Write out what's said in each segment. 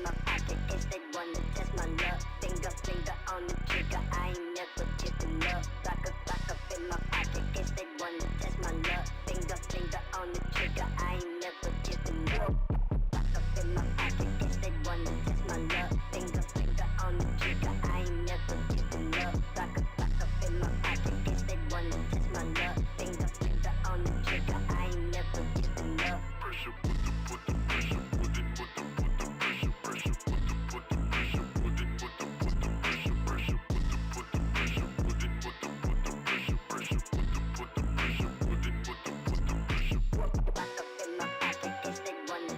in my pocket, guess they wanna test my luck. Finger on the trigger, I ain't never giving up. Lock up in my pocket, guess they wanna test my luck. Finger on the trigger, I ain't never giving up. Lock up in my pocket, guess they wanna test my luck. Finger on the trigger, I ain't never giving up. Lock up in my pocket, guess they wanna test my luck. Finger on the trigger, I ain't never giving up. Pressure, put the pressure, put the pressure, pressure, put the pressure, put the pressure, pressure, put the pressure, put the pressure, pressure, put the pressure, put the pressure. Lock up in my pocket, guess they wanna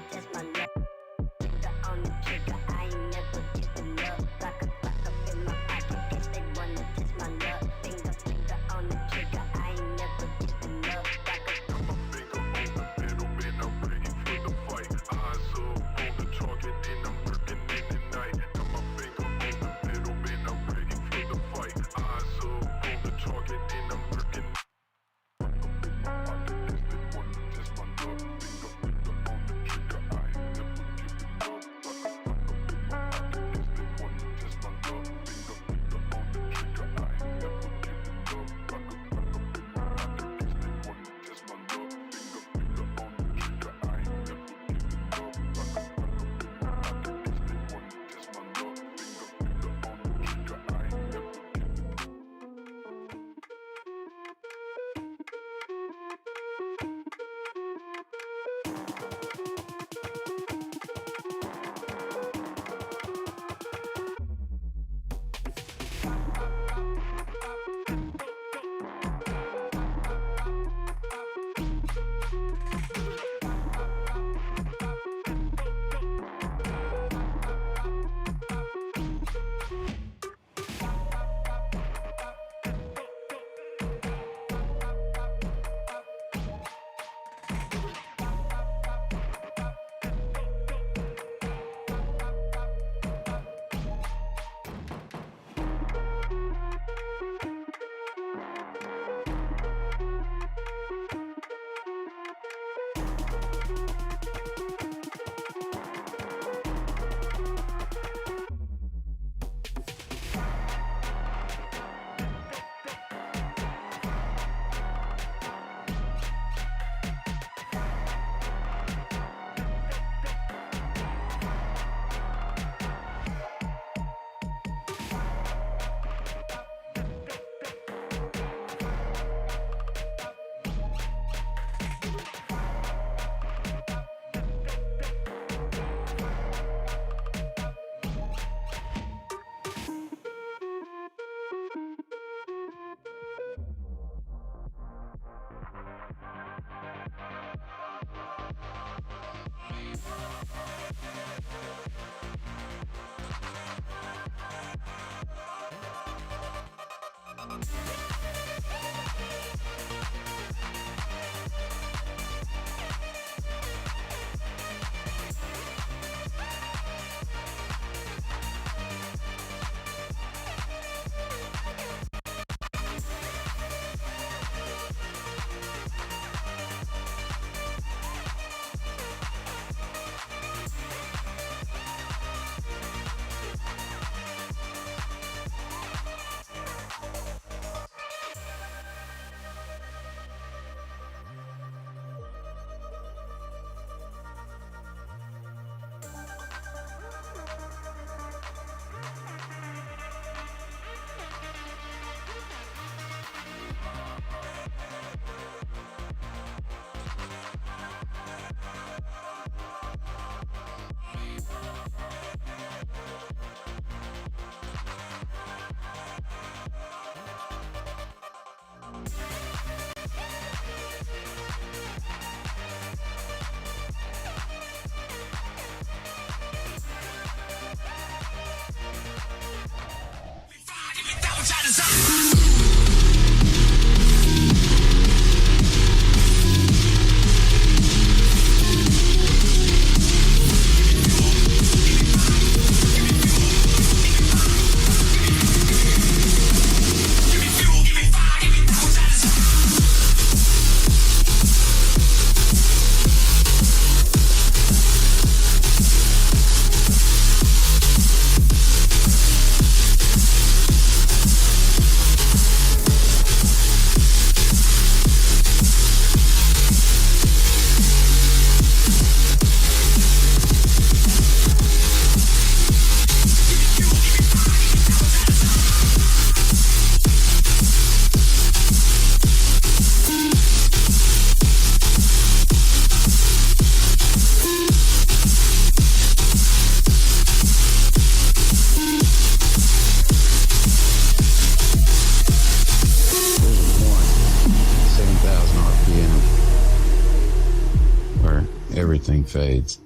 fades.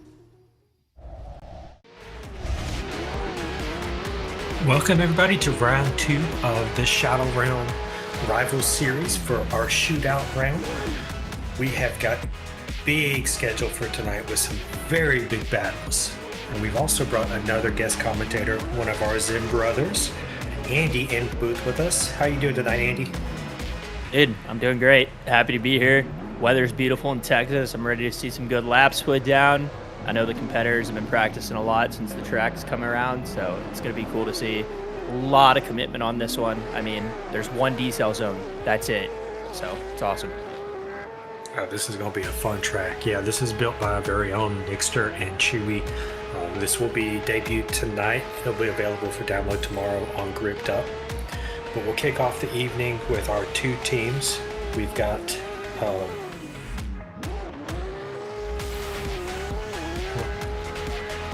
Welcome everybody to round 2 of the Shadowrealm Rivals series for our shootout round. We have got a big schedule for tonight with some very big battles. And we've also brought another guest commentator, one of our Zim brothers, Andy, in the booth with us. How you doing tonight, Andy? Dude, I'm doing great. Happy to be here. Weather's beautiful in Texas. I'm ready to see some good laps put down. I know the competitors have been practicing a lot since the track's come around, so it's going to be cool to see a lot of commitment on this one. I mean, there's one decel zone. That's it. So it's awesome. This is going to be a fun track. Yeah, this is built by our very own Nixter and Chewy. This will be debuted tonight. It'll be available for download tomorrow on Gripped Up. But we'll kick off the evening with our 2 teams. We've got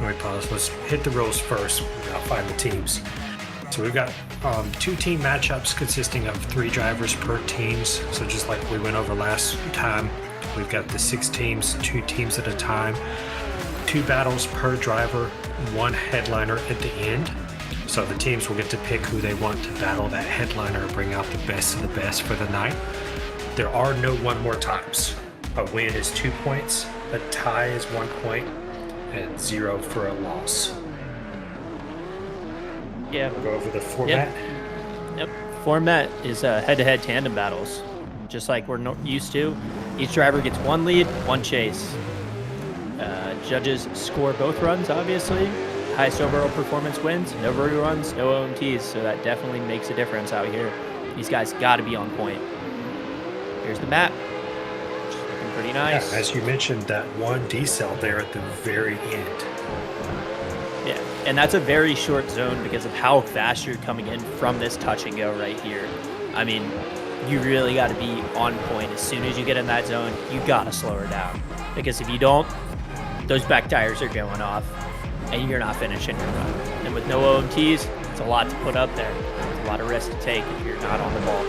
let me pause. Let's hit the rules first. I'll find the teams. So we've got 2 team matchups consisting of 3 drivers per teams. So just like we went over last time, we've got the 6 teams, 2 teams at a time, 2 battles per driver, 1 headliner at the end. So the teams will get to pick who they want to battle that headliner and bring out the best of the best for the night. There are no one more times. A win is 2 points, a tie is 1 point, and 0 for a loss. Yeah. We'll go over the format. Yep. Format is head-to-head tandem battles, just like we're used to. Each driver gets 1 lead, 1 chase. Judges score both runs, obviously. Highest overall performance wins. No reruns, no OMTs, so that definitely makes a difference out here. These guys got to be on point. Here's the map. It's looking pretty nice. Yeah, as you mentioned, that 1 decel there at the very end. Yeah, and that's a very short zone because of how fast you're coming in from this touch and go right here. I mean, you really got to be on point. As soon as you get in that zone, you got to slow her down. Because if you don't, those back tires are going off and you're not finishing your run. And with no OMTs, it's a lot to put up there. It's a lot of risk to take if you're not on the ball.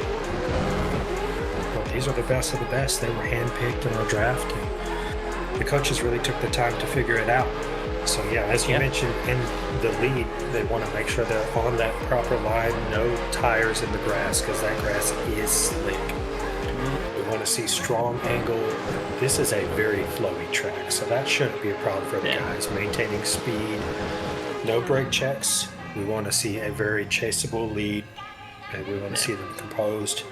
Well, these are the best of the best. They were handpicked in our draft. And the coaches really took the time to figure it out. So yeah, as you mentioned, in the lead, they want to make sure they're on that proper line, no tires in the grass, because that grass is slick. We want to see strong angle. This is a very flowy track, so that shouldn't be a problem for the guys. Maintaining speed, no brake checks. We want to see a very chaseable lead, and we want to see them composed.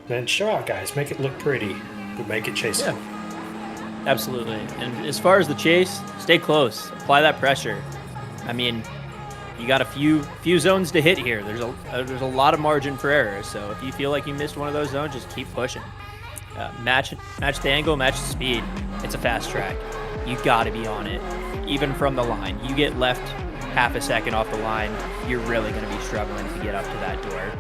Then show out, guys. Make it look pretty, but make it chaseable. Yeah. Absolutely. And as far as the chase, stay close. Apply that pressure. I mean, you got a few zones to hit here. There's a lot of margin for error. So if you feel like you missed one of those zones, just keep pushing. Match the angle, match the speed. It's a fast track. You got to be on it, even from the line. You get left half a second off the line, you're really going to be struggling to get up to that door.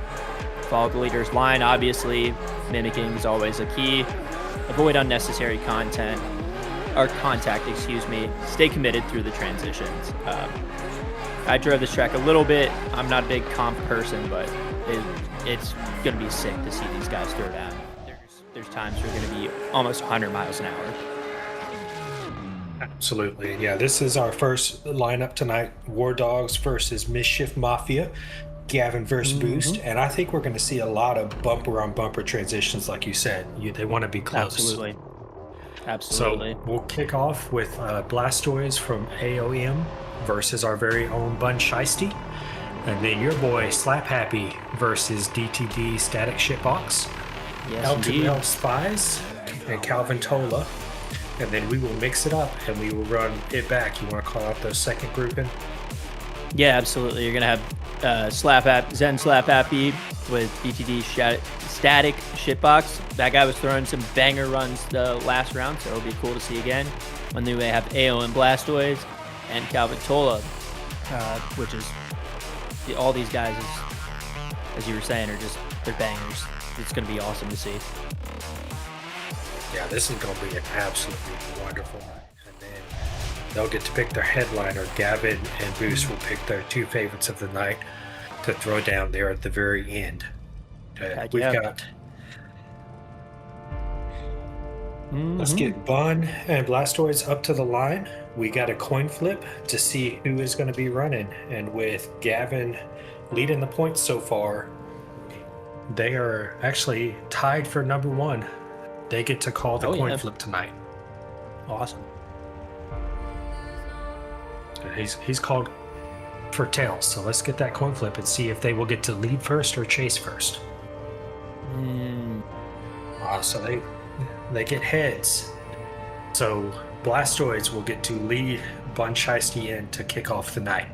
Follow the leader's line, obviously. Mimicking is always a key. Avoid unnecessary contact. Stay committed through the transitions. I drove this track a little bit. I'm not a big comp person, but it's going to be sick to see these guys throw down. There's times we're going to be almost 100 miles an hour. Absolutely. Yeah, this is our first lineup tonight. War Dogs versus Mischief Mafia. Gavin versus Boost. And I think we're going to see a lot of bumper-on-bumper transitions, like you said. They want to be close. Absolutely. So we'll kick off with Blastoise from AOM versus our very own Bun Shiesty. And then your boy Slap Happy versus DTD Static Shitbox. Yes, L2L Spies and Calvin Tola. And then we will mix it up and we will run it back. You want to call out those second grouping? Yeah, absolutely. You're going to have Zen Slap Happy with DTD Static Shitbox. That guy was throwing some banger runs the last round, so it'll be cool to see again. And then we have AO and Blastoise and Calvin Tola, which is all these guys, as you were saying, they're bangers. It's going to be awesome to see. Yeah, this is going to be an absolutely wonderful night. And then they'll get to pick their headliner. Gavin and Boost will pick their 2 favorites of the night to throw down there at the very end. We've got Let's get Bun and Blastoise up to the line. We got a coin flip to see who is going to be running. And with Gavin leading the points so far, they are actually tied for number 1. They get to call the coin flip tonight. Awesome. He's called for tails, so let's get that coin flip and see if they will get to lead first or chase first. So they get heads. So Blastoise will get to lead Bun Shiesty in to kick off the night.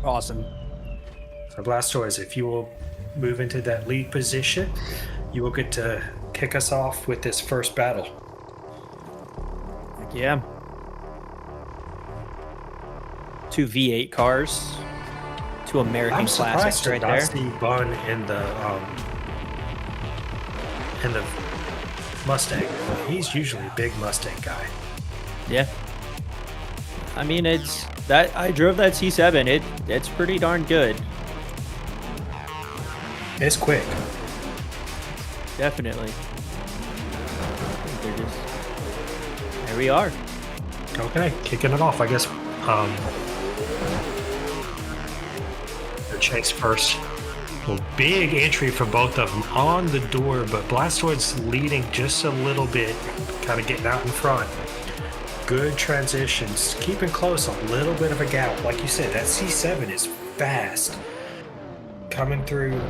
Awesome. So Blastoise, if you will move into that lead position, you will get to kick us off with this first battle. Yeah. 2 V8 cars, 2 American classics right there. I'm surprised to not see Bun in the Mustang. He's usually a big Mustang guy. Yeah. I mean, it's that I drove that C7. It's pretty darn good. It's quick. Definitely. There we are. Okay, kicking it off, I guess. The chase first. Well, big entry for both of them on the door, but Blastoise leading just a little bit, kind of getting out in front. Good transitions, keeping close, a little bit of a gap. Like you said, that C7 is fast. Coming through.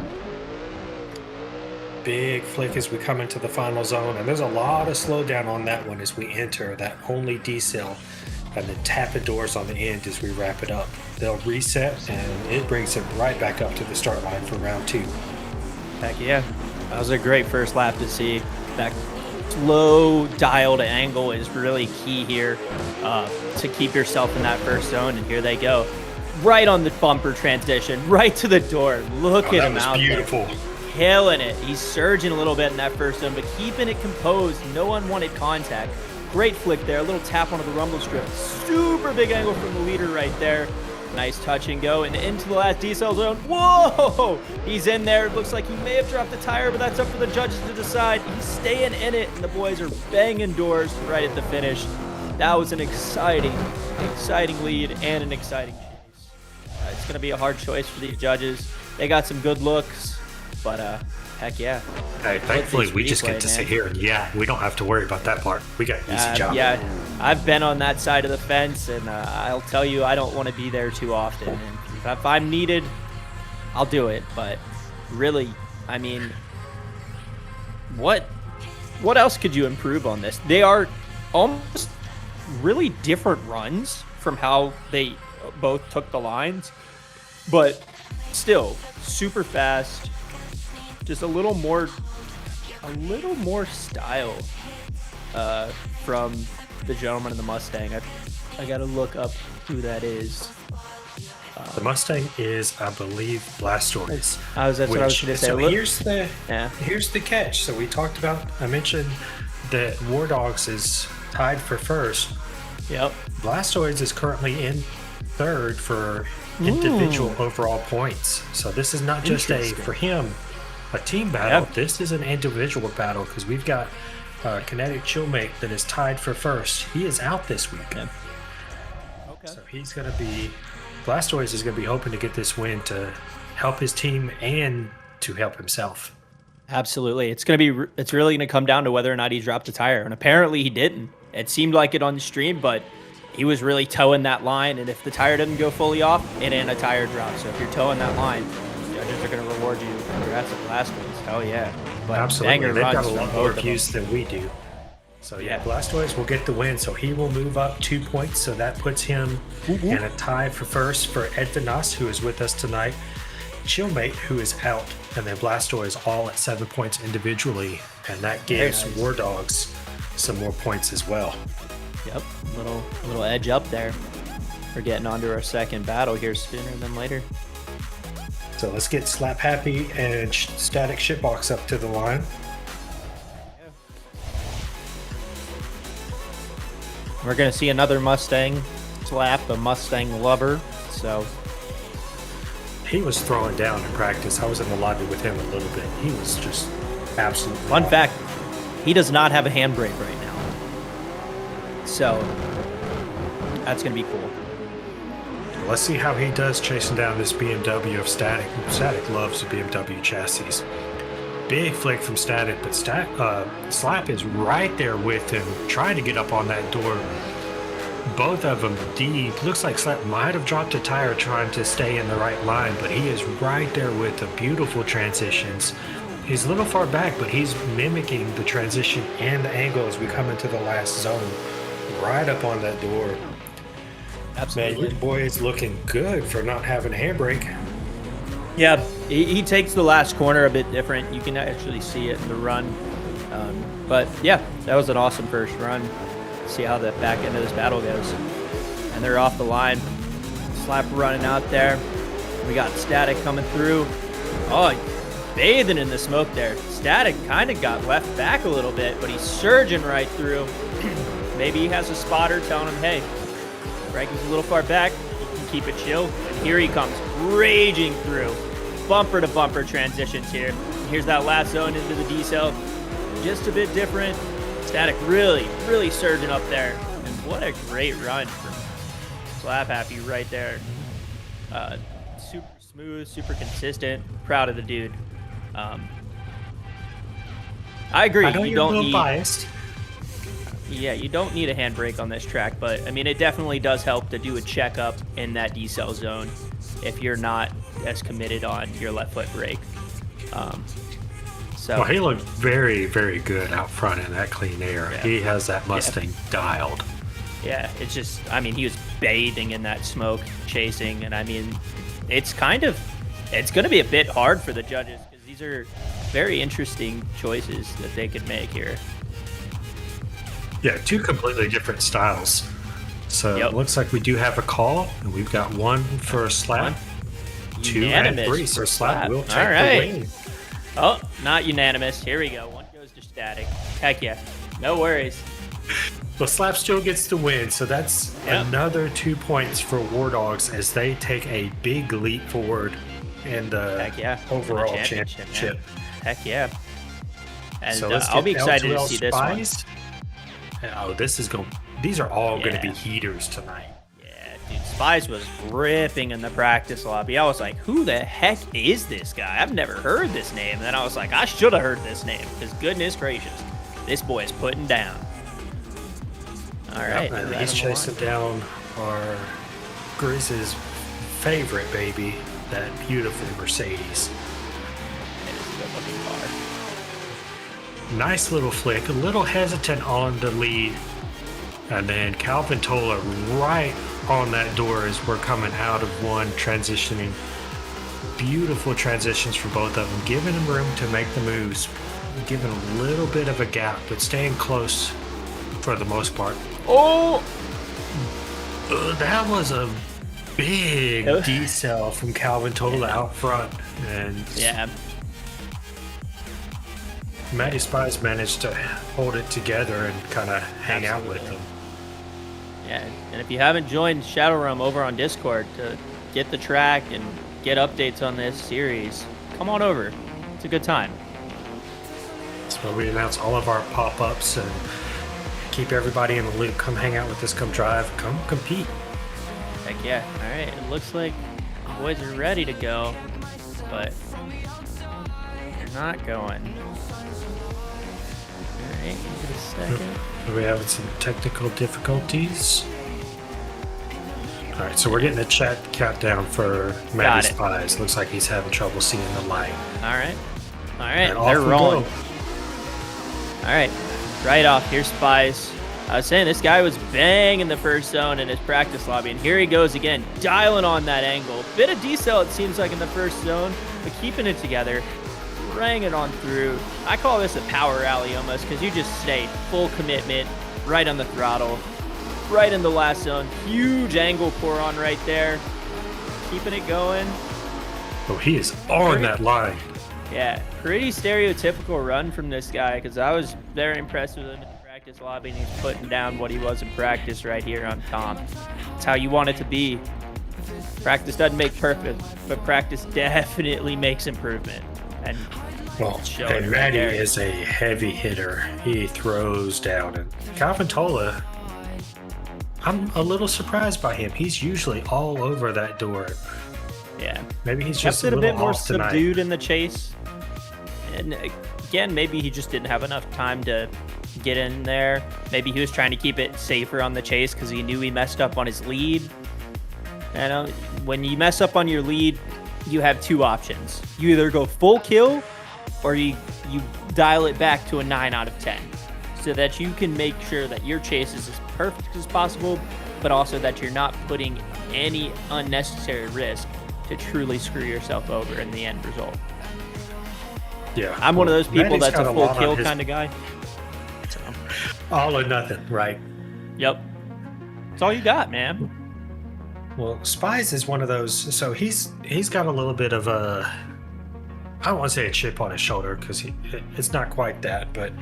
Big flick as we come into the final zone, and there's a lot of slowdown on that one as we enter that only decel, and then tap the doors on the end as we wrap it up. They'll reset, and it brings them right back up to the start line for round 2. Heck yeah. That was a great first lap to see. That low dialed angle is really key here to keep yourself in that first zone, and here they go. Right on the bumper transition, right to the door. Look at him out there. Beautiful. Killing it. He's surging a little bit in that first zone, but keeping it composed. No unwanted contact. Great flick there. A little tap onto the rumble strip. Super big angle from the leader right there. Nice touch and go. And into the last decel zone. Whoa! He's in there. It looks like he may have dropped the tire, but that's up for the judges to decide. He's staying in it, and the boys are banging doors right at the finish. That was an exciting lead and an exciting chase. It's going to be a hard choice for these judges. They got some good looks. But heck yeah. Hey, thankfully we just get to sit here, and we don't have to worry about that part. We got an easy job. Yeah, I've been on that side of the fence, and I'll tell you, I don't want to be there too often. And if I'm needed, I'll do it. But really, I mean, what else could you improve on this? They are almost really different runs from how they both took the lines, but still super fast. Just a little more style from the gentleman in the Mustang. I gotta look up who that is. The Mustang is, I believe, Blastoise. That's what I was going to say. So here's the catch. So I mentioned that War Dogs is tied for first. Yep. Blastoise is currently in third for individual overall points. So this is not just for him a team battle. Yep. This is an individual battle because we've got Kinetic Chillmate that is tied for first. He is out this week. Yep. Okay. So he's going to be, Blastoise is going to be hoping to get this win to help his team and to help himself. Absolutely. It's really going to come down to whether or not he dropped a tire. And apparently he didn't. It seemed like it on the stream, but he was really towing that line. And if the tire didn't go fully off, it ain't a tire drop. So if you're towing that line, judges are going to reward you. Congrats at last ones. Hell yeah. But absolutely. They've got a lot more views than we do. So Blastoise will get the win. So he will move up 2 points. So that puts him in a tie for first for Edvinas, who is with us tonight. Chillmate, who is out, and then Blastoise all at 7 points individually. And that gives War Dogs some more points as well. Yep. Little edge up there. We're getting on to our second battle here sooner than later. So let's get Slap Happy and Static Shitbox up to the line. We're going to see another Mustang Slap, a Mustang lover. So he was throwing down in practice. I was in the lobby with him a little bit. He was just absolutely fun fact. He does not have a handbrake right now. So that's going to be cool. Let's see how he does chasing down this BMW of Static. Static loves the BMW chassis. Big flick from Static, but Slap is right there with him, trying to get up on that door. Both of them deep. Looks like Slap might have dropped a tire trying to stay in the right line, but he is right there with the beautiful transitions. He's a little far back, but he's mimicking the transition and the angle as we come into the last zone. Right up on that door. Absolutely. Man, your boy is looking good for not having a handbrake. Yeah, he takes the last corner a bit different. You can actually see it in the run. But yeah, that was an awesome first run. See how the back end of this battle goes. And they're off the line. Slap running out there. We got Static coming through. Oh, bathing in the smoke there. Static kind of got left back a little bit, but he's surging right through. Maybe he has a spotter telling him, hey, Ranking's a little far back. You can keep it chill. And here he comes, raging through. Bumper to bumper transitions here. Here's that last zone into the D-cell. Just a bit different. Static really, really surging up there. And what a great run from Slap Happy right there. Super smooth, super consistent. Proud of the dude. I agree. I know you you're a don't little need. biased. Yeah, you don't need a handbrake on this track, but I mean, it definitely does help to do a checkup in that decel zone if you're not as committed on your left foot brake. Well, he looked very, very good out front in that clean air. Yeah. He has that Mustang dialed. Yeah, it's just, I mean, he was bathing in that smoke, chasing, and I mean, it's going to be a bit hard for the judges because these are very interesting choices that they could make here. Yeah, two completely different styles. So Yep. it looks like we do have a call, and we've got one for Slap, two and Unanimous three. So for Slap Slap. will take All right. the win. Oh, not unanimous. Here we go. One goes to Static. Heck yeah. No worries. But Slap still gets the win, so that's Yep. another 2 points for War Dogs as they take a big leap forward in the Heck yeah. overall The championship. man. Heck yeah. And So let's I'll be get excited to L2L see this one. Spies. Oh, this is going. These are all going to be Yeah. heaters tonight. Yeah, dude, Spies was ripping in the practice lobby. I was like, who the heck is this guy? I've never heard this name. And then I was like, I should have heard this name because goodness gracious, this boy is putting down. All right. And right he's on the chasing line. down our Grizz's favorite baby, that beautiful Mercedes. It is a good looking car. Nice little flick, a little hesitant on the lead. And then Calvin Tola right on that door as we're coming out of one, transitioning. Beautiful transitions for both of them, giving them room to make the moves, giving a little bit of a gap, but staying close for the most part. Oh! That was a big Oh. decel from Calvin Tola out front. And Yeah. Matty Spies managed to hold it together and kind of hang out with them. Yeah, and if you haven't joined Shadowrealm over on Discord to get the track and get updates on this series, come on over. It's a good time. That's where we announce all of our pop-ups and keep everybody in the loop. Come hang out with us, come drive, come compete. Heck yeah. All right, it looks like the boys are ready to go, but they're not going. All right, give it a second. We're having some technical difficulties. All right, so we're getting a chat countdown for Matty it. Spies. Looks like he's having trouble seeing the light. All right, And off they're we rolling. go. All right, right off, here's Spies. I was saying this guy was banging the first zone in his practice lobby, and here he goes again, dialing on that angle. Bit of decel, it seems like, in the first zone, but keeping it together, rang it on through. I call this a power rally almost, because you just stay full commitment, right on the throttle, right in the last zone. Huge angle pour on right there, keeping it going. Oh, he is on that line. Yeah, pretty stereotypical run from this guy because I was very impressed with him in the practice lobby, and he's putting down what he was in practice right here on comp. It's how you want it to be. Practice doesn't make perfect, but practice definitely makes improvement. And Well, showing and right Matty there. is a heavy hitter. He throws down. And Calvin Tola, I'm a little surprised by him. He's usually all over that door. Yeah. Maybe he's just Kept it a little bit more off tonight. subdued in the chase. And again, maybe he just didn't have enough time to get in there. Maybe he was trying to keep it safer on the chase because he knew he messed up on his lead. And when you mess up on your lead, you have two options. You either go full kill or you dial it back to a 9 out of 10 so that you can make sure that your chase is as perfect as possible, but also that you're not putting any unnecessary risk to truly screw yourself over in the end result. Yeah, I'm one of those people Matty's that's got a a full lot on kill his- kind of guy. So, all or nothing, right? yep. That's all you got, man. Well, Spies is one of those. So he's got a little bit of a, I don't want to say a chip on his shoulder because it's not quite that, but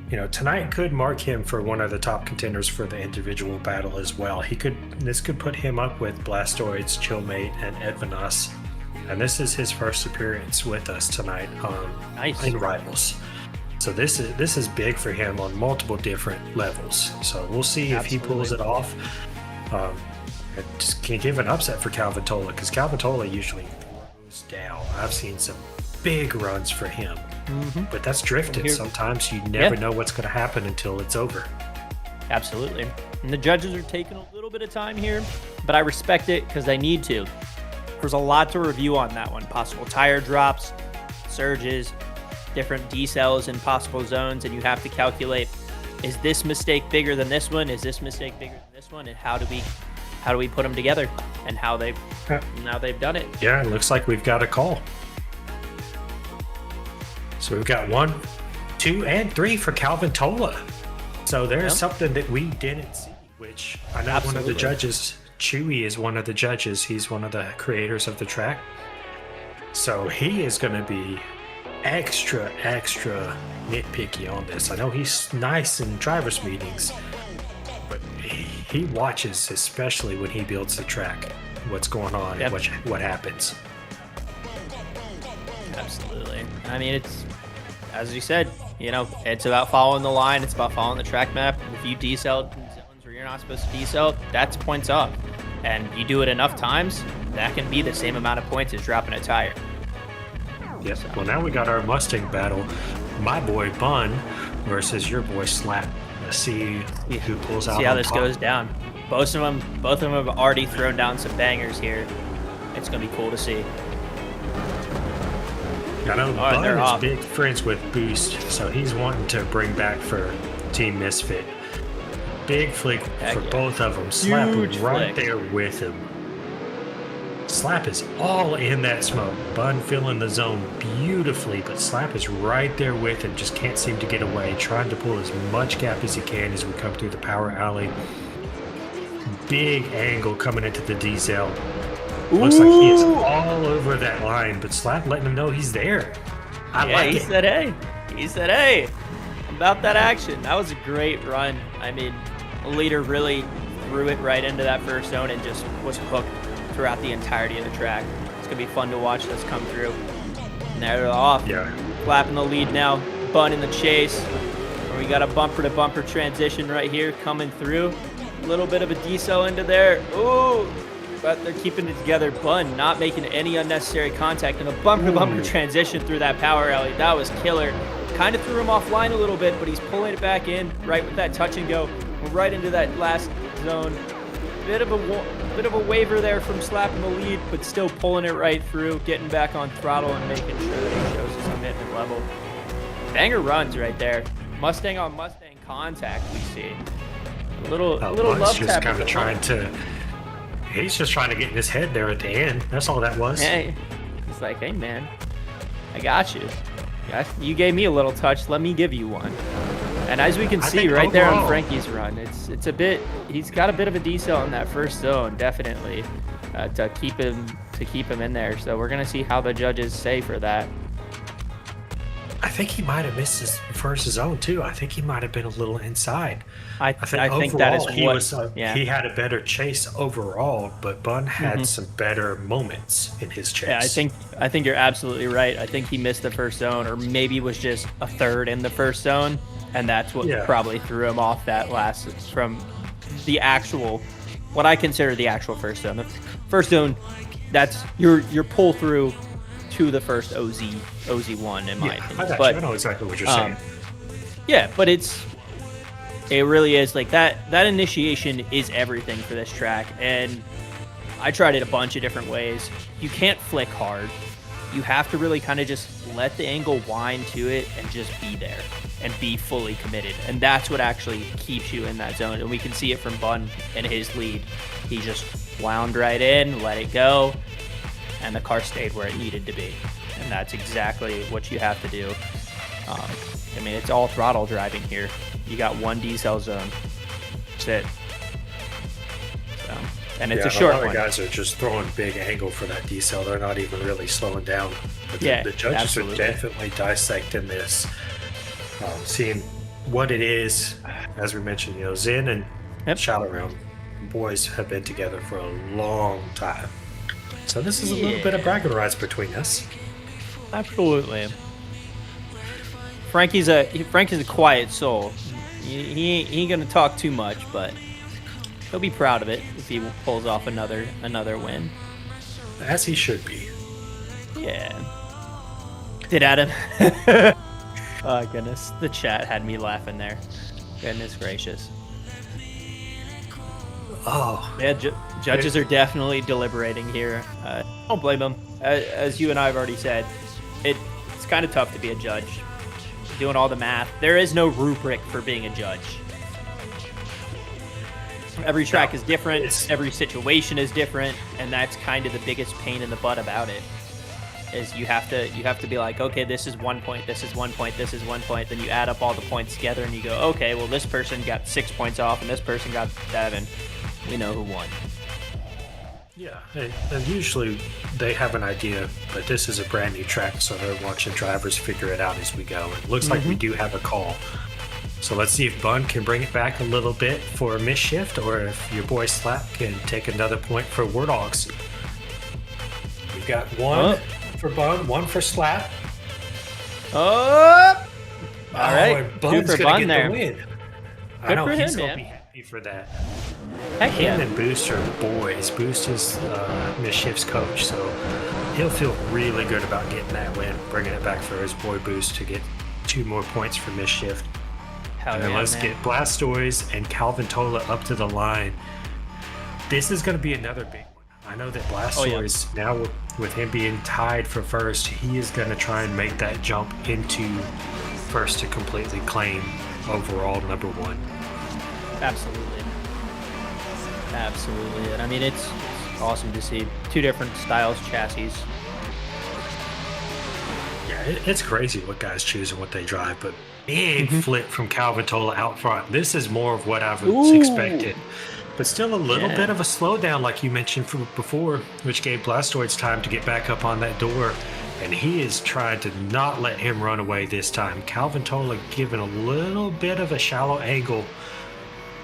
you know, tonight could mark him for one of the top contenders for the individual battle as well. This could put him up with Blastoids, Chillmate, and Edvinas, and this is his first appearance with us tonight Nice. in Rivals. So this is big for him on multiple different levels. So we'll see if he pulls it off. I just can't give an upset for Calvin Tola because Calvin Tola usually throws down. I've seen some big runs for him, but that's drifted. Sometimes you never know what's going to happen until it's over. Absolutely. And the judges are taking a little bit of time here, but I respect it because they need to. There's a lot to review on that one. Possible tire drops, surges, different decels in possible zones, and you have to calculate, is this mistake bigger than this one? Is this mistake bigger than this one? And how do we put them together and how they've done it? Yeah, it looks like we've got a call. So we've got 1, 2, and 3 for Calvin Tola. So there's something that we didn't see, which I know one of the judges, Chewy, is one of the judges. He's one of the creators of the track. So he is going to be extra nitpicky on this. I know he's nice in driver's meetings, but he watches, especially when he builds the track, what's going on and what happens. Absolutely. I mean, it's, as you said, you know, it's about following the line. It's about following the track map. If you decel in zones where you're not supposed to decel, that's points up. And you do it enough times, that can be the same amount of points as dropping a tire. Yes. Well, now we got our Mustang battle. My boy Bun versus your boy Slap. Let's see who pulls out. See how on this top. goes down. Both of them have already thrown down some bangers here. It's gonna be cool to see. I know All right, they're Bun off. is big friends with Boost, so he's wanting to bring back for Team Misfit. Big flick for both of them. Slap Huge right flick. there with him. Slap is all in that smoke. Bun filling the zone beautifully, but Slap is right there with him. Just can't seem to get away. Trying to pull as much gap as he can as we come through the power alley. Big angle coming into the diesel. Looks like he is all over that line, but Slap letting him know he's there. I like he it. said, hey. He said, hey. About that action. That was a great run. I mean, the leader really threw it right into that first zone and just was hooked throughout the entirety of the track. It's going to be fun to watch this come through. And they're off. Yeah. Flapping the lead now. Bun in the chase. And we got a bumper-to-bumper transition right here coming through. A little bit of a decel into there. Ooh. But they're keeping it together. Bun not making any unnecessary contact. And a bumper-to-bumper transition through that power alley. That was killer. Kind of threw him offline a little bit, but he's pulling it back in right with that touch and go. Right into that last zone. Bit of a waiver there from slapping the lead, but still pulling it right through, getting back on throttle and making sure that he shows his commitment level. Banger runs right there. Mustang on Mustang contact we see. A little Bun's love just tap. kind of trying to. He's just trying to get in his head there at the end. That's all that was. Hey, it's like, hey man, I got you. You gave me a little touch. Let me give you one. And as we can see think right there on overall- Frankie's run, it's a bit. He's got a bit of a decel in that first zone, definitely, to keep him in there. So we're gonna see how the judges say for that. I think he might have missed his first zone too. I think he might have been a little inside. I think that is he what was. yeah. He had a better chase overall, but Bun had some better moments in his chase. Yeah, I think you're absolutely right. I think he missed the first zone, or maybe was just a third in the first zone, and that's what probably threw him off that last from the actual, what I consider the actual first zone. The first zone, that's your pull through to the first OZ1 in my opinion. I know exactly what you're saying. Yeah, but it really is like that initiation is everything for this track, and I tried it a bunch of different ways. You can't flick hard. You have to really kind of just let the angle wind to it and just be there and be fully committed. And that's what actually keeps you in that zone. And we can see it from Bun and his lead. He just wound right in, let it go, and the car stayed where it needed to be. And that's exactly what you have to do. I mean, it's all throttle driving here. You got one decel zone. That's it. So, and it's a short one. A lot of guys are just throwing big angle for that decel. They're not even really slowing down. But the judges are definitely dissecting this, seeing what it is. As we mentioned, Zen and Shadowrealm boys have been together for a long time. So this is a little bit of bragging rights between us. Absolutely. Frankie's a quiet soul. He ain't gonna talk too much, but he'll be proud of it if he pulls off another win. As he should be. Yeah. Did Adam? Oh goodness, the chat had me laughing there. Goodness gracious. Oh. Yeah, judges are definitely deliberating here. I don't blame them. As you and I have already said, it's kind of tough to be a judge. Doing all the math. There is no rubric for being a judge. Every track is different. Every situation is different, and that's kind of the biggest pain in the butt about it. Is you have to be like, okay, this is 1 point, this is 1 point, this is 1 point. Then you add up all the points together, and you go, okay, well this person got 6 points off, and this person got 7. We know who won. Yeah, and usually they have an idea, but this is a brand new track, so they're watching drivers figure it out as we go. It looks like we do have a call. So let's see if Bun can bring it back a little bit for a misshift, or if your boy Slap can take another point for War Dogs. We've got one for Bun, one for Slap. All right, Bun's for gonna Bun get there. the win. I know he's gonna be happy for that. Heck Him yeah. and Boost are boys. Boost is Misshift's coach, so he'll feel really good about getting that win, bringing it back for his boy Boost to get 2 more points for Misshift. Hell And then yeah, let's man. get Blastoise and Calvin Tola up to the line. This is going to be another big one. I know that Blastoise, now with him being tied for first, he is going to try and make that jump into first to completely claim overall number 1. Absolutely. And I mean, it's awesome to see 2 different styles, chassis. Yeah, it's crazy what guys choose and what they drive, but big flip from Calvin Tola out front. This is more of what I was expected. But still a little bit of a slowdown, like you mentioned before, which gave Blastoise time to get back up on that door. And he is trying to not let him run away this time. Calvin Tola giving a little bit of a shallow angle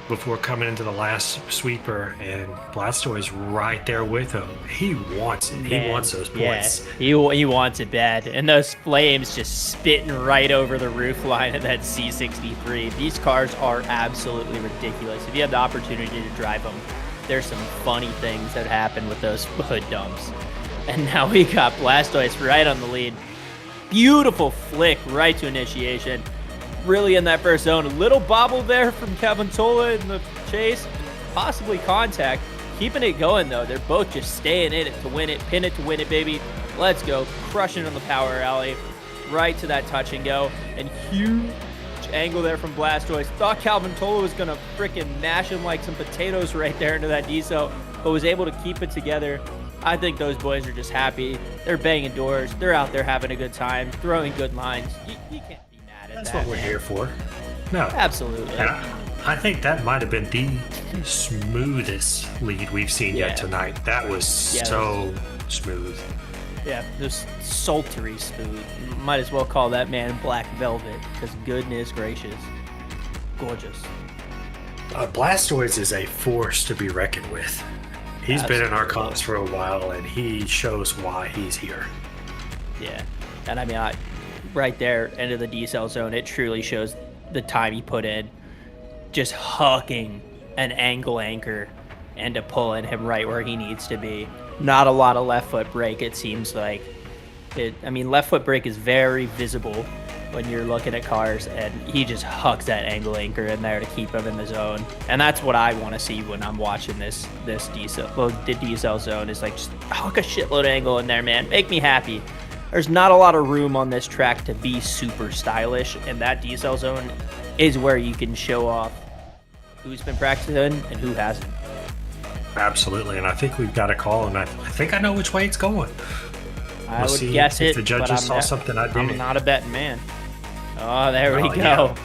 before coming into the last sweeper, and Blastoise right there with him. He wants it. He wants those points. Yeah, he wants it bad. And those flames just spitting right over the roof line of that C63. These cars are absolutely ridiculous. If you have the opportunity to drive them, there's some funny things that happen with those hood dumps. And now we got Blastoise right on the lead. Beautiful flick right to initiation. Really in that first zone. A little bobble there from Calvin Tola in the chase. Possibly contact. Keeping it going, though. They're both just staying in it to win it. Pin it to win it, baby. Let's go. Crushing on the power alley. Right to that touch and go. And huge angle there from Blastoise. Thought Calvin Tola was going to freaking mash him like some potatoes right there into that diesel, but was able to keep it together. I think those boys are just happy. They're banging doors. They're out there having a good time, throwing good lines. You can't be mad at That's that. what we're here for. No. Absolutely. And I think that might have been the smoothest lead we've seen yet tonight. That was so smooth. Yeah, just sultry smooth. might as well call that man Black Velvet, because goodness gracious, gorgeous. Blastoise is a force to be reckoned with. He's been in our comps for a while, and he shows why he's here. Yeah, and I mean, right there, into the decel zone, it truly shows the time he put in, just hucking an angle anchor and to pulling him right where he needs to be. Not a lot of left foot brake, it seems like. I mean, left foot brake is very visible when you're looking at cars, and he just hucks that angle anchor in there to keep him in the zone. And that's what I want to see when I'm watching this decel, well, the decel zone, is like, just huck a shitload of angle in there, man. Make me happy. There's not a lot of room on this track to be super stylish, and that decel zone is where you can show off who's been practicing and who hasn't. Absolutely, and I think we've got a call, and I think I know which way it's going. I would guess it, if the judges saw something I didn't. I'm not a betting man. Oh, there we go. Yeah.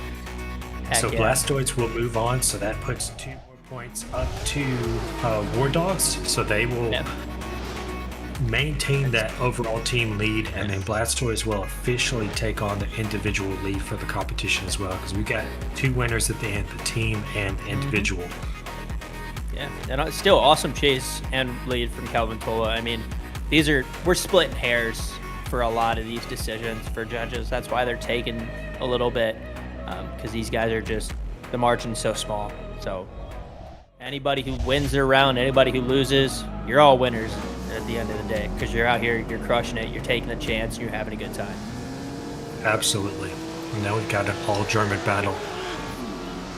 Heck So yeah. Blastoise will move on, so that puts 2 more points up to War Dogs, so they will maintain that overall team lead, and then Blastoise will officially take on the individual lead for the competition as well, because we got 2 winners at the end, the team and individual. Yeah, and it's still awesome chase and lead from Calvin Tola. I mean, we're splitting hairs for a lot of these decisions for judges. That's why they're taking a little bit, because these guys are just, the margin's so small. So anybody who wins their round, anybody who loses, you're all winners at the end of the day, because you're out here, you're crushing it, you're taking a chance, you're having a good time. Absolutely. Now we've got an all-German battle.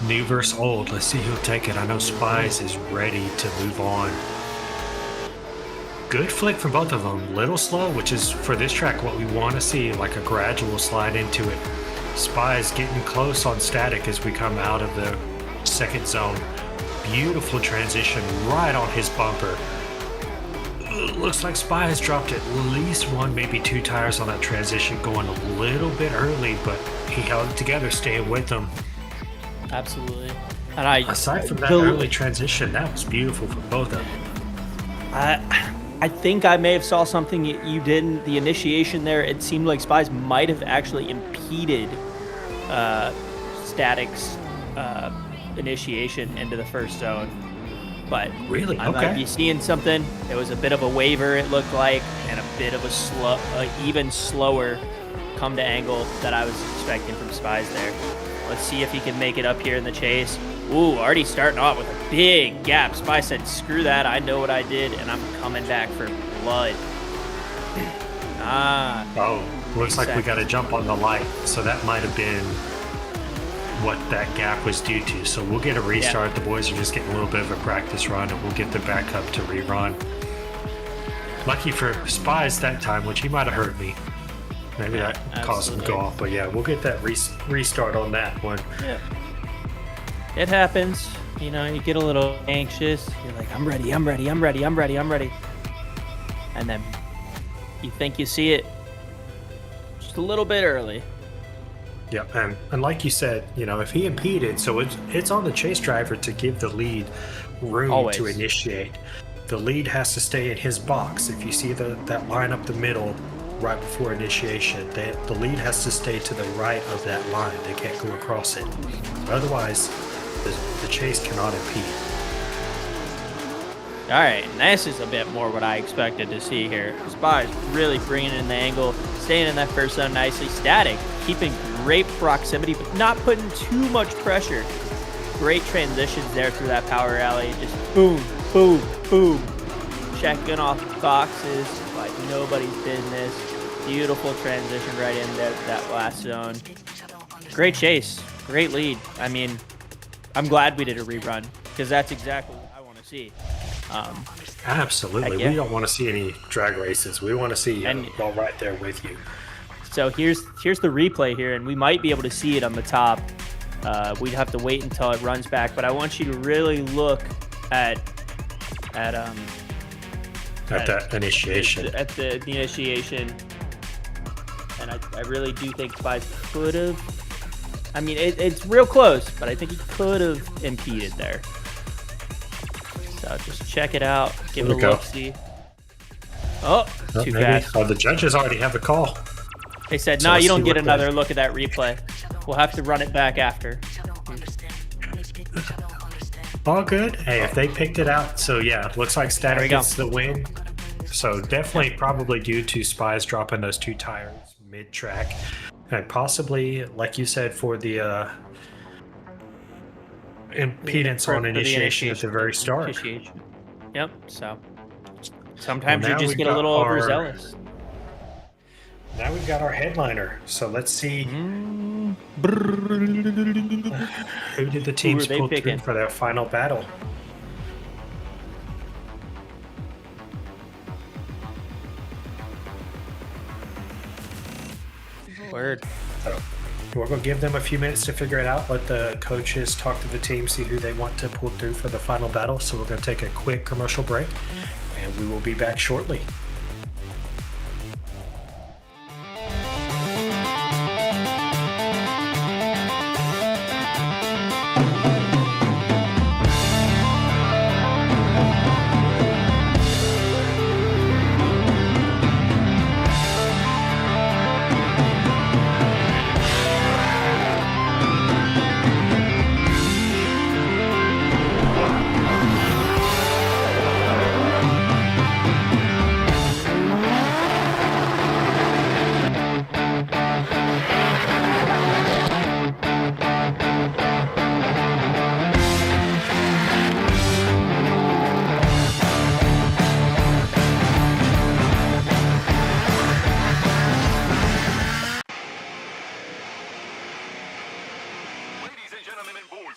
New versus old. Let's see who'll take it. I know Spies is ready to move on. Good flick from both of them. Little slow, which is for this track what we want to see, like a gradual slide into it. Spies getting close on static as we come out of the second zone. Beautiful transition right on his bumper. Looks like Spies dropped at least 1, maybe 2 tires on that transition, going a little bit early, but he held it together, staying with them. Absolutely. And aside from that early transition, that was beautiful for both of them. I think I may have saw something you didn't. The initiation there, it seemed like Spies might have actually impeded Static's initiation into the first zone. But really, I might be seeing something. There was a bit of a waver, it looked like, and a bit of a even slower come to angle that I was expecting from Spies there. Let's see if he can make it up here in the chase. Ooh, already starting off with a big gap. Spy said, screw that, I know what I did, and I'm coming back for blood. Oh, looks like we got to jump on the light, so that might have been what that gap was due to. So we'll get a restart. The boys are just getting a little bit of a practice run, and we'll get them back up to rerun. Lucky for Spies that time, which he might have hurt me. Maybe that caused him to go off, but yeah, we'll get that restart on that one. Yeah. It happens. You know, you get a little anxious. You're like, I'm ready. And then you think you see it just a little bit early. Yeah, and like you said, you know, if he impeded, so it's on the chase driver to give the lead room to initiate. The lead has to stay in his box. If you see that line up the middle right before initiation, the lead has to stay to the right of that line. They can't go across it. Otherwise, the chase cannot impede. All right, and this is a bit more what I expected to see here. Spies really bringing in the angle, staying in that first zone nicely. Static, keeping great proximity, but not putting too much pressure. Great transitions there through that power alley. Just boom, boom, boom. Checking off boxes like nobody's business. Beautiful transition right in that last zone. Great chase, great lead. I mean, I'm glad we did a rerun because that's exactly what I want to see. Absolutely. We don't want to see any drag races. We want to see all right there with you. So here's the replay here, and we might be able to see it on the top. We'd have to wait until it runs back, but I want you to really look at that initiation. At the initiation. And I really do think Spies could have. I mean, it's real close, but I think he could have impeded there. So just check it out. Give it a look-see. Oh, too fast. Oh, the judges already have a call. They said, So no, let's you don't see get what the- another look at that replay. We'll have to run it back after. All good. Hey, if they picked it out, so yeah, looks like we Static go. gets the win. So definitely probably due to Spies dropping those 2 tires mid-track. And possibly, like you said, for the impedance For on the initiation at the very start. Initiation. Yep, so sometimes Well, you now just we've get a got little our- overzealous. Now we've got our headliner. So let's see Mm. who did the teams they pull picking? through for their final battle. Word. So we're going to give them a few minutes to figure it out. Let the coaches talk to the team, see who they want to pull through for the final battle. So we're going to take a quick commercial break, and we will be back shortly. Ladies and gentlemen and boys.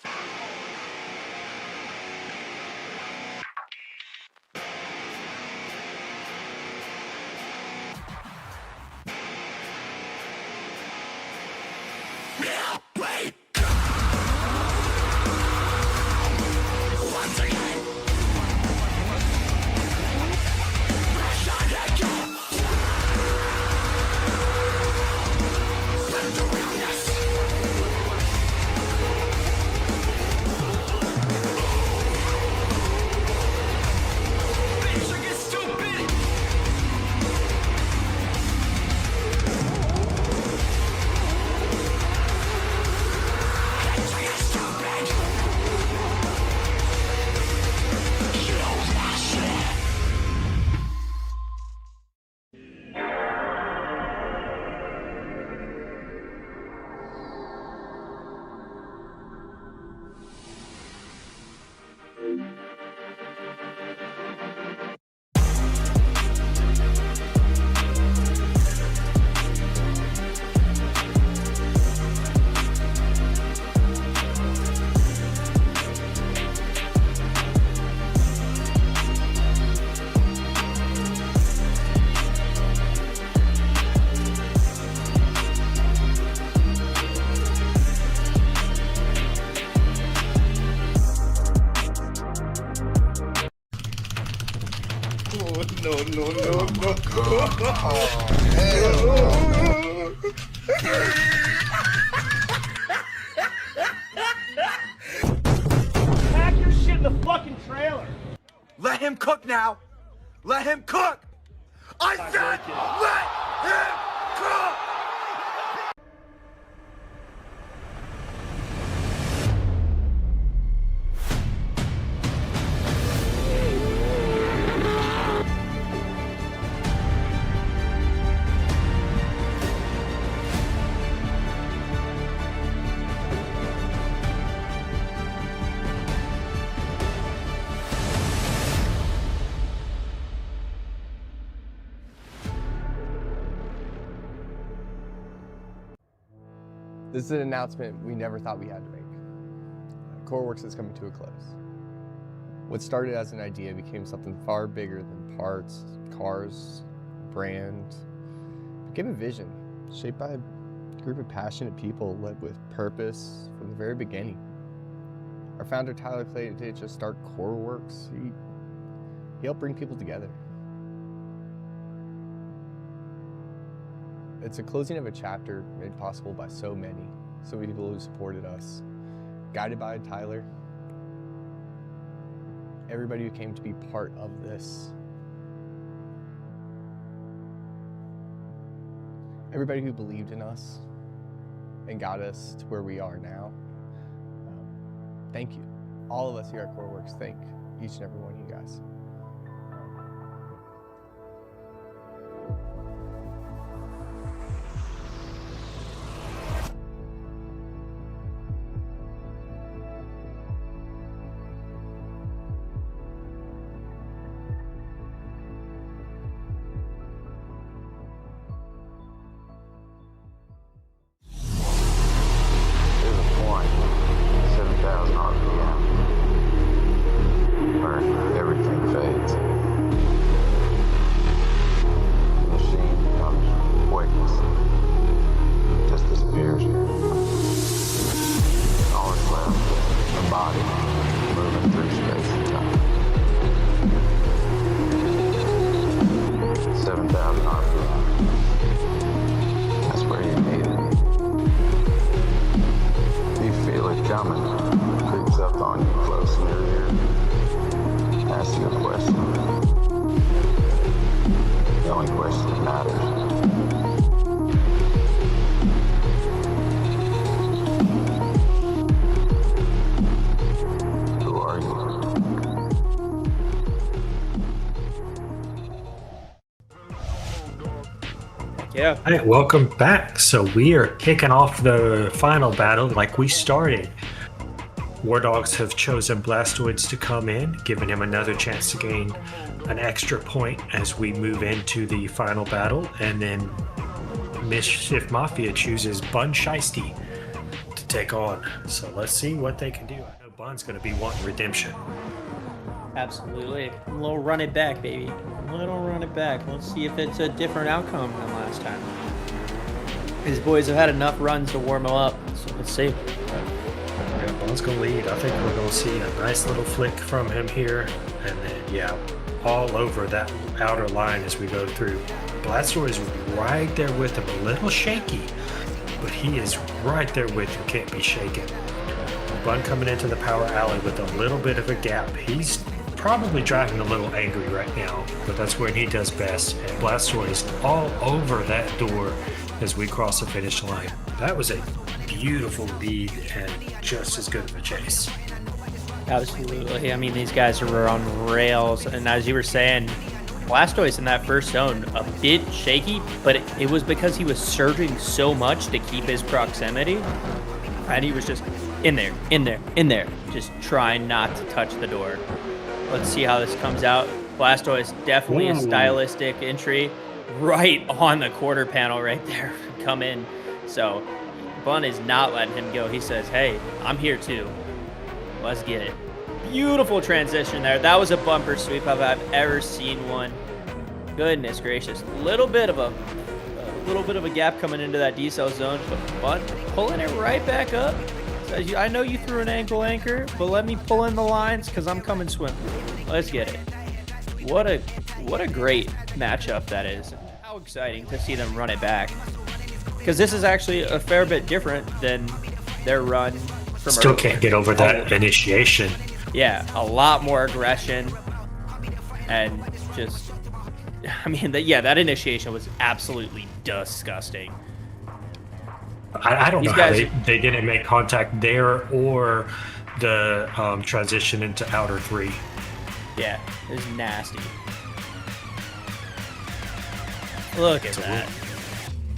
Pack your shit in the fucking trailer. Let him cook now. Let him cook. I said, let him cook. This is an announcement we never thought we had to make. CoreWorks is coming to a close. What started as an idea became something far bigger than parts, cars, brand. It became a vision shaped by a group of passionate people led with purpose from the very beginning. Our founder, Tyler Clay, didn't just start CoreWorks. He helped bring people together. It's a closing of a chapter made possible by so many people who supported us. Guided by Tyler, everybody who came to be part of this. everybody who believed in us and got us to where we are now. Thank you. All of us here at CoreWorks thank each and every one of you guys. There's a point, 7,000 RPM, where everything fades. The machine becomes weightless, just disappears. All that's left is a body moving through space and time. 7,000 RPM. That's where you need it. You feel it coming, creeps up on you close near your ear. Ask you a question. The only question that matters. Who are you? Yeah. All right, welcome back. So we are kicking off the final battle like we started. War Dogs have chosen Blastoids to come in, giving him another chance to gain an extra point as we move into the final battle. And then Mischief Mafia chooses Bun Shiesty to take on. So let's see what they can do. I know Bun's going to be wanting redemption. Absolutely. A little run it back, baby. A little run it back. Let's see if it's a different outcome than last time. These boys have had enough runs to warm them up, so let's see. Yeah, Bun's going to lead. I think we're going to see a nice little flick from him here. And then, yeah, all over that outer line as we go through. Blastoise is right there with him, a little shaky, but he is right there with him, can't be shaken. Bun coming into the power alley with a little bit of a gap. He's probably driving a little angry right now, but that's when he does best. And Blastoise all over that door as we cross the finish line. That was a beautiful lead and just as good of a chase. Absolutely. I mean, these guys are on rails, and as you were saying, Blastoise in that first zone, a bit shaky, but it was because he was surging so much to keep his proximity, and he was just in there, just trying not to touch the door. Let's see how this comes out. Blastoise, definitely a stylistic entry right on the quarter panel right there. Come in. So Bun is not letting him go. He says, hey, I'm here too. Let's get it. Beautiful transition there. That was a bumper sweep if I've ever seen one. Goodness gracious. Little bit of a gap coming into that decel zone, but Bun pulling it right back up. Says, I know you threw an ankle anchor, but let me pull in the lines because I'm coming swimming. Let's get it. What a great matchup that is. How exciting to see them run it back. Because this is actually a fair bit different than their run from Still earlier. can't get over that initiation. Yeah, a lot more aggression, and just, I mean, that initiation was absolutely disgusting. I don't These know how guys- they didn't make contact there or the transition into outer three. Yeah, it was nasty. Look at that.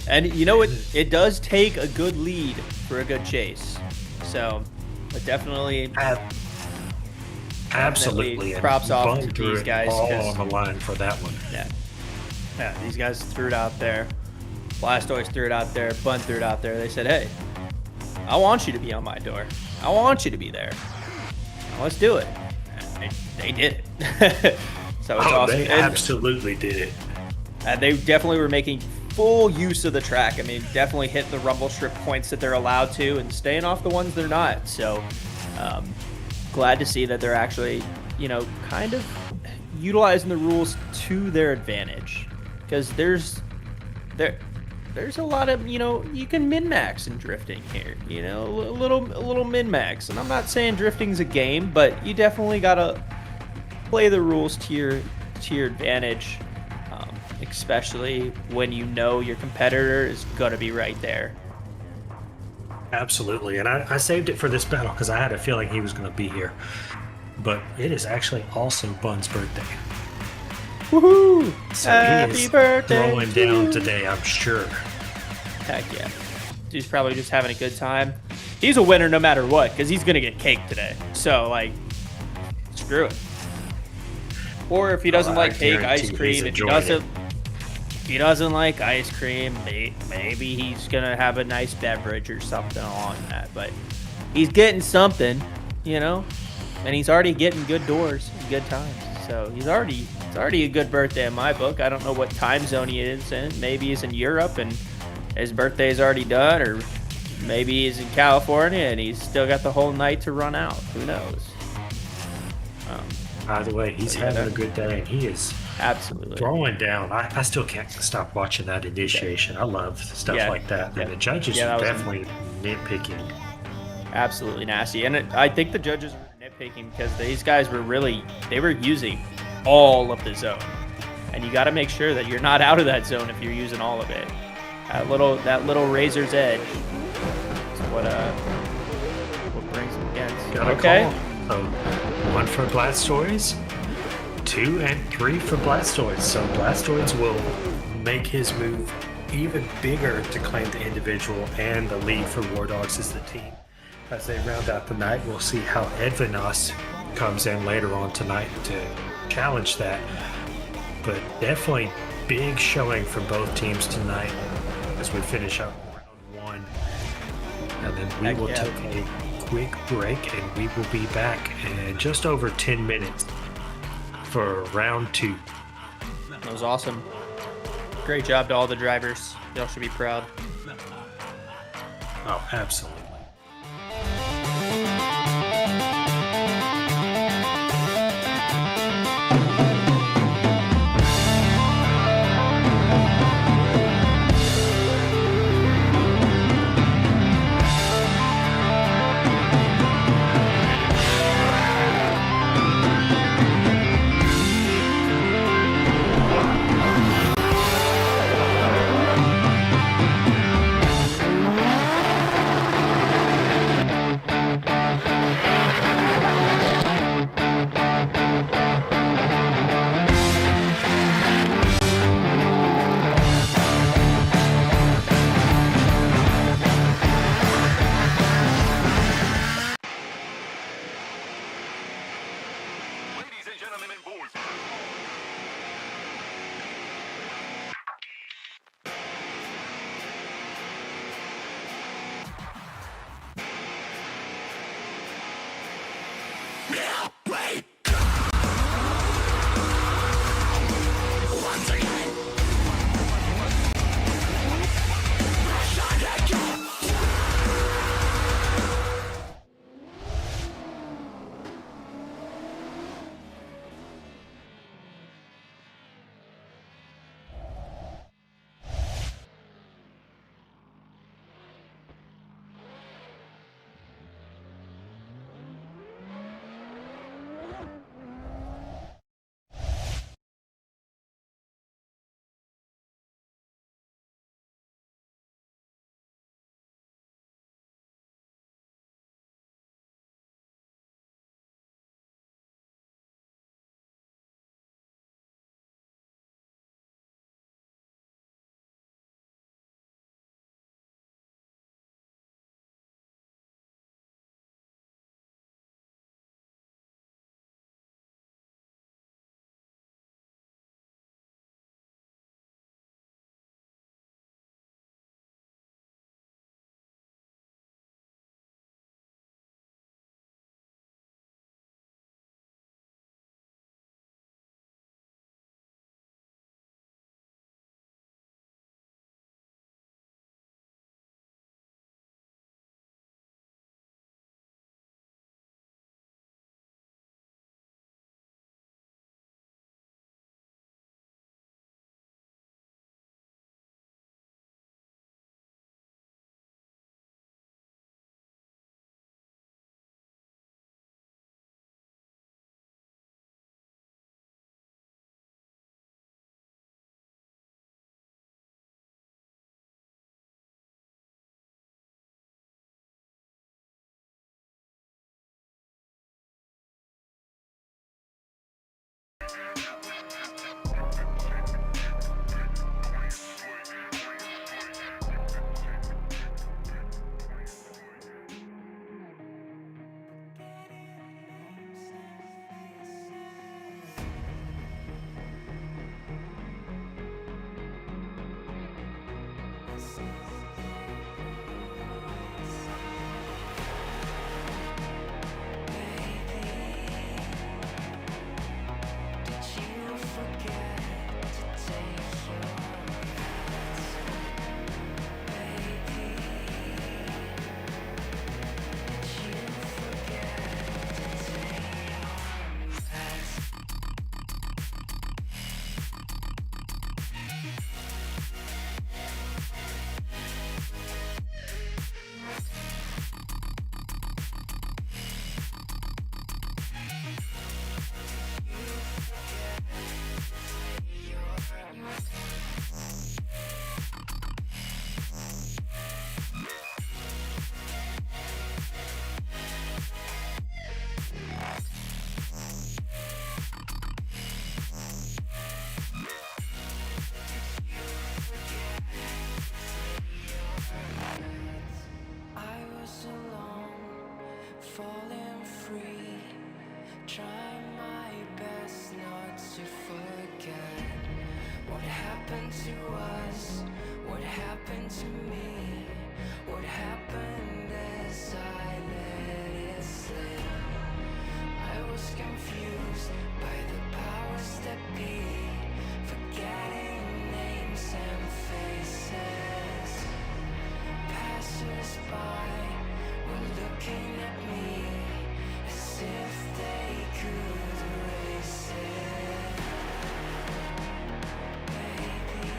And you know what? It does take a good lead for a good chase. So, but definitely Absolutely. And props off Bun to threw these it guys, all 'cause- on the line for that one. Yeah, these guys threw it out there. Blastoise threw it out there. Bun threw it out there. They said, hey, I want you to be on my door. I want you to be there. Now let's do it. And they did it. So it's awesome. They absolutely did it. And they definitely were making full use of the track. I mean, definitely hit the rumble strip points that they're allowed to and staying off the ones they're not. So glad to see that they're actually, kind of utilizing the rules to their advantage. Because there's a lot of, you can min-max in drifting here, a little min-max. And I'm not saying drifting's a game, but you definitely got to play the rules to your advantage. especially when you know your competitor is going to be right there. Absolutely. And I saved it for this battle because I had a feeling he was going to be here. But it is actually also Bun's birthday. Woohoo! So Happy he is birthday throwing to down you. today, I'm sure. Heck yeah. He's probably just having a good time. He's a winner no matter what, because he's going to get cake today. So, like, screw it. Or if he doesn't I like cake, guarantee ice he's cream. If enjoying he doesn't like ice cream, maybe he's going to have a nice beverage or something along that. But he's getting something, you know? And he's already getting good doors and good times. So it's already a good birthday in my book. I don't know what time zone he is in. Maybe he's in Europe and his birthday is already done, or maybe he's in California and he's still got the whole night to run out. Who knows? Either way, he's having a good day, and he is Absolutely. throwing down. I still can't stop watching that initiation. I love stuff Yeah. like that. Yeah. And the judges Yeah, that are was definitely nitpicking. Absolutely nasty. And I think the judges were nitpicking because these guys were they were using all of the zone. And you got to make sure that you're not out of that zone if you're using all of it. That little razor's edge is what brings them against. Got a Okay. call. So 1 for Blastoise, 2 and 3 for Blastoise. So Blastoise will make his move even bigger to claim the individual and the lead for War Dogs as the team. As they round out the night, we'll see how Edvinas comes in later on tonight to challenge that. But definitely big showing from both teams tonight as we finish up round 1. And then we will take a quick break, and we will be back in just over 10 minutes for round 2. That was awesome. Great job to all the drivers. Y'all should be proud. Oh, absolutely. Ladies and gentlemen and boys. What happened to us? What happened to me? What happened as I let it slip? I was confused by the powers that be, forgetting names and faces. Passers-by were looking at me as if they could erase it. Baby,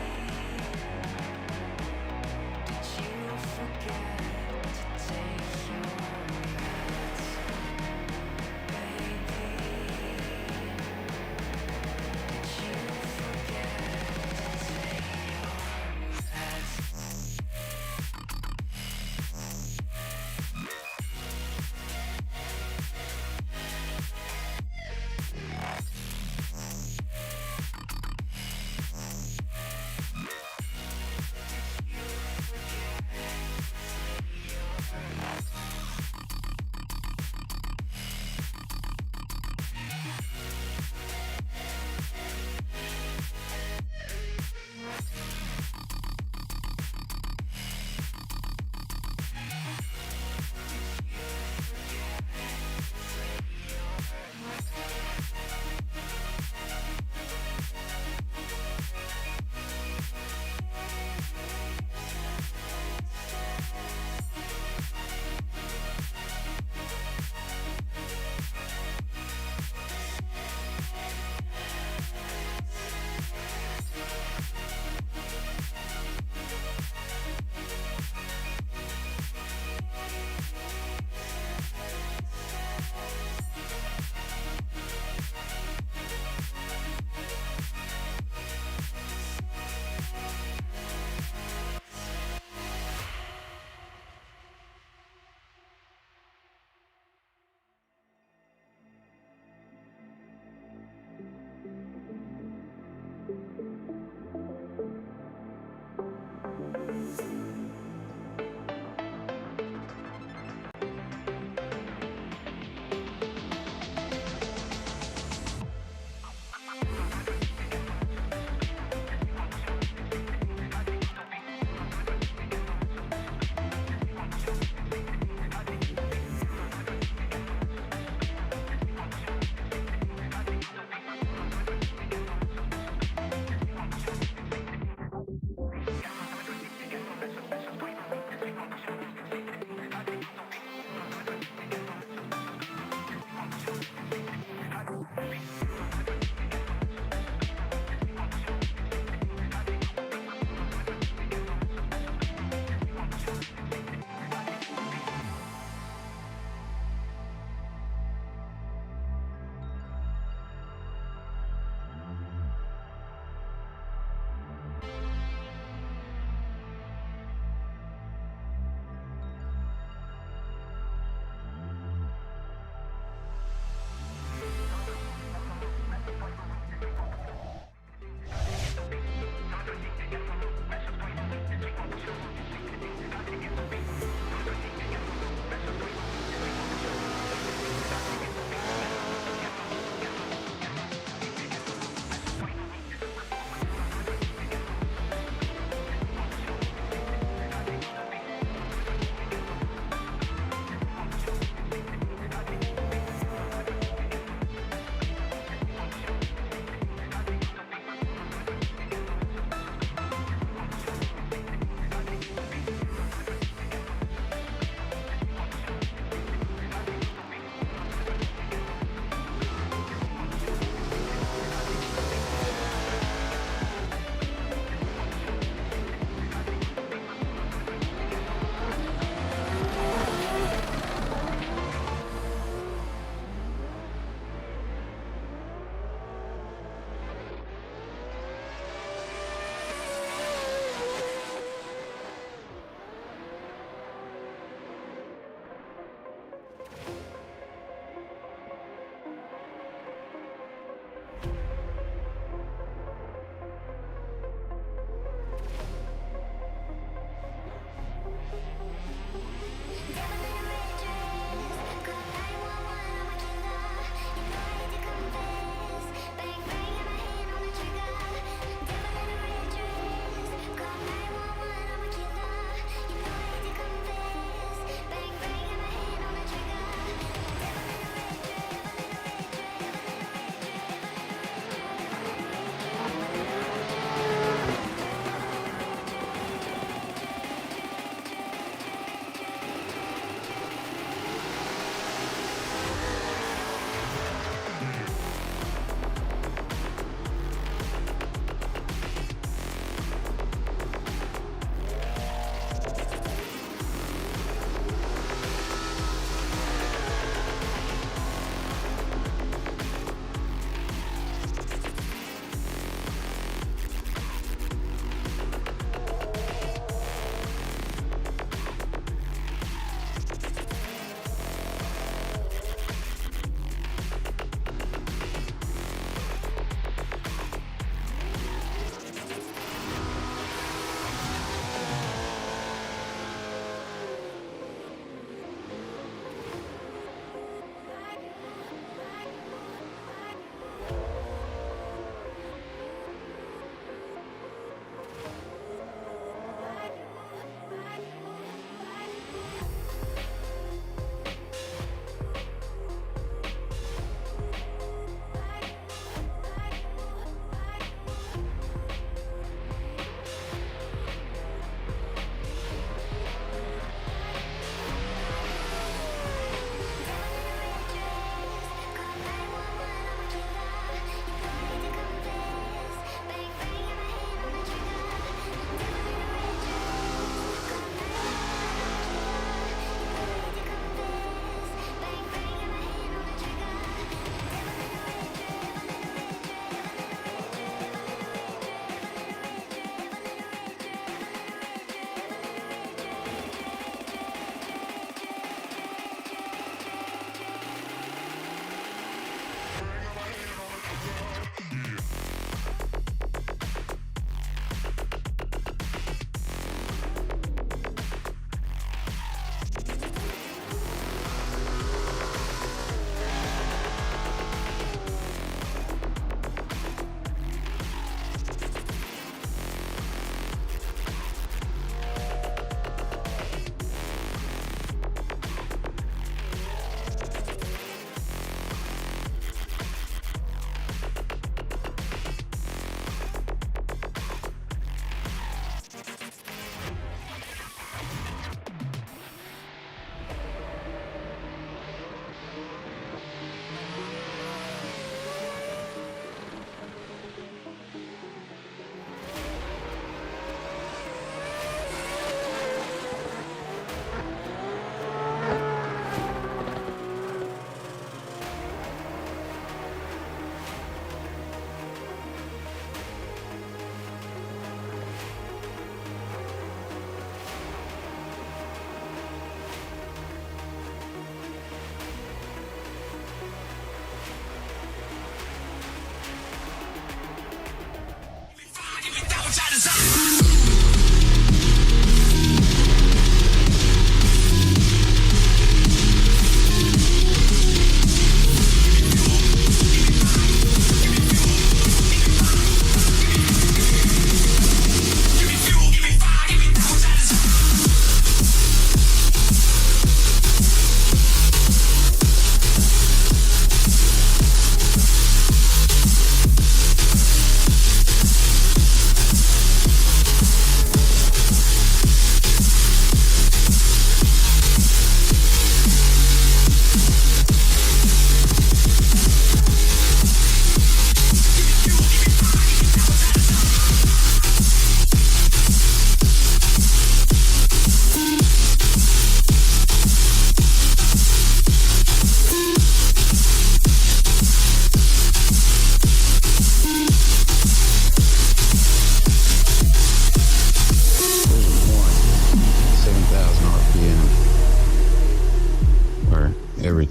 did you forget to take your meds? Baby, did you forget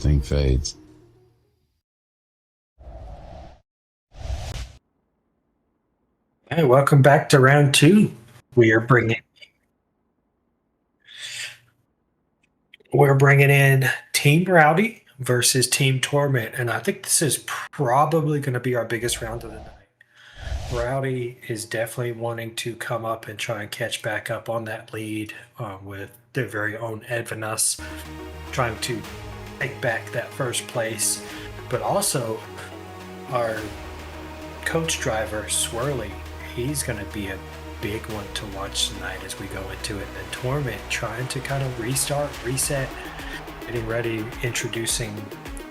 everything fades. Hey, welcome back to round 2. We're bringing in Team Rowdy versus Team Torment, and I think this is probably going to be our biggest round of the night. Rowdy is definitely wanting to come up and try and catch back up on that lead with their very own Edvinus, trying to take back that first place. But also, our coach driver, Swirly, he's going to be a big one to watch tonight as we go into it. And Torment trying to kind of reset, getting ready, introducing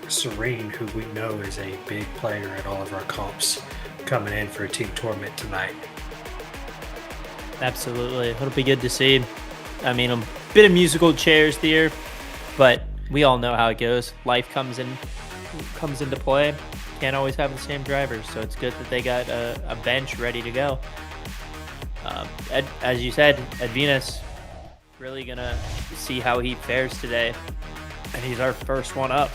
Serene, who we know is a big player at all of our comps, coming in for Team Torment tonight. Absolutely. It'll be good to see. I mean, a bit of musical chairs there, but we all know how it goes. Life comes into play. Can't always have the same drivers, so it's good that they got a bench ready to go. As you said, Edvinus really gonna see how he fares today, and he's our first one up.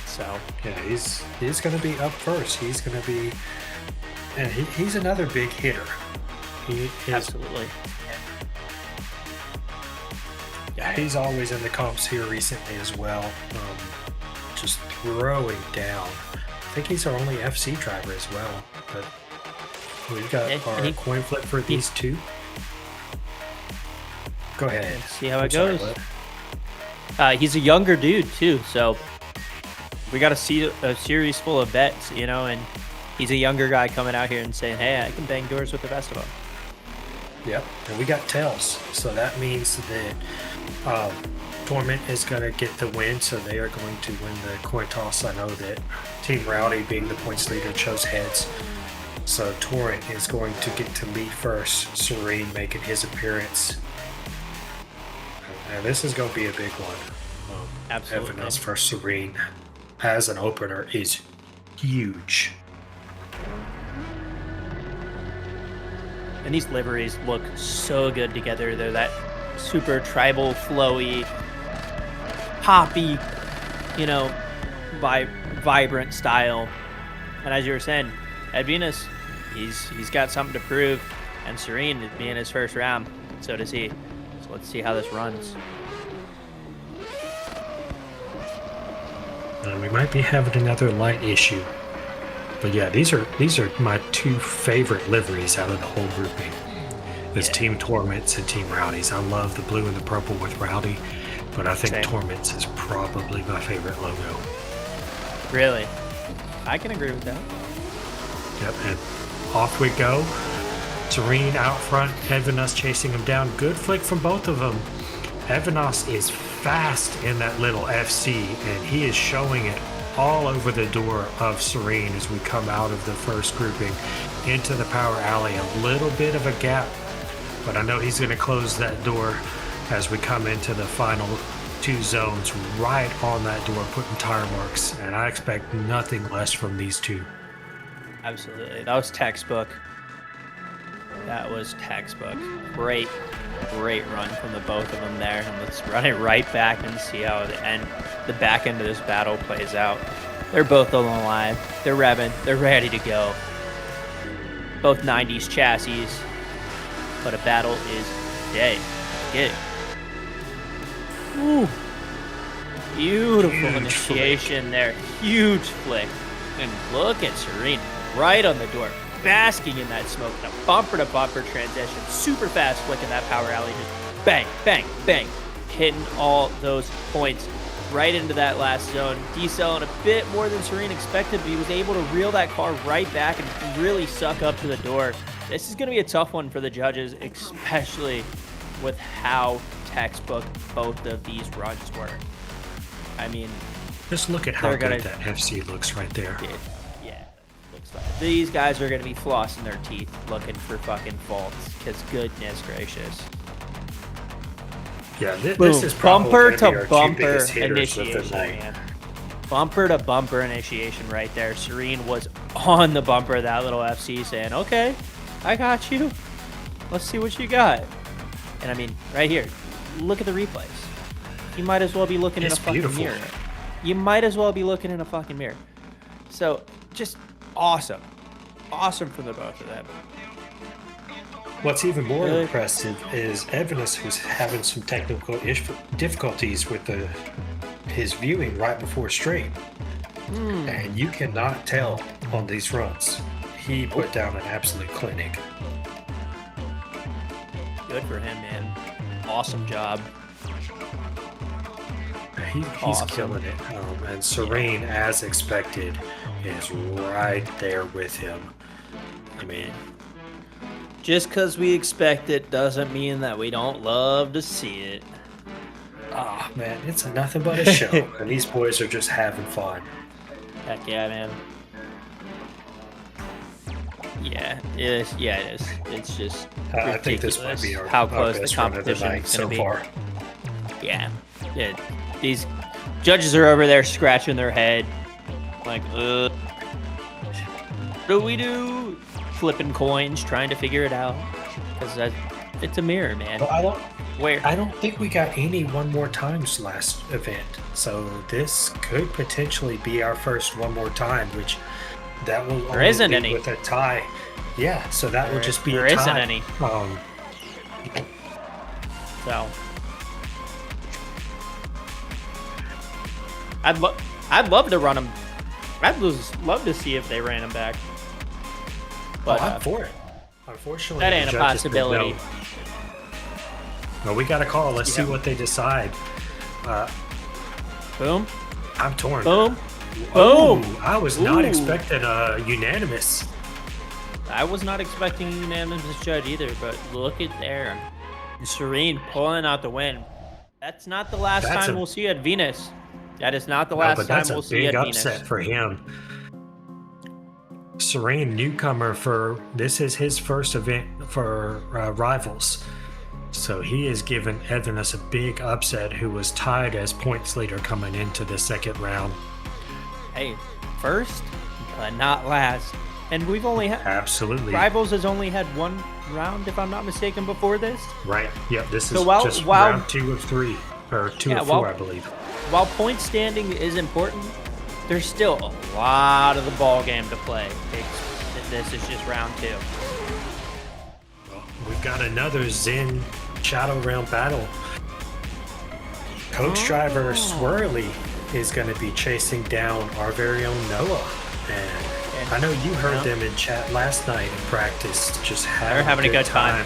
So yeah, he's going to be up first. He's going to be, and he's another big hitter. He is, absolutely. Yeah, he's always in the comps here recently as well. Just throwing down. I think he's our only FC driver as well. But we've got our coin flip for these two. Go ahead. Let's see how it goes. He's a younger dude too, so we got to see a series full of bets, you know, and he's a younger guy coming out here and saying, hey, I can bang doors with the best of them. Yep, and we got tails, so that means that Torment is going to get the win, so they are going to win the coin toss. I know that Team Rowdy, being the points leader, chose heads, so Torrent is going to get to lead first, Serene making his appearance. And this is going to be a big one. Absolutely. Edvinus for Serene as an opener is huge. And these liveries look so good together. They're that super tribal, flowy, poppy, you know, vibrant style. And as you were saying, Edvinus, he's got something to prove, and Serene is being his first round. So does he. So let's see how this runs. We might be having another light issue. But yeah, these are my two favorite liveries out of the whole grouping. It's Team Torments and Team Rowdy's. I love the blue and the purple with Rowdy, but I think Torments is probably my favorite logo. Really? I can agree with that. Yep, and off we go. Serene out front, Edvinus chasing him down. Good flick from both of them. Edvinus is fast in that little FC, and he is showing it all over the door of Serene as we come out of the first grouping into the power alley. A little bit of a gap, but I know he's going to close that door as we come into the final two zones right on that door, putting tire marks, and I expect nothing less from these two. Absolutely. That was textbook. That was textbook. Great run from the both of them there. And let's run it right back and see how the back end of this battle plays out. They're both on the line. They're revving. They're ready to go. Both 90s chassis. But a battle is today. Get it. Ooh. Beautiful Huge initiation there. Huge flick. And look at Serene right on the door, basking in that smoke. And a bumper-to-bumper transition. Super fast flick in that power alley. Just bang, bang, bang. Hitting all those points right into that last zone. Decelling a bit more than Serene expected, but he was able to reel that car right back and really suck up to the door. This is going to be a tough one for the judges, especially with how textbook both of these runs were. I mean, just look at how good that FC looks right there. Yeah, looks like these guys are going to be flossing their teeth looking for fucking faults, because goodness gracious. Yeah, this is bumper to bumper initiation, man. Bumper to bumper initiation right there. Serene was on the bumper of that little FC saying, okay, I got you. Let's see what you got. And I mean, right here, look at the replays. You might as well be looking in a fucking mirror. you might as well be looking in a fucking mirror. So just awesome from the both of them. What's even more Good. impressive is Evanus, who's having some technical difficulties with his viewing right before stream. And you cannot tell on these runs. He put down an absolute clinic. Good for him, man. Awesome job. He's Awesome. killing it. And Serene, as expected, is right there with him. I mean, Just because we expect it doesn't mean that we don't love to see it. ah, man, it's nothing but a show. And these boys are just having fun. Heck yeah, man. Yeah, it is. Yeah, it is. It's just I think this might ridiculous be our, how our close the best run of the competition night is so going to be. far. Yeah. These judges are over there scratching their head, like, what do we do? Flipping coins, trying to figure it out. Because it's a mirror, man. But Where? I don't think we got any one more times last event. So this could potentially be our first one more time, which that will There only isn't be any. with a tie. Yeah, so that will just be there a tie. isn't any. So I'd love to run them. I'd love to see if they ran them back. But I'm for it. Unfortunately, that the ain't a judges said possibility. no. Well, we got a call. Let's see Yeah. what they decide. Boom, I'm torn. boom, Oh, boom. I was not Ooh. expecting a unanimous. I was not expecting a unanimous judge either, but look at there. Serene pulling out the win. That's not the last That's time a- we'll see at Venus. That is not the No, last but time that's we'll a see big at upset Venus. for him. Serene, newcomer for this is his first event for Rivals. So he is giving Evanus a big upset, who was tied as points leader coming into the second round. Hey, first, but not last. And we've only had Absolutely. Rivals has only had one round, if I'm not mistaken, before this. Right. Yep. This So is while- just while- round 2 of 3, or 2 Yeah, of 4, while- I believe. While point standing is important, there's still a lot of the ball game to play. This is just round 2. We've got another Zen Shadowrealm battle. Coach driver Swirly is going to be chasing down our very own Noah. And I know you heard them in chat last night in practice, just having a good time.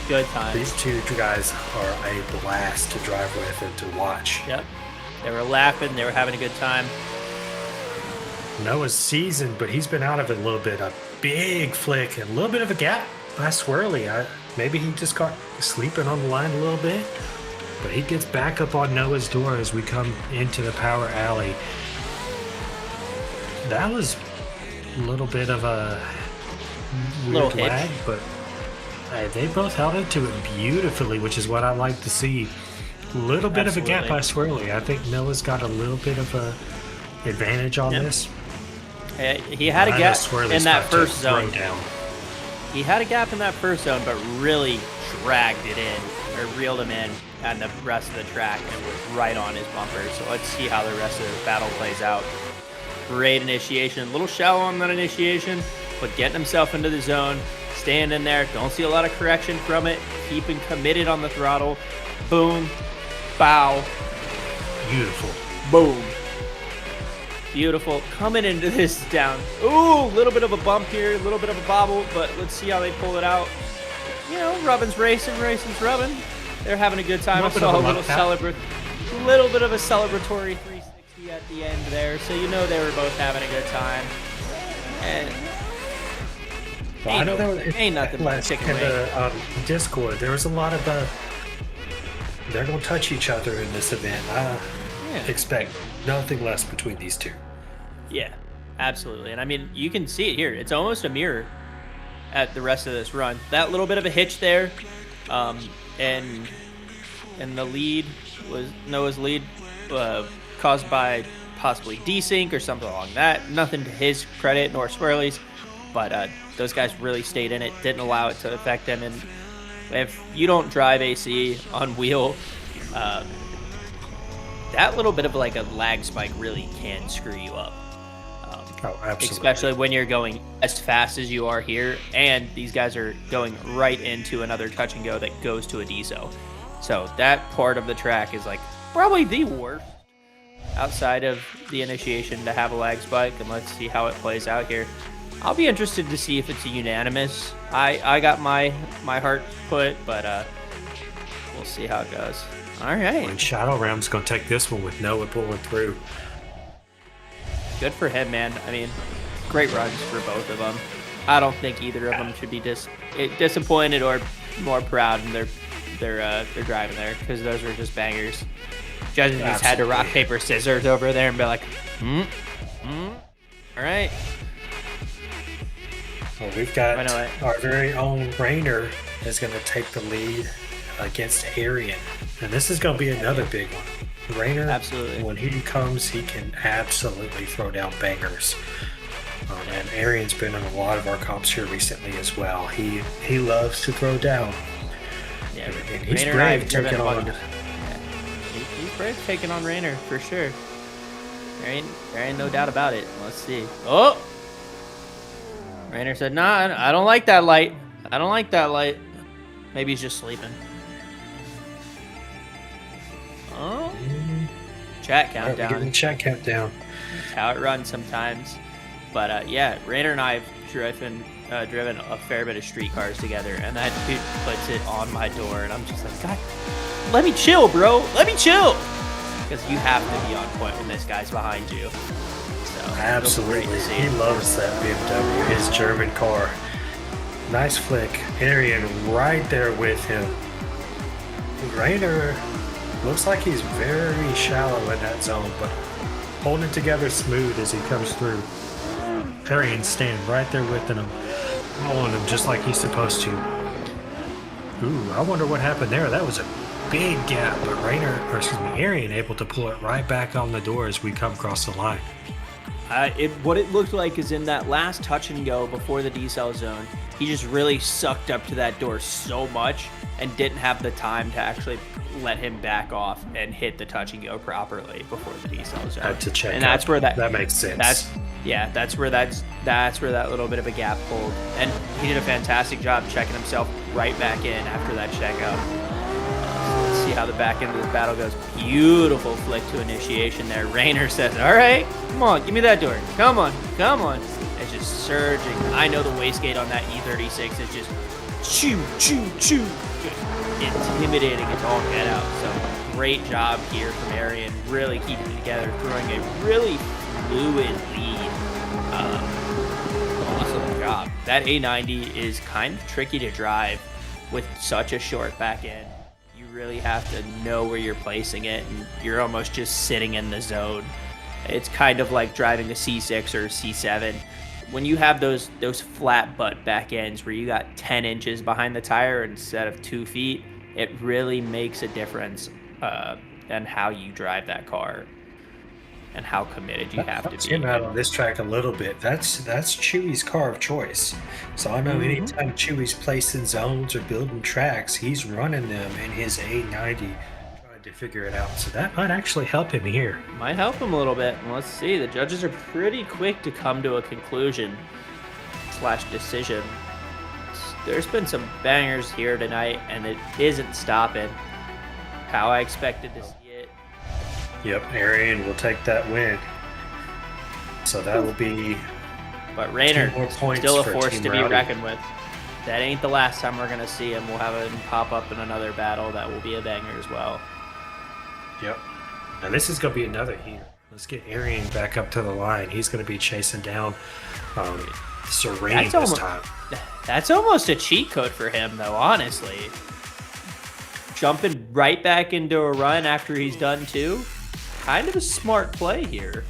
Good time. These two guys are a blast to drive with and to watch. Yep. They were laughing. They were having a good time. Noah's seasoned, but he's been out of it a little bit. A big flick and a little bit of a gap by Swirly. Maybe he just got sleeping on the line a little bit, but he gets back up on Noah's door as we come into the power alley. That was a little bit of a Little weird hitch. lag, but they both held into it beautifully, which is what I like to see. A little bit of a gap by Swirly. I think Noah's got a little bit of a advantage on Yep. this. He had a I know gap Swirly's in that about to first throw zone. down. He had a gap in that first zone, but really dragged it in, or reeled him in on the rest of the track and was right on his bumper. So let's see how the rest of the battle plays out. Great initiation. A little shallow on that initiation, but getting himself into the zone, staying in there. Don't see a lot of correction from it. Keeping committed on the throttle. Boom. Bow. Beautiful. Boom. Beautiful. Coming into this down. Ooh, a little bit of a bump here, a little bit of a bobble, but let's see how they pull it out. You know, Rubbin's racing, racing's rubbing. They're having a good time. I Little bit saw of a a little bit of a celebratory 360 at the end there, so you know they were both having a good time. And I know there was ain't nothing but last chicken in wing. the Discord. There was a lot of they're gonna touch each other in this event. I expect nothing less between these two. Yeah, absolutely. And I mean, you can see it here. It's almost a mirror at the rest of this run. That little bit of a hitch there, and the lead was Noah's lead caused by possibly desync or something along that. Nothing to his credit nor Swirly's, but those guys really stayed in it, didn't allow it to affect them. And if you don't drive AC on wheel, that little bit of like a lag spike really can screw you up. Oh, absolutely. Especially when you're going as fast as you are here, and these guys are going right into another touch and go that goes to a deso. So that part of the track is like probably the worst outside of the initiation to have a lag spike, and let's see how it plays out here. I'll be interested to see if it's a unanimous. I got my heart put, but we'll see how it goes. All right. And Shadowrealm's going to take this one with Noah pulling through. Good for him, man. I mean, great runs for both of them. I don't think either of them should be disappointed or more proud in their driving there, because those were just bangers. Judges just had to rock, paper, scissors over there and be like, all right. Well, we've got our very own Rainer is going to take the lead against Arian. And this is going to be another big one. Rainer, absolutely. When he comes, he can absolutely throw down bangers. And Arian's been in a lot of our comps here recently as well. He loves to throw down. Yeah, and he's brave taking on. He's brave taking on Rainer for sure. There ain't no doubt about it. Let's see. Oh, Rainer said, "Nah, I don't like that light. I don't like that light." Maybe he's just sleeping. Oh, chat countdown. Right, chat countdown. That's how it runs sometimes. But yeah, Rainer and I have driven a fair bit of streetcars together, and that dude puts it on my door, and I'm just like, God, let me chill, bro. Let me chill. Because you have to be on point when this guy's behind you. So, absolutely. He loves that BMW, his German car. Nice flick. Arian right there with him. Rainer looks like he's very shallow in that zone, but holding together smooth as he comes through. Arian staying right there with him, following him just like he's supposed to. Ooh, I wonder what happened there. That was a big gap, but Arian able to pull it right back on the door as we come across the line. What it looked like is in that last touch and go before the decel zone, he just really sucked up to that door so much and didn't have the time to actually let him back off and hit the touch and go properly before the decel zone. Had to check, and that's where that makes sense. That's where that little bit of a gap pulled, and he did a fantastic job checking himself right back in after that checkout. Let's see how the back end of this battle goes. Beautiful flick to initiation there. Rainer says, "All right, come on, give me that door. Come on, come on." It's just surging. I know the wastegate on that E36 is just choo, choo, choo. Just intimidating as all get out. So great job here from Arian, really keeping it together, throwing a really fluid lead. Awesome job. That A90 is kind of tricky to drive with such a short back end. You really have to know where you're placing it, and you're almost just sitting in the zone. It's kind of like driving a C6 or a C7. When you have those flat butt back ends where you got 10 inches behind the tire instead of 2 feet, it really makes a difference in how you drive that car and how committed you have to be. Him out on this track a little bit. That's Chewy's car of choice. So I know anytime Chewy's placing zones or building tracks, he's running them in his A90, trying to figure it out. So that might actually help him here. Might help him a little bit. Let's see. The judges are pretty quick to come to a conclusion / decision. There's been some bangers here tonight, and it isn't stopping how I expected to see it. Yep, Arian will take that win. So that will be. But Rainer, still a force to be Rowdy. reckoned with. That ain't the last time we're going to see him. We'll have him pop up in another battle that will be a banger as well. Yep. Now this is going to be another heater. Let's get Arian back up to the line. He's going to be chasing down Serene this time. That's almost a cheat code for him, though, honestly. Jumping right back into a run after he's done too. Kind of a smart play here.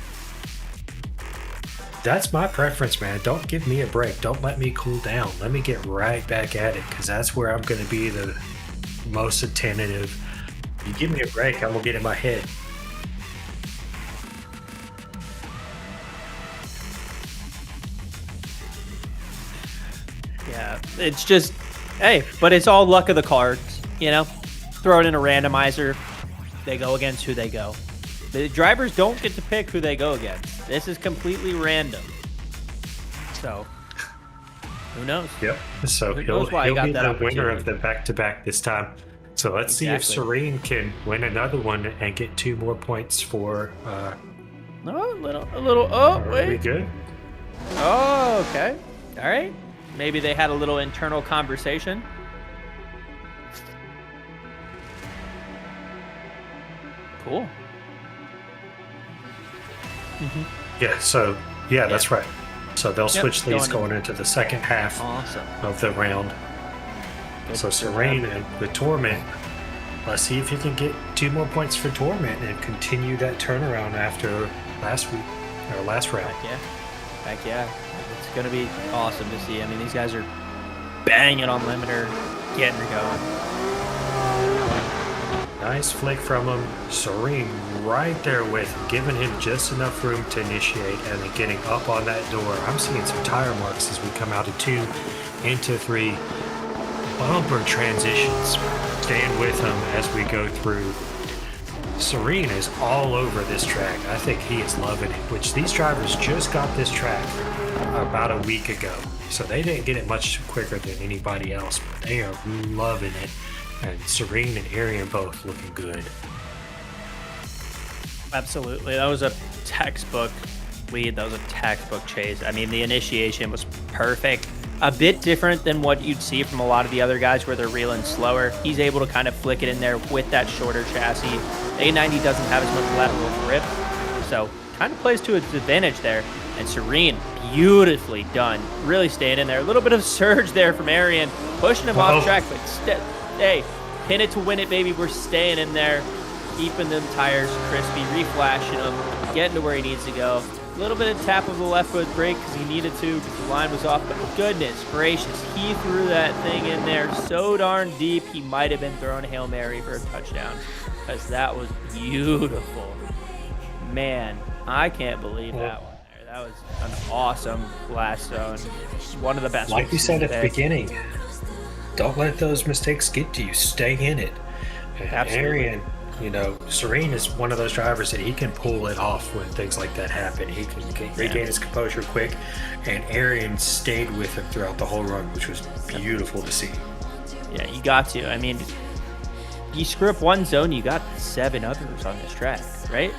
That's my preference, man. Don't give me a break. Don't let me cool down. Let me get right back at it, because that's where I'm going to be the most attentive. You give me a break, I'm going to get in my head. Yeah, it's just, hey, but it's all luck of the cards, you know? Throw it in a randomizer. They go against who they go. The drivers don't get to pick who they go against. This is completely random. So, who knows? Yep. So Who he'll knows why I got be that the winner of opportunity. the back-to-back this time. So let's see if Exactly. Serene can win another one and get 2 more points for. Oh, a little. Oh, Are we wait. good? Oh, okay. All right. Maybe they had a little internal conversation. Cool. Yeah. So that's right. So they'll Yep, switch leads going going into the second half Awesome. of the round. So Serene and the Torment. Let's see if you can get 2 more points for Torment and continue that turnaround after last week or last round. Heck yeah. It's going to be awesome to see. I mean, these guys are banging on limiter, getting her going. Nice flick from him. Serene right there with him, giving him just enough room to initiate and then getting up on that door. I'm seeing some tire marks as we come out of 2 into 3. Bumper transitions. Staying with him as we go through. Serene is all over this track. I think he is loving it, which these drivers just got this track about a week ago. So they didn't get it much quicker than anybody else, but they are loving it. And Serene and Arian both looking good. Absolutely. That was a textbook lead. That was a textbook chase. I mean, the initiation was perfect. A bit different than what you'd see from a lot of the other guys where they're reeling slower. He's able to kind of flick it in there with that shorter chassis. The A90 doesn't have as much lateral grip, so kind of plays to its advantage there. And Serene, beautifully done. Really staying in there. A little bit of surge there from Arian, pushing him off track, but hey, pin it to win it, baby. We're staying in there, keeping them tires crispy, reflashing them, getting to where he needs to go. A little bit of tap of the left foot brake because he needed to because the line was off, but goodness gracious, he threw that thing in there so darn deep he might have been throwing a Hail Mary for a touchdown because that was beautiful. Man, I can't believe that one there. That was an awesome last zone. One of the best Like ones you said at the today. beginning, don't let those mistakes get to you. Stay in it. And Absolutely. Arian, you know, Serene is one of those drivers that he can pull it off when things like that happen. He can regain his composure quick, and Arian stayed with him throughout the whole run, which was beautiful to see. Yeah, you got to. I mean, you screw up one zone, you got 7 others on this track, right?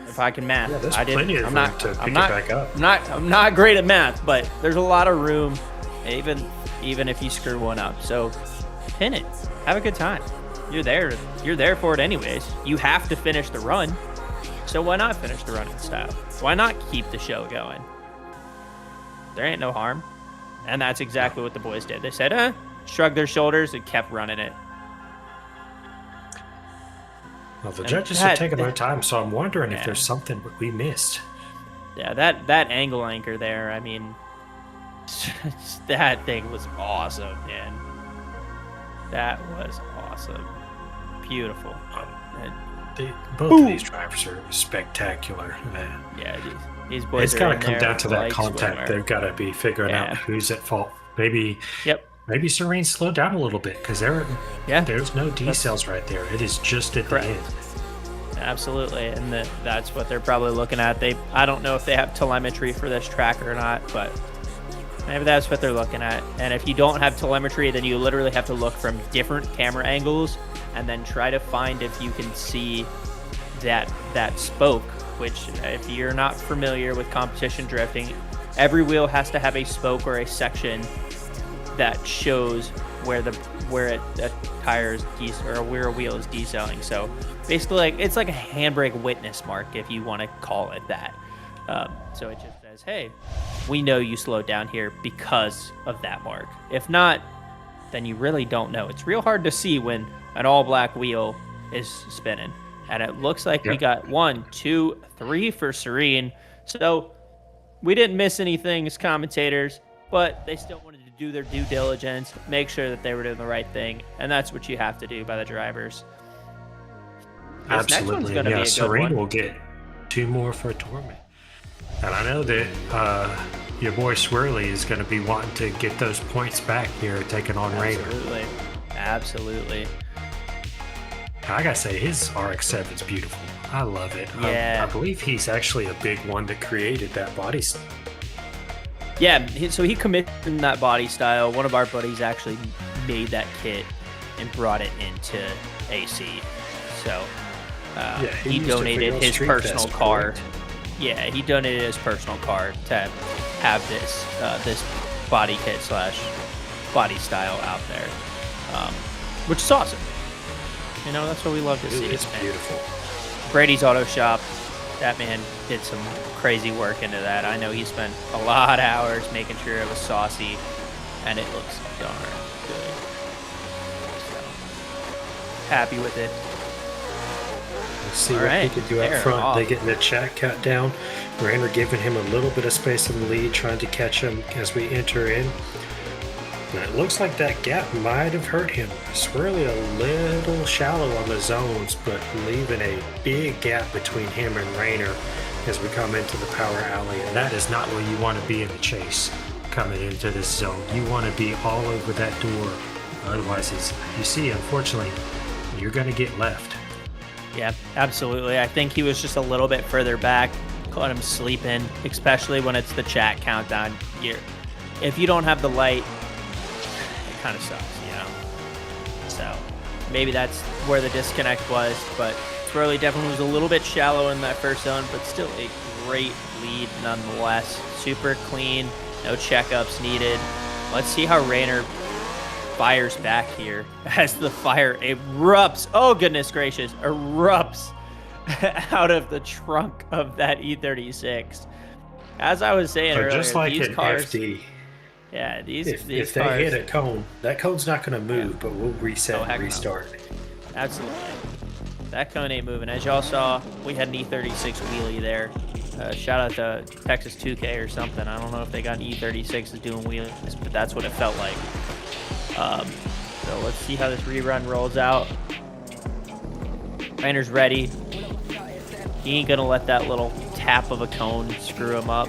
If I can math, Yeah, there's I didn't. plenty of I'm room not, to pick I'm it not, back up. I'm not great at math, but there's a lot of room, even if you screw one up. So pin it, have a good time. You're there for it anyways. You have to finish the run, so why not finish the run in style? Why not keep the show going? There ain't no harm, and that's exactly what the boys did. They said, shrugged their shoulders and kept running it. Well, the And judges that- are taking their time, so I'm wondering Yeah. if there's something we missed. Yeah, that angle anchor there, I mean, that thing was awesome, man. That was awesome. Beautiful. And, Both of these drivers are spectacular, man. yeah, these boys It's are got to in come there down to that like contact. swimwear. They've got to be figuring Yeah. out who's at fault. Maybe Yep. Serene slowed down a little bit because Yeah. there's no decels right there. It is just at Correct. the end. Absolutely, and that's what they're probably looking at. I don't know if they have telemetry for this track or not, but maybe that's what they're looking at. And if you don't have telemetry, then you literally have to look from different camera angles and then try to find if you can see that spoke, which if you're not familiar with competition drifting, every wheel has to have a spoke or a section that shows where a tire is or where a wheel is decelling. So basically, it's like a handbrake witness mark, if you want to call it that. So it just says, hey, we know you slowed down here because of that mark. If not, then you really don't know. It's real hard to see when an all black wheel is spinning. And it looks like we got 1, 2, 3 for Serene. So we didn't miss anything as commentators, but they still wanted to do their due diligence, make sure that they were doing the right thing. And that's what you have to do by the drivers. This next one's Absolutely. gonna be a good Serene one. will get 2 more for Torment. And I know that your boy Swirly is going to be wanting to get those points back here, taking on Rayner. Absolutely. I got to say, his RX-7 is beautiful. I love it. Yeah. I believe he's actually a big one that created that body style. Yeah, so he commissioned that body style. One of our buddies actually made that kit and brought it into AC. So he used it for donated y'all's his Street personal Fest, car. correct? Yeah, he donated his personal car to have this this body kit / body style out there, which is awesome. You know, that's what we love to see. It's beautiful. Brady's Auto Shop, that man did some crazy work into that. I know he spent a lot of hours making sure it was saucy, and it looks darn good. So, happy with it. Let's see All what right, he can do they're up front. off. They get in the chat cut down. Rainer giving him a little bit of space in the lead, trying to catch him as we enter in. And it looks like that gap might have hurt him. Swirly a little shallow on the zones, but leaving a big gap between him and Rainer as we come into the power alley. And that is not where you want to be in the chase coming into this zone. You want to be all over that door. Otherwise, you see, unfortunately, you're going to get left. Yeah, absolutely. I think he was just a little bit further back, caught him sleeping, especially when it's the chat countdown. If you don't have the light, it kind of sucks, you know? So maybe that's where the disconnect was, but Swirly definitely was a little bit shallow in that first zone, but still a great lead nonetheless. Super clean, no checkups needed. Let's see how Rainer fires back here as the fire erupts. Oh, goodness gracious, erupts out of the trunk of that E36. As I was saying earlier, just like these an cars, FD, yeah, these if cars, they hit a cone, that cone's not going to move, but we'll reset heck and no. restart. Absolutely. That cone ain't moving. As y'all saw, we had an E36 wheelie there. Shout out to Texas 2K or something. I don't know if they got an E36 doing wheelies, but that's what it felt like. So let's see how this rerun rolls out. Rainer's ready. He ain't gonna let that little tap of a cone screw him up.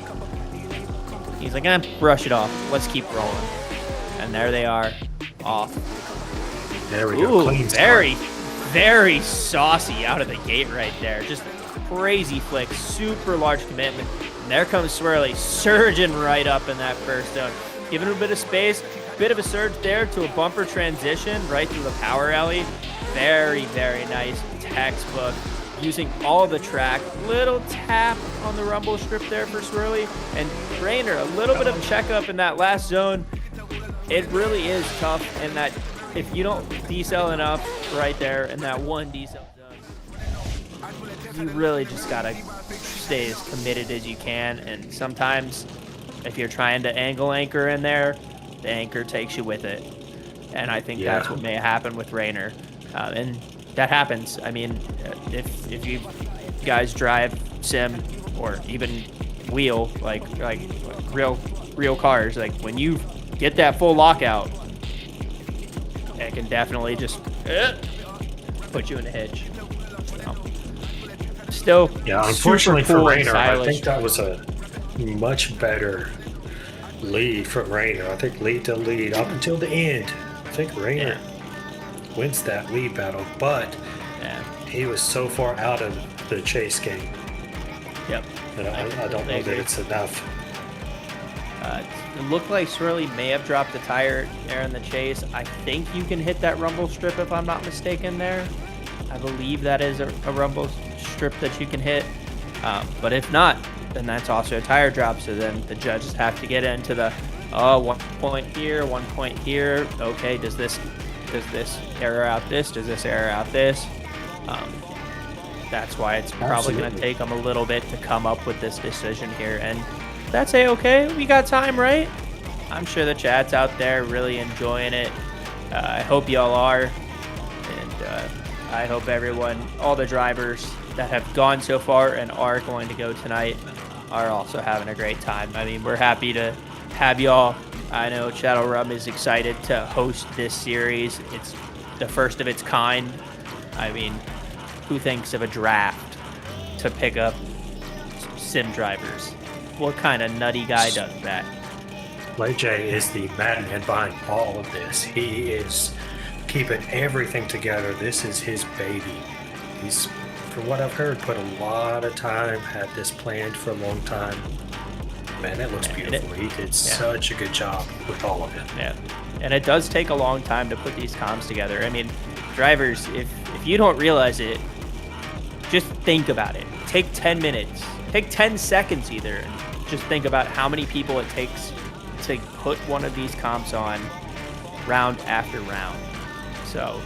He's like, brush it off. Let's keep rolling. And there they are, off. There we go. Ooh, Clean very, start. very saucy out of the gate right there. Just crazy flick, super large commitment. And there comes Swirly, surging right up in that first zone. Giving him a bit of space, bit of a surge there to a bumper transition right through the power alley. Very, very nice textbook. Using all the track. Little tap on the rumble strip there for Swirly. And Rainer, a little bit of a checkup in that last zone. It really is tough in that if you don't decel enough right there in that one decel zone, you really just gotta stay as committed as you can. And sometimes if you're trying to angle anchor in there, the anchor takes you with it. And I think that's what may happen with Rainer. And that happens. I mean, if you guys drive sim or even wheel, like real cars, like when you get that full lockout, it can definitely just put you in a hitch. So, still, yeah. Unfortunately super cool for and Rainer, I stylish. think that was a much better lead from Rainer. I think lead to lead up until the end. I think Rainer wins that lead battle, but he was so far out of the chase game. Yep. That I don't know that it's enough. It looked like Swirly may have dropped the tire there in the chase. I think you can hit that rumble strip if I'm not mistaken there. I believe that is a rumble strip that you can hit. But if not, then that's also a tire drop. So then the judges have to get into the 1 point here, 1 point here. Okay, does this error out this? Does this error out this? That's why it's probably going to take them a little bit to come up with this decision here. And that's okay. We got time, right? I'm sure the chat's out there really enjoying it. I hope y'all are. And I hope everyone, all the drivers that have gone so far and are going to go tonight are also having a great time. I mean, we're happy to have y'all. I know Shadowrealm is excited to host this series. It's the first of its kind. I mean, who thinks of a draft to pick up sim drivers? What kind of nutty guy does that? LayJ is the madman behind all of this. He is keeping everything together. This is his baby. He's from what I've heard, put a lot of time, had this planned for a long time. Man, that looks beautiful. He did such a good job with all of it. Yeah, and it does take a long time to put these comms together. I mean, drivers, if you don't realize it, just think about it. Take 10 minutes, take 10 seconds either, and just think about how many people it takes to put one of these comps on round after round. So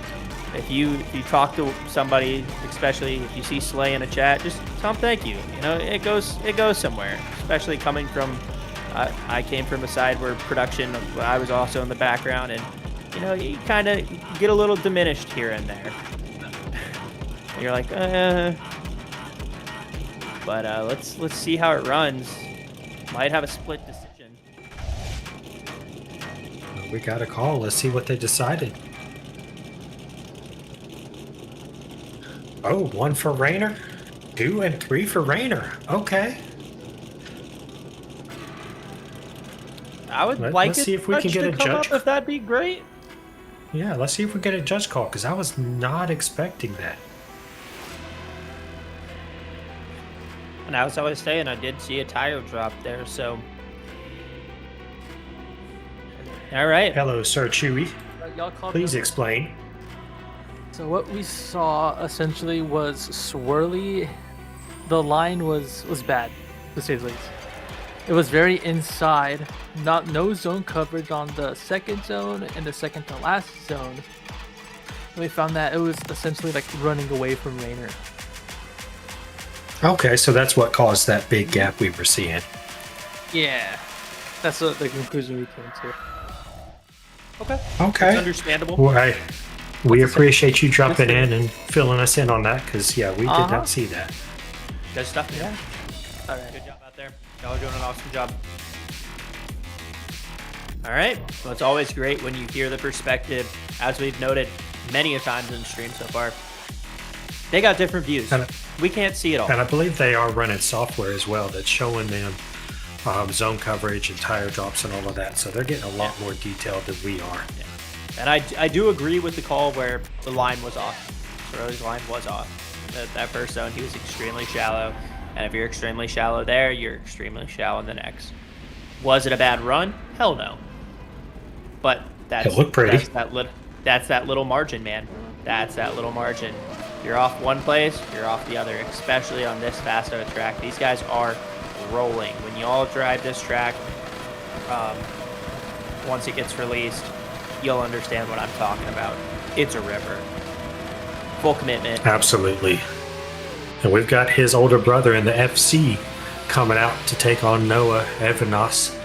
if you talk to somebody, especially if you see Slay in a chat, just tell them thank you. You know, it goes somewhere. Especially coming from, I came from a side where production, I was also in the background, and you know, you kind of get a little diminished here and there. You're like, but let's see how it runs. Might have a split decision. We got a call. Let's see what they decided. Oh, 1 for Rainer, 2 and 3 for Rainer. Okay. I would let's see if we can get a judge. If that'd be great. Yeah, let's see if we get a judge call, because I was not expecting that. And as I was saying, I did see a tire drop there, so. All right. Hello, Sir Chewy. Y'all called Please me- explain. So what we saw essentially was swirly. The line was bad, to say the least. It was very inside. No zone coverage on the second zone and the second to last zone. And we found that it was essentially like running away from Rainer. Okay, so that's what caused that big gap we were seeing. Yeah, that's the conclusion we came to. Okay. Okay. It's understandable. Well, we appreciate you jumping in and filling us in on that, because, yeah, we did not see that. Good stuff. Yeah. All right. Good job out there. Y'all are doing an awesome job. All right. Well, it's always great when you hear the perspective, as we've noted many a times in the stream so far. They got different views. We can't see it all. And I believe they are running software as well that's showing them zone coverage and tire drops and all of that. So they're getting a lot more detailed than we are. Yeah. And I do agree with the call where the line was off. Sorelli's line was off. That first zone, he was extremely shallow. And if you're extremely shallow there, you're extremely shallow in the next. Was it a bad run? Hell no. But that's, it looked pretty. That's that little margin, man. That's that little margin. You're off one place, you're off the other, especially on this fast of a track. These guys are rolling. When you all drive this track, once it gets released, you'll understand what I'm talking about. It's a river. Full commitment. Absolutely. And we've got his older brother in the FC coming out to take on Noah Evanos.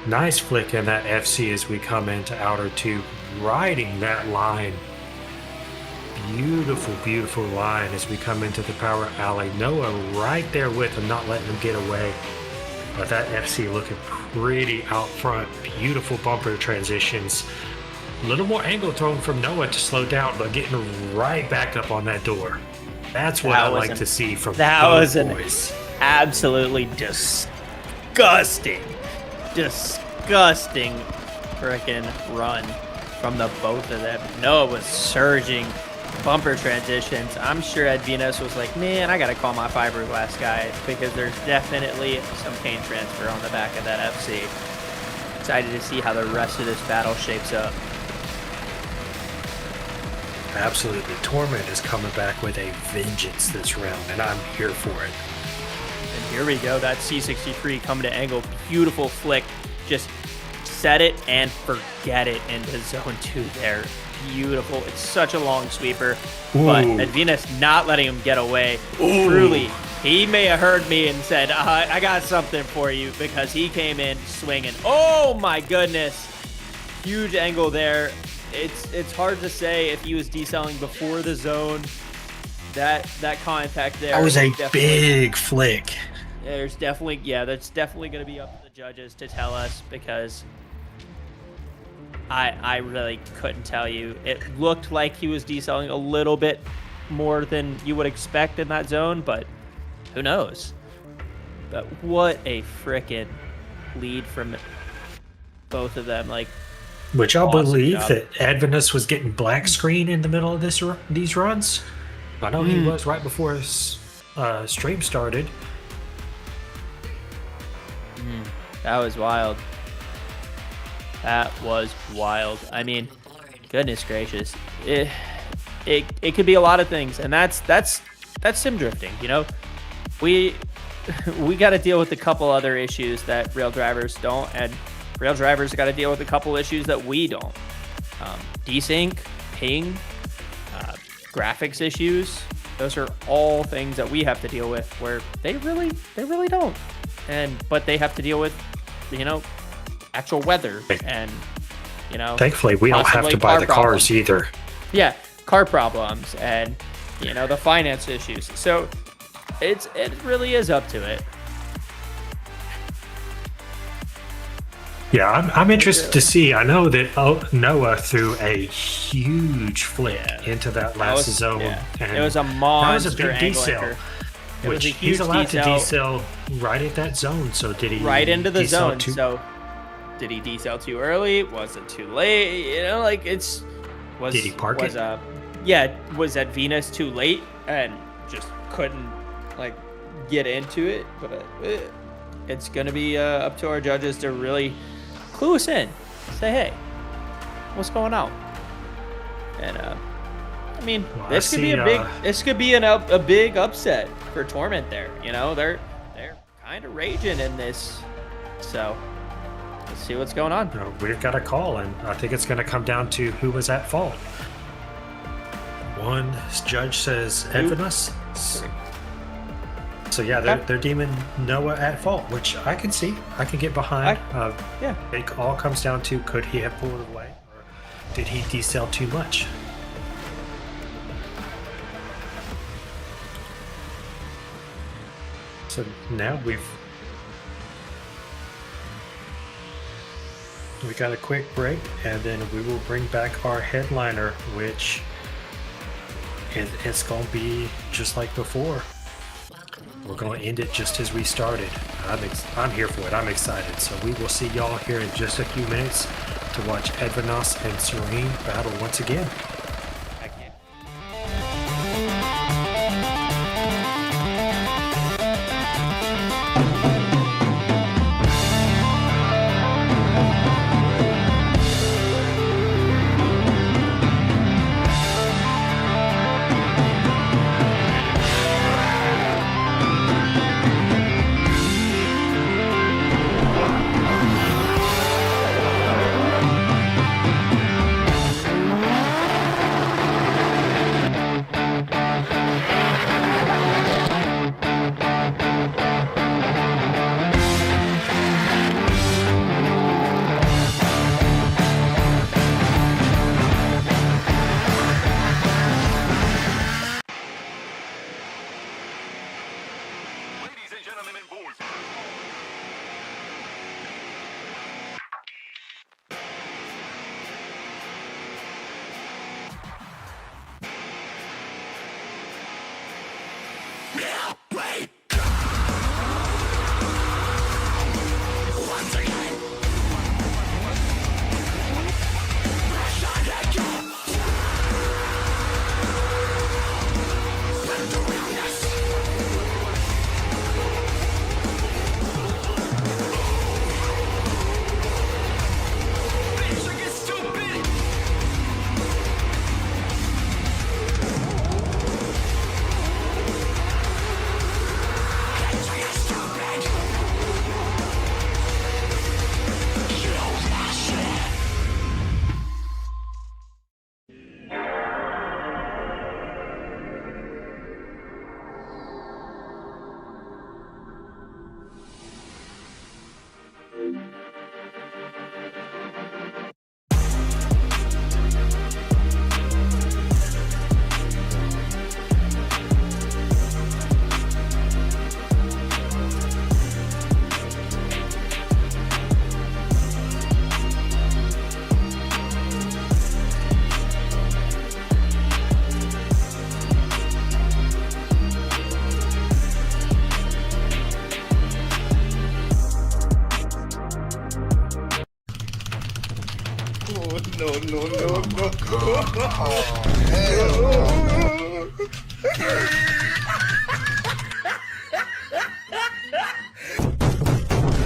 Nice flick in that FC as we come into outer 2, riding that line. Beautiful, beautiful line as we come into the power alley. Noah right there with him, not letting him get away. But that FC looking pretty out front. Beautiful bumper transitions. A little more angle thrown from Noah to slow down, but getting right back up on that door. That's what I like to see from both boys. Absolutely disgusting freaking run from the both of them. Noah was surging. Bumper transitions. I'm sure Ed Venus was like, man, I gotta call my fiberglass guy, because there's definitely some paint transfer on the back of that FC. Excited to see how the rest of this battle shapes up. Absolutely. Torment is coming back with a vengeance this round, and I'm here for it. And here we go. That C63 coming to angle. Beautiful flick. Just set it and forget it into zone 2 there. Beautiful. It's such a long sweeper. Ooh. But Edvinas not letting him get away. Ooh. Truly, he may have heard me and said, I got something for you, because he came in swinging. Oh my goodness. Huge angle there. It's hard to say if he was decelling before the zone. That contact there. That was a big flick. That's definitely going to be up to the judges to tell us, because I really couldn't tell you. It looked like he was decelling a little bit more than you would expect in that zone, but who knows? But what a frickin' lead from both of them. Like, would y'all awesome believe job. that Advenus was getting black screen in the middle of these runs? I know he was right before his stream started. That was wild. That was wild. I mean, goodness gracious. It could be a lot of things, and that's sim drifting, you know? We got to deal with a couple other issues that real drivers don't, and real drivers got to deal with a couple issues that we don't. Desync, ping, graphics issues. Those are all things that we have to deal with where they really don't. But they have to deal with, you know, actual weather and, you know. Thankfully, we don't have to buy the cars either. Yeah, car problems and, you know, the finance issues. So it really is up to it. Yeah, I'm interested to see. I know that Noah threw a huge flip into that last zone. Yeah. And it was a monster. That was a big decel. Which he's allowed to decel right at that zone. So did he? Right into the zone. So did he decel too early? Was it too late? You know, like did he park it? Was that Venus too late and just couldn't like get into it? But it's gonna be up to our judges to really clue us in. Say, hey, what's going on? And I mean, this could be a big. This could be a big upset for Torment. There, you know, they're kind of raging in this. So let's see what's going on. We've got a call, and I think it's going to come down to who was at fault. One judge says Edvinus. So yeah, they're deeming Noah at fault, which I can see. I can get behind. Yeah. It all comes down to could he have pulled it away, or did he decel too much? So now we got a quick break, and then we will bring back our headliner, which it's going to be just like before. We're going to end it just as we started. I'm here for it. I'm excited. So we will see y'all here in just a few minutes to watch Edvinos and Serene battle once again.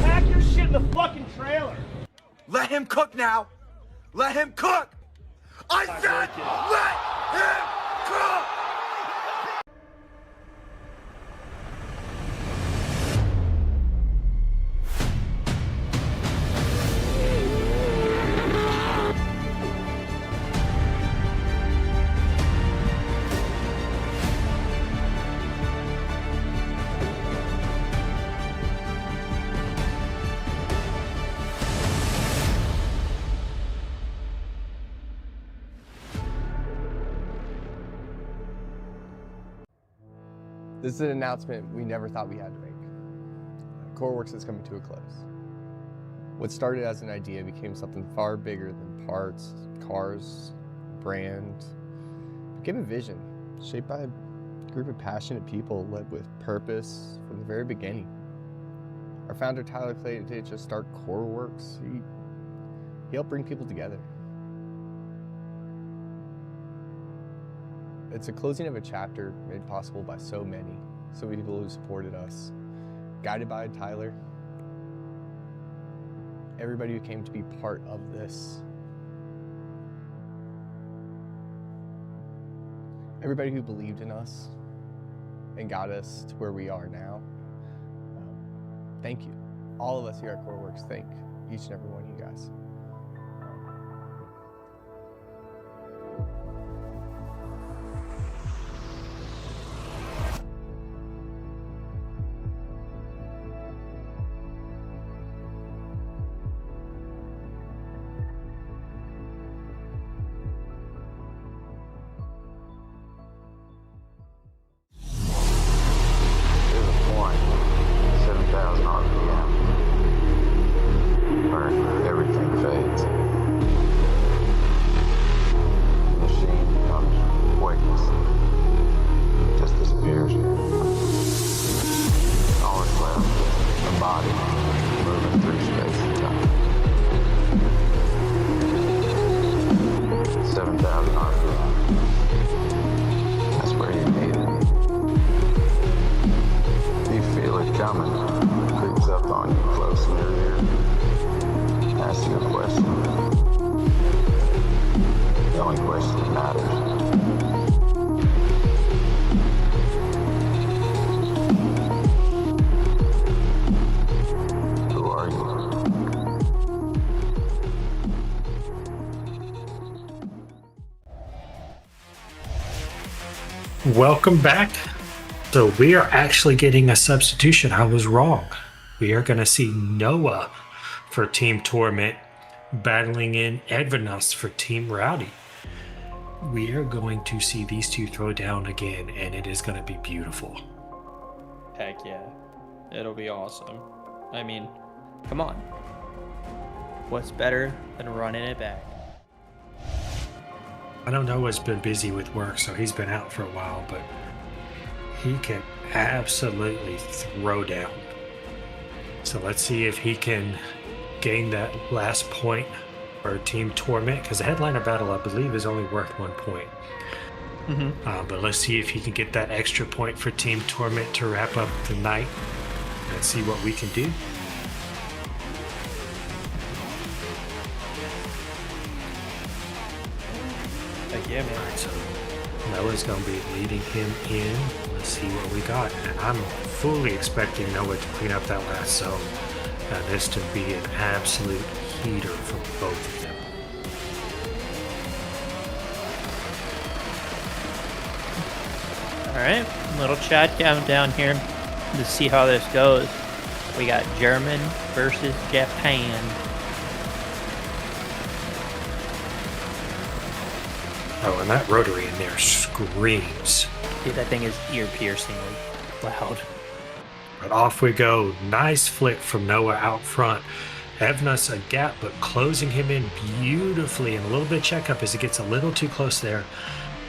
Pack your shit in the fucking trailer. Let him cook now. Let him cook. I said, let him cook. This is an announcement we never thought we had to make. CoreWorks is coming to a close. What started as an idea became something far bigger than parts, cars, brand. It became a vision shaped by a group of passionate people led with purpose from the very beginning. Our founder, Tyler Clay, didn't just start CoreWorks. He helped bring people together. It's a closing of a chapter made possible by so many people who supported us, guided by Tyler, everybody who came to be part of this, everybody who believed in us and got us to where we are now. Thank you. All of us here at CoreWorks thank each and every one of you guys. There's a point, 7,000 RPM, where everything fades. The machine becomes weightless, just disappears. All that's left is a body moving through space and time. 7,000 RPM. That's where you need it. You feel it coming, creeps up on you close in your ear, asks you a question. The only question that matters. Who are you? Welcome back. So we are actually getting a substitution. I was wrong. We are going to see Noah for Team Torment battling in Edvinus for Team Rowdy. We are going to see these two throw down again, and it is going to be beautiful. Heck yeah. It'll be awesome. I mean, come on. What's better than running it back? I know Noah's been busy with work, so he's been out for a while, but he can absolutely throw down. So let's see if he can gain that last point for Team Torment, because the headliner battle, I believe, is only worth 1 point. But let's see if he can get that extra point for Team Torment to wrap up the night. Let's see what we can do. Heck yeah, man. Alright, so Noah's going to be leading him in. Let's see what we got. And I'm fully expecting Noah to clean up that last zone. This to be an absolute heater for both of them. Alright, little chat countdown here to see how this goes. We got German versus Japan. Oh, and that rotary in there screams. Dude, that thing is ear-piercingly loud. But off we go. Nice flick from Noah out front. Edvinus a gap, but closing him in beautifully. And a little bit of checkup as he gets a little too close there.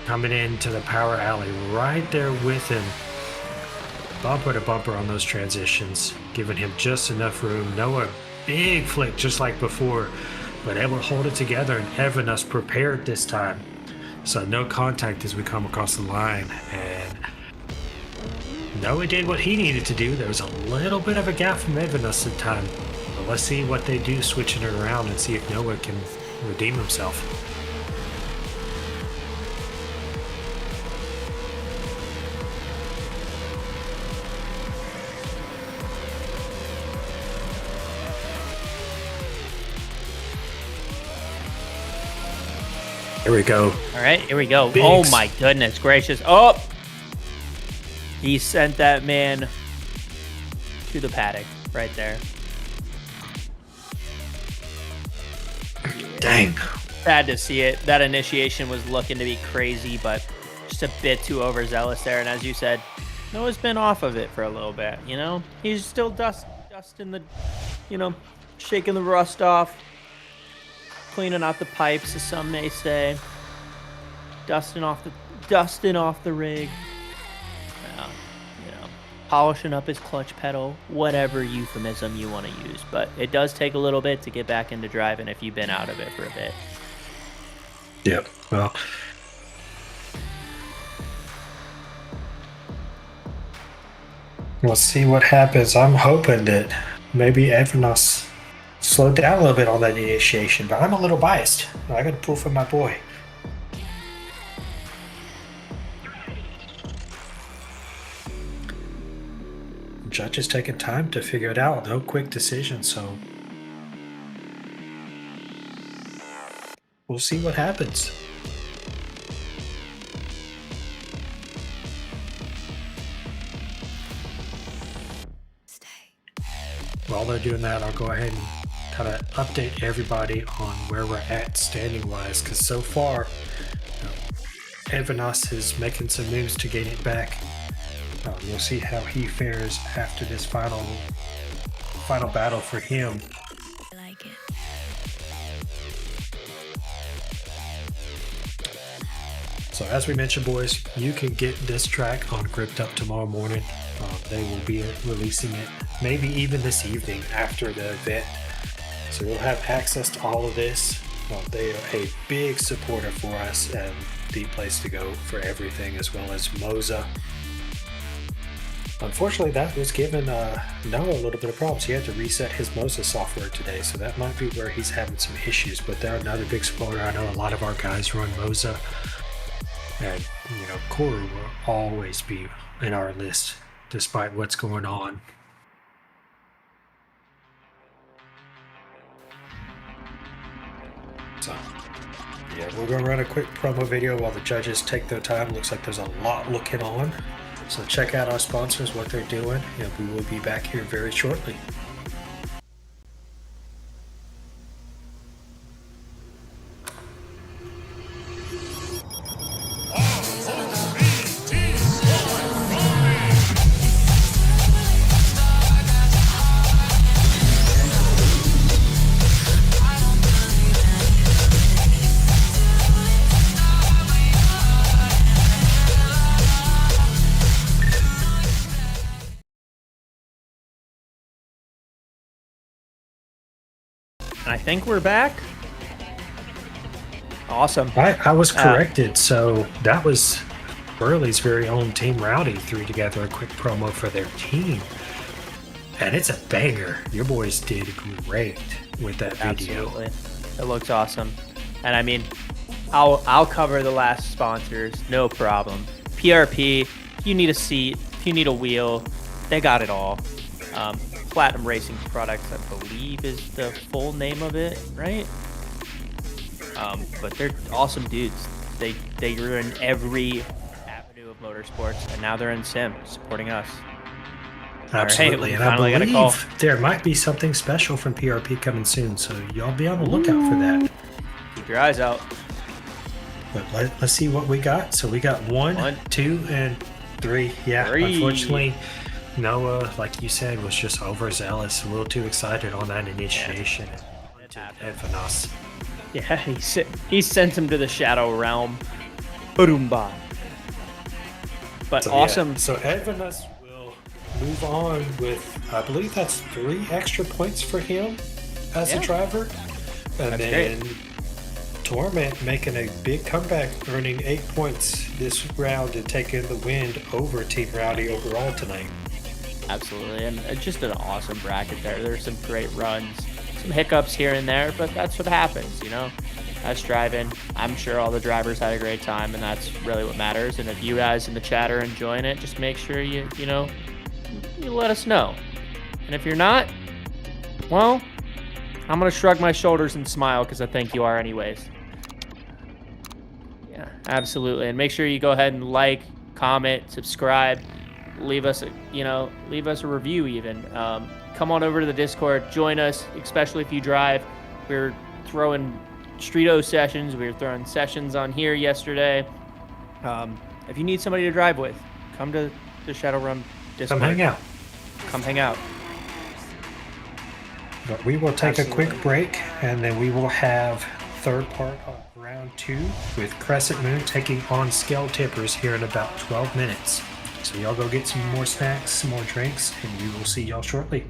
Coming into the power alley right there with him. Bumper to bumper on those transitions, giving him just enough room. Noah, big flick just like before, but able to hold it together, and Edvinus prepared this time. So no contact as we come across the line, and Noah did what he needed to do. There was a little bit of a gap from Evanos in time. But let's see what they do switching it around and see if Noah can redeem himself. Here we go. All right, here we go. Biggs. Oh my goodness gracious. Oh! He sent that man to the paddock right there. Dang. Sad to see it. That initiation was looking to be crazy, but just a bit too overzealous there. And as you said, Noah's been off of it for a little bit, you know? He's still dusting the, you know, shaking the rust off, cleaning out the pipes, as some may say, dusting off the rig, you know, polishing up his clutch pedal, whatever euphemism you want to use. But it does take a little bit to get back into driving if you've been out of it for a bit. Yep. Well, we'll see what happens. I'm hoping that maybe Evanos slowed down a little bit on that initiation, but I'm a little biased. I got to pull for my boy. Judge is taking time to figure it out. No quick decision, so we'll see what happens. While they're doing that, I'll go ahead and kind of update everybody on where we're at standing wise, because so far Evanos is making some moves to gain it back. We'll see how he fares after this final battle for him. I like it. So as we mentioned, boys, you can get this track on Gripped Up tomorrow morning. They will be releasing it maybe even this evening after the event. So you'll have access to all of this. They are a big supporter for us and the place to go for everything, as well as Moza. Unfortunately, that was giving Noah a little bit of problems. He had to reset his Moza software today, so that might be where he's having some issues. But they're another big supporter. I know a lot of our guys run Moza, and you know, Koru will always be in our list despite what's going on. So, yeah, we're gonna run a quick promo video while the judges take their time. Looks like there's a lot looking on. So check out our sponsors, what they're doing, and we will be back here very shortly. I think we're back. Awesome. I was corrected. So that was Burley's very own Team Rowdy threw together a quick promo for their team. And it's a banger. Your boys did great with that video. Absolutely. It looks awesome. And I mean, I'll cover the last sponsors, no problem. PRP, if you need a seat, if you need a wheel, they got it all. Platinum Racing Products, I believe, is the full name of it, right? But they're awesome dudes. They are in every avenue of motorsports, and now they're in sim, supporting us. Absolutely, Right, and I finally got a call. believe there might be something special from PRP coming soon, so y'all be on the lookout for that. Keep your eyes out. But let's see what we got. So we got one, 2, and 3. Yeah, 3. Unfortunately, Noah, like you said, was just overzealous, a little too excited on that initiation. Evanos. Yeah, he sent him to the Shadowrealm. Boomba. But So, awesome. Yeah. So Evanos will move on with, I believe that's 3 extra points for him as a driver. And That's then great. Torment making a big comeback, earning 8 points this round and taking the win over Team Rowdy overall tonight. Absolutely, and it's just an awesome bracket there. There's some great runs, some hiccups here and there, but that's what happens, you know? Us driving, I'm sure all the drivers had a great time, and that's really what matters. And if you guys in the chat are enjoying it, just make sure you let us know. And if you're not, well, I'm going to shrug my shoulders and smile because I think you are anyways. Yeah, absolutely. And make sure you go ahead and like, comment, subscribe, leave us a review even. Come on over to the Discord, join us, especially if you drive. We're throwing Streeto sessions. We were throwing sessions on here yesterday. If you need somebody to drive with, come to the Shadowrealm Discord. Come hang out. Come hang out. But we will take a quick break, and then we will have third part of round 2 with Crescent Moon taking on Scale Tippers here in about 12 minutes. So y'all go get some more snacks, some more drinks, and we will see y'all shortly.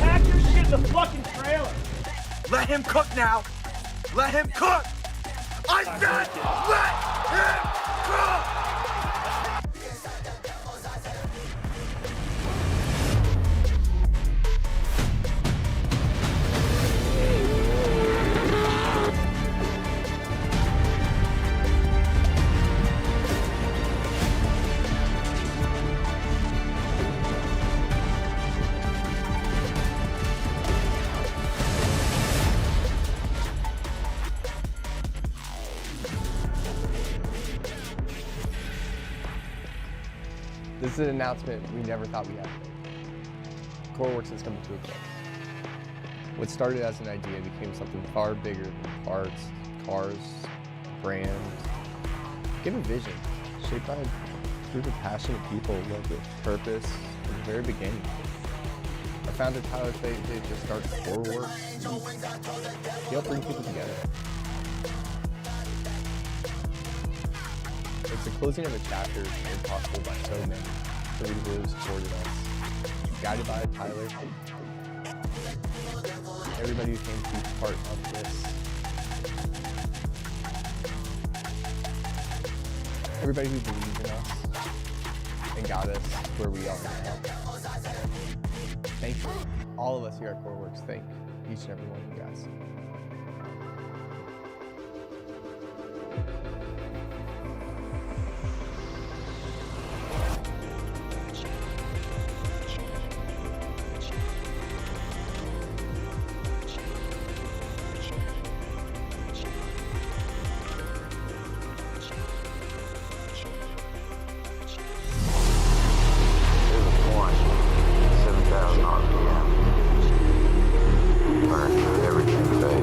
Pack your shit in the fucking trailer. Let him cook now. Let him cook. I said let him cook. This is an announcement we never thought we had to make. CoreWorks is coming to a close. What started as an idea became something far bigger than parts, cars, brand. Give a vision, shaped by a group of passionate people who love with purpose from the very beginning. Our founder Tyler they just started CoreWorks. He helped bring people together. closing of a chapter is made possible by so many. Everybody who supported us. Guided by Tyler. Everybody who came to be part of this. Everybody who believed in us and got us where we are now. Thank you. All of us here at CoreWorks thank each and every one of you guys. There's a point, 7,000 RPM. Burn through everything fades.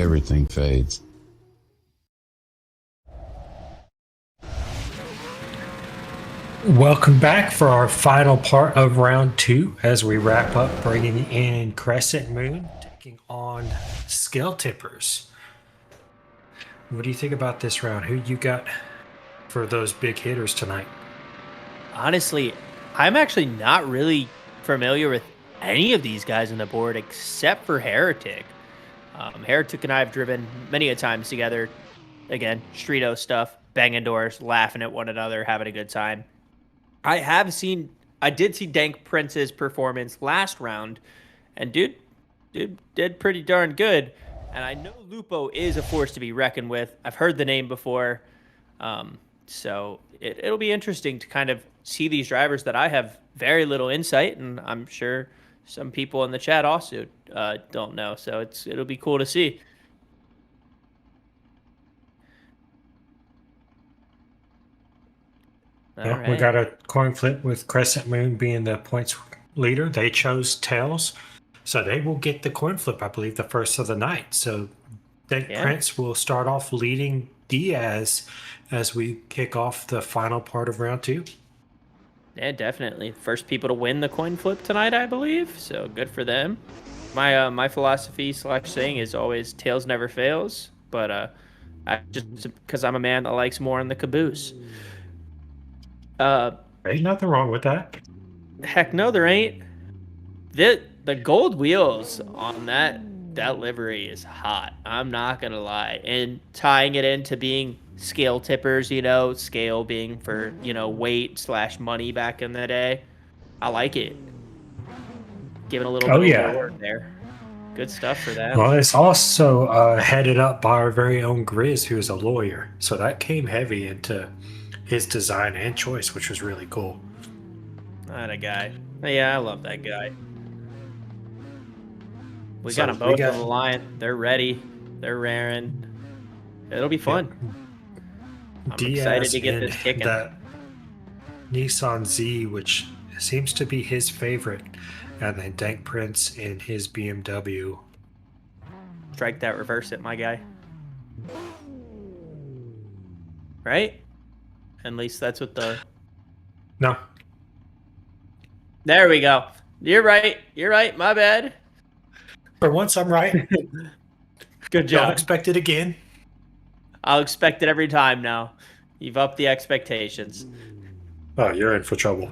everything fades. Welcome back for our final part of round 2 as we wrap up bringing in Crescent Moon taking on Scale Tippers. What do you think about this round? Who you got for those big hitters tonight? Honestly, I'm actually not really familiar with any of these guys on the board except for Heretic. Heretic and I have driven many a times together. Again, Streeto stuff, banging doors, laughing at one another, having a good time. I did see Dank Prince's performance last round, and dude did pretty darn good. And I know Lupo is a force to be reckoned with. I've heard the name before. So it'll be interesting to kind of see these drivers that I have very little insight, and I'm sure some people in the chat also don't know. So it'll be cool to see. Yeah, right. We got a coin flip with Crescent Moon being the points leader. They chose Tails, so they will get the coin flip, I believe, the first of the night. So Dank Prince will start off leading Diaz as we kick off the final part of round 2. Yeah, definitely. First people to win the coin flip tonight, I believe. So good for them. My philosophy / saying is always tails never fails. But I just because I'm a man that likes more on the caboose. Ain't nothing wrong with that. Heck no, there ain't. The gold wheels on that livery is hot. I'm not gonna lie. And tying it into being scale tippers, scale being for, weight / money back in the day. I like it. Giving a little bit of reward there. Good stuff for that. Well, it's also headed up by our very own Grizz, who is a lawyer. So that came heavy into his design and choice, which was really cool. That a guy. Yeah, I love that guy. We got them both on the line. They're ready. They're raring. It'll be fun. I'm excited to get this kicking. That Nissan Z, which seems to be his favorite, and then Dank Prince in his BMW. Strike that, reverse it, my guy. Right? At least that's what the... No. There we go. You're right. My bad. For once, I'm right. Good job. Don't expect it again. I'll expect it every time now. You've upped the expectations. Oh, you're in for trouble.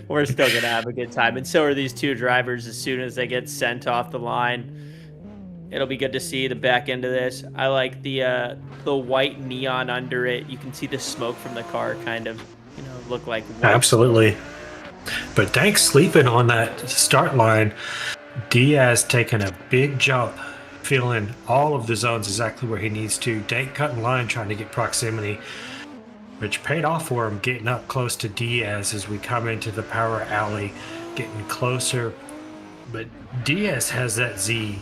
We're still gonna have a good time, and so are these two drivers. As soon as they get sent off the line, it'll be good to see the back end of this. I like the white neon under it. You can see the smoke from the car kind of, look like white Absolutely. But Dank's sleeping on that start line. Diaz taking a big jump, feeling all of the zones exactly where he needs to. Dank cutting line, trying to get proximity, which paid off for him, getting up close to Diaz as we come into the power alley, getting closer. But Diaz has that Z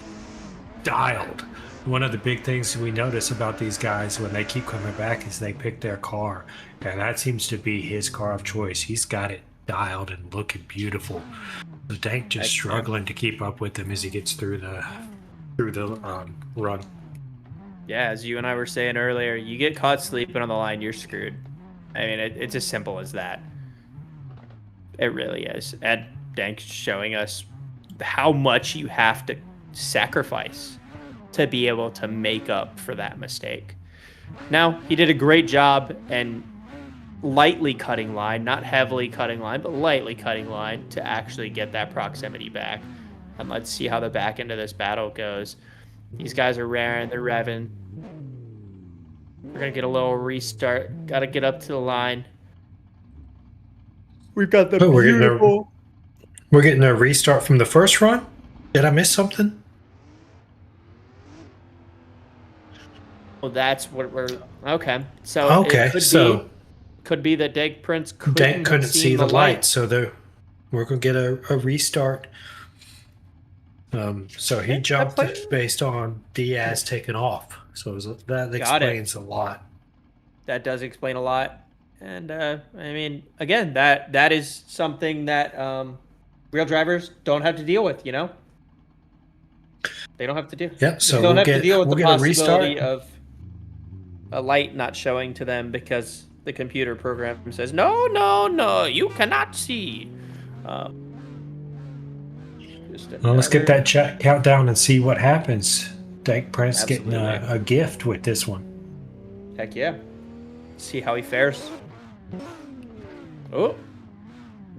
dialed. One of the big things we notice about these guys when they keep coming back is they pick their car, and that seems to be his car of choice. He's got it dialed and looking beautiful. The Dank just struggling to keep up with him as he gets through the run. Yeah, as you and I were saying earlier, you get caught sleeping on the line, you're screwed. I mean, it's as simple as that. It really is. And Dank's showing us how much you have to sacrifice to be able to make up for that mistake. Now, he did a great job and lightly cutting line, not heavily cutting line, but lightly cutting line to actually get that proximity back. And let's see how the back end of this battle goes. These guys are raring, they're revving. We're going to get a little restart. Got to get up to the line. We've got the beautiful... We're getting a restart from the first run? Did I miss something? Well, that's what we're... Okay. So okay, it could be that Dank Prince couldn't see the light, so we're going to get a restart. So he jumped based on Diaz taking off. So that explains a lot. That does explain a lot. And, I mean, again, that is something that real drivers don't have to deal with, They don't have to do. Yeah, so they don't have to deal with the possibility of a light not showing to them because the computer program says, no, you cannot see. Well, let's get that chat countdown and see what happens. Dank Prince getting a gift with this one. Heck yeah. See how he fares. Oh.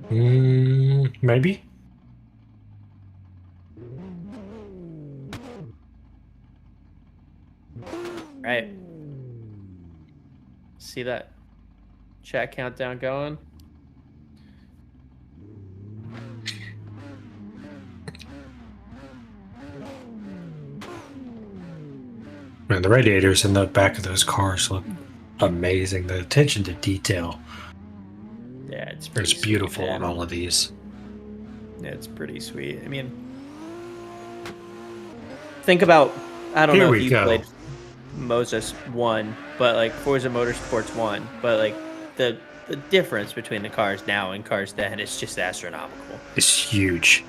Maybe. Right. See that chat countdown going? Man, the radiators in the back of those cars look amazing. The attention to detail. Yeah, it's beautiful on all of these. Yeah, it's pretty sweet. I mean, think about, I don't know if you played Moses 1, but like Forza Motorsports 1, but like the difference between the cars now and cars then is just astronomical. It's huge.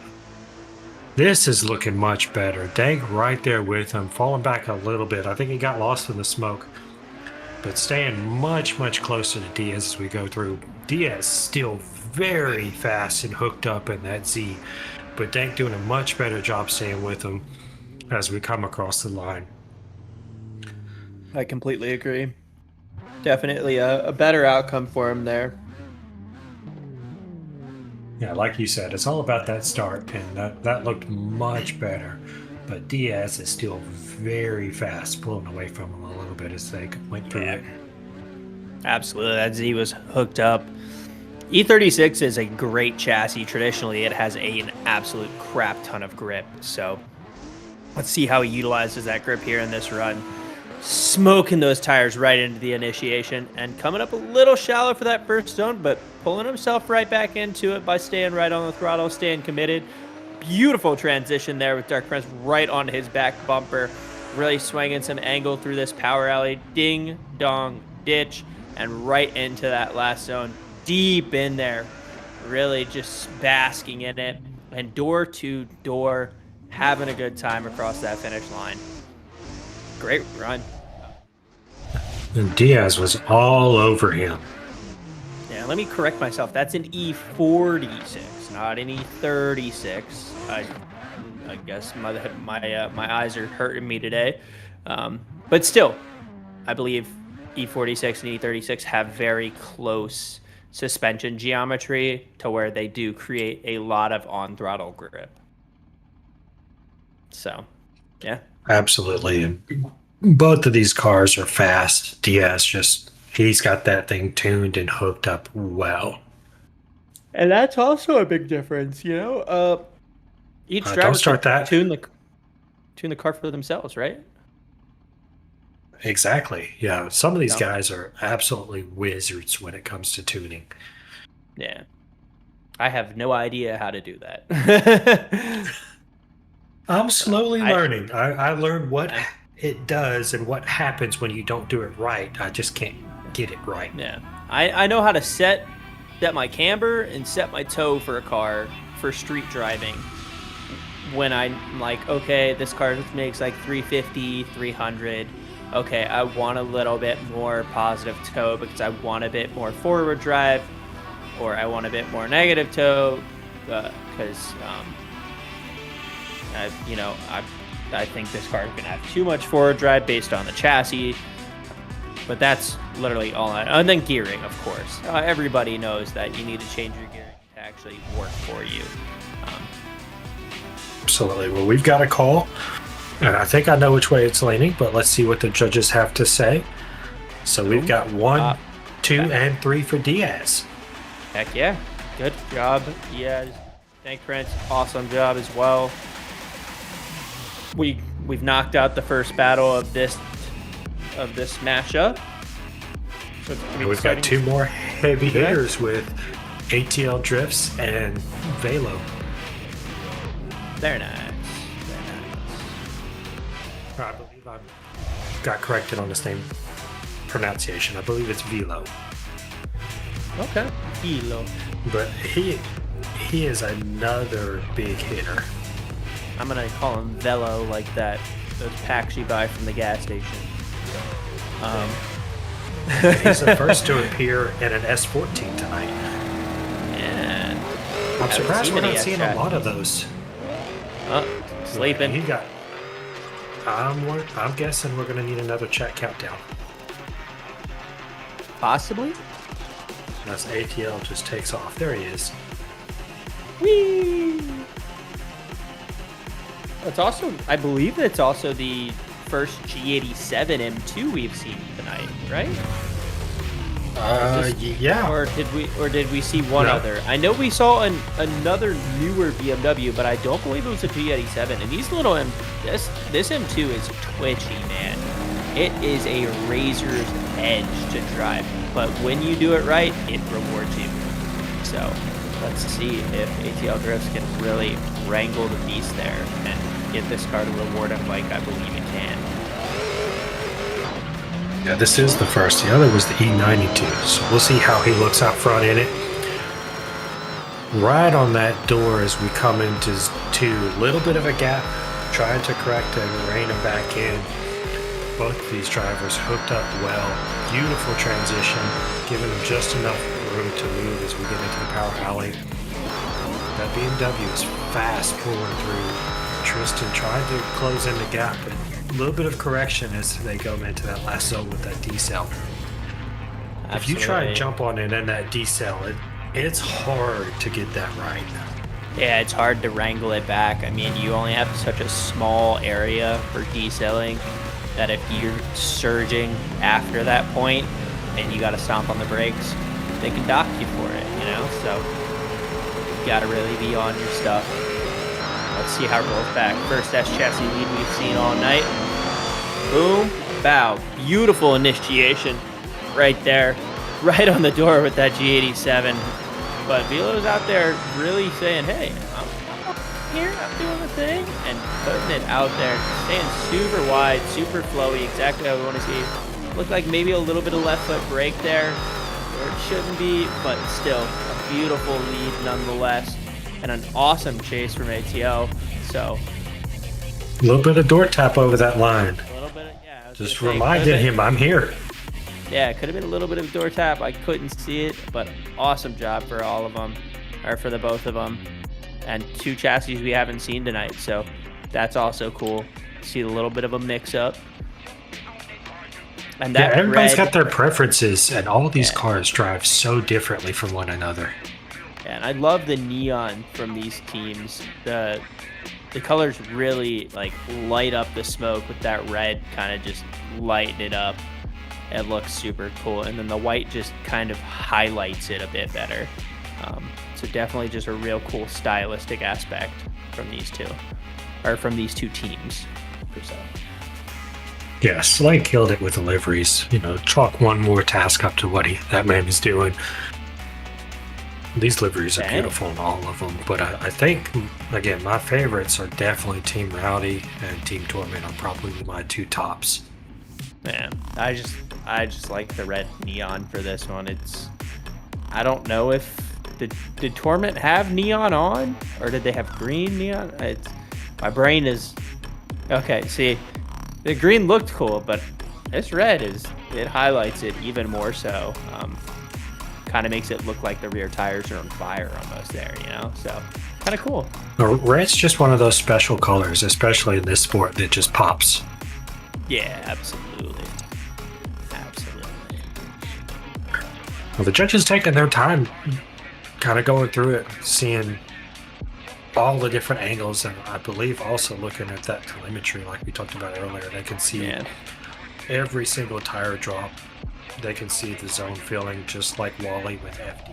This is looking much better. Dank right there with him, falling back a little bit. I think he got lost in the smoke, but staying much, much closer to Diaz as we go through. Diaz still very fast and hooked up in that Z, but Dank doing a much better job staying with him as we come across the line. I completely agree. Definitely a better outcome for him there. Yeah, like you said, it's all about that start, and that looked much better. But Diaz is still very fast, pulling away from him a little bit as they went through it. Absolutely, that Z was hooked up. E36 is a great chassis. Traditionally, it has an absolute crap ton of grip. So let's see how he utilizes that grip here in this run. Smoking those tires right into the initiation and coming up a little shallow for that first zone, but pulling himself right back into it by staying right on the throttle, staying committed. Beautiful transition there with Dark Prince right on his back bumper, really swinging some angle through this power alley. Ding, dong, ditch, and right into that last zone. Deep in there, really just basking in it, and door to door, having a good time across that finish line. Great run. And Diaz was all over him. Yeah, let me correct myself. That's an E46, not an E36. I guess my eyes are hurting me today. But still, I believe E46 and E36 have very close suspension geometry to where they do create a lot of on-throttle grip. So, yeah. Absolutely. And both of these cars are fast. He's got that thing tuned and hooked up well. And that's also a big difference, you know? Each driver don't start that. Tune the car for themselves, right? Exactly. Yeah. Some of these guys are absolutely wizards when it comes to tuning. Yeah. I have no idea how to do that. I'm slowly learning. I learned what it does and what happens when you don't do it right. I just can't get it right. Yeah. I know how to set my camber and set my toe for a car for street driving. When I'm like, okay, this car makes like 350, 300. Okay, I want a little bit more positive toe because I want a bit more forward drive, or I want a bit more negative toe because, I think this car is going to have too much forward drive based on the chassis. But that's literally all and then gearing, of course. Everybody knows that you need to change your gearing to actually work for you. Absolutely. Well, we've got a call. And I think I know which way it's leaning, but let's see what the judges have to say. So we've got 1, 2, and 3 for Diaz. Heck yeah. Good job, Diaz. Thank Prince. Awesome job as well. We've knocked out the first battle of this matchup. So and we've got 2 more heavy hitters with ATL Drifts and Velo. Very nice. I believe I got corrected on the same pronunciation. I believe it's Velo. Okay. Velo. But he is another big hitter. I'm gonna call him Velo, like those packs you buy from the gas station. He's the first to appear in an S14 tonight. And I'm surprised we're not seeing a lot of those. Sleeping. I'm guessing we're going to need another chat countdown. Possibly. As ATL just takes off. There he is. Whee! I believe it's also the first G87 M2 we've seen tonight, right? Yeah. Or did we see one other? I know we saw another newer BMW, but I don't believe it was a G87. And these little this M2 is twitchy, man. It is a razor's edge to drive, but when you do it right, it rewards you. So let's see if ATL Drifts can really wrangle the beast there and get this car to reward him like I believe it can. Yeah, this is the first. The other was the E92, so we'll see how he looks out front in it. Right on that door as we come into a little bit of a gap, trying to correct and rein him back in. Both of these drivers hooked up well. Beautiful transition, giving them just enough room to move as we get into the power alley. That BMW is fast pulling through. Tristan tried to close in the gap, but a little bit of correction as they go into that last zone with that decel. Absolutely. If you try and jump on it in that decel, it's hard to get that right. Yeah, it's hard to wrangle it back. I mean, you only have such a small area for decelling that if you're surging after that point and you got to stomp on the brakes, they can dock you for it, you know? So you got to really be on your stuff. Let's see how it rolls back. First S chassis lead we've seen all night. Boom, bow. Beautiful initiation right there. Right on the door with that G87. But Velo's out there really saying, hey, I'm here, I'm doing the thing. And putting it out there. Staying super wide, super flowy, exactly how we want to see. Looked like maybe a little bit of left foot brake there, where it shouldn't be, but still a beautiful lead nonetheless. And an awesome chase from ATL. So a little bit of door tap over that line. A little bit, yeah. Just reminded him I'm here. Yeah, it could have been a little bit of door tap. I couldn't see it, but awesome job for all of them, or for the both of them. And 2 chassis we haven't seen tonight, so that's also cool. See a little bit of a mix-up. And Yeah, that everybody's red, got their preferences, and all these Yeah. cars drive so differently from one another. and I love the neon from these teams. The colors really like light up the smoke with that red, kind of just lighten it up. It looks super cool, and then the white just kind of highlights it a bit better. So definitely just a real cool stylistic aspect from these two, or from these two teams per se. Yeah, Slay killed it with the liveries. You know, chalk one more task up to what that man is doing. These liveries are Dang. beautiful in all of them, but I think, again, my favorites are definitely Team Rowdy and Team Torment are probably my two tops. Man, I just like the red neon for this one. I don't know if did Torment have neon on, or did they have green neon? My brain is okay. See, the green looked cool, but this red it highlights it even more so. Kind of makes it look like the rear tires are on fire almost there, you know? So kind of cool. Red's just one of those special colors, especially in this sport, that just pops. Yeah, absolutely. Absolutely. Well, the judges taking their time, kind of going through it, seeing all the different angles, and I believe also looking at that telemetry like we talked about earlier. They can see every single tire drop. They can see the zone filling just like Wally with FD.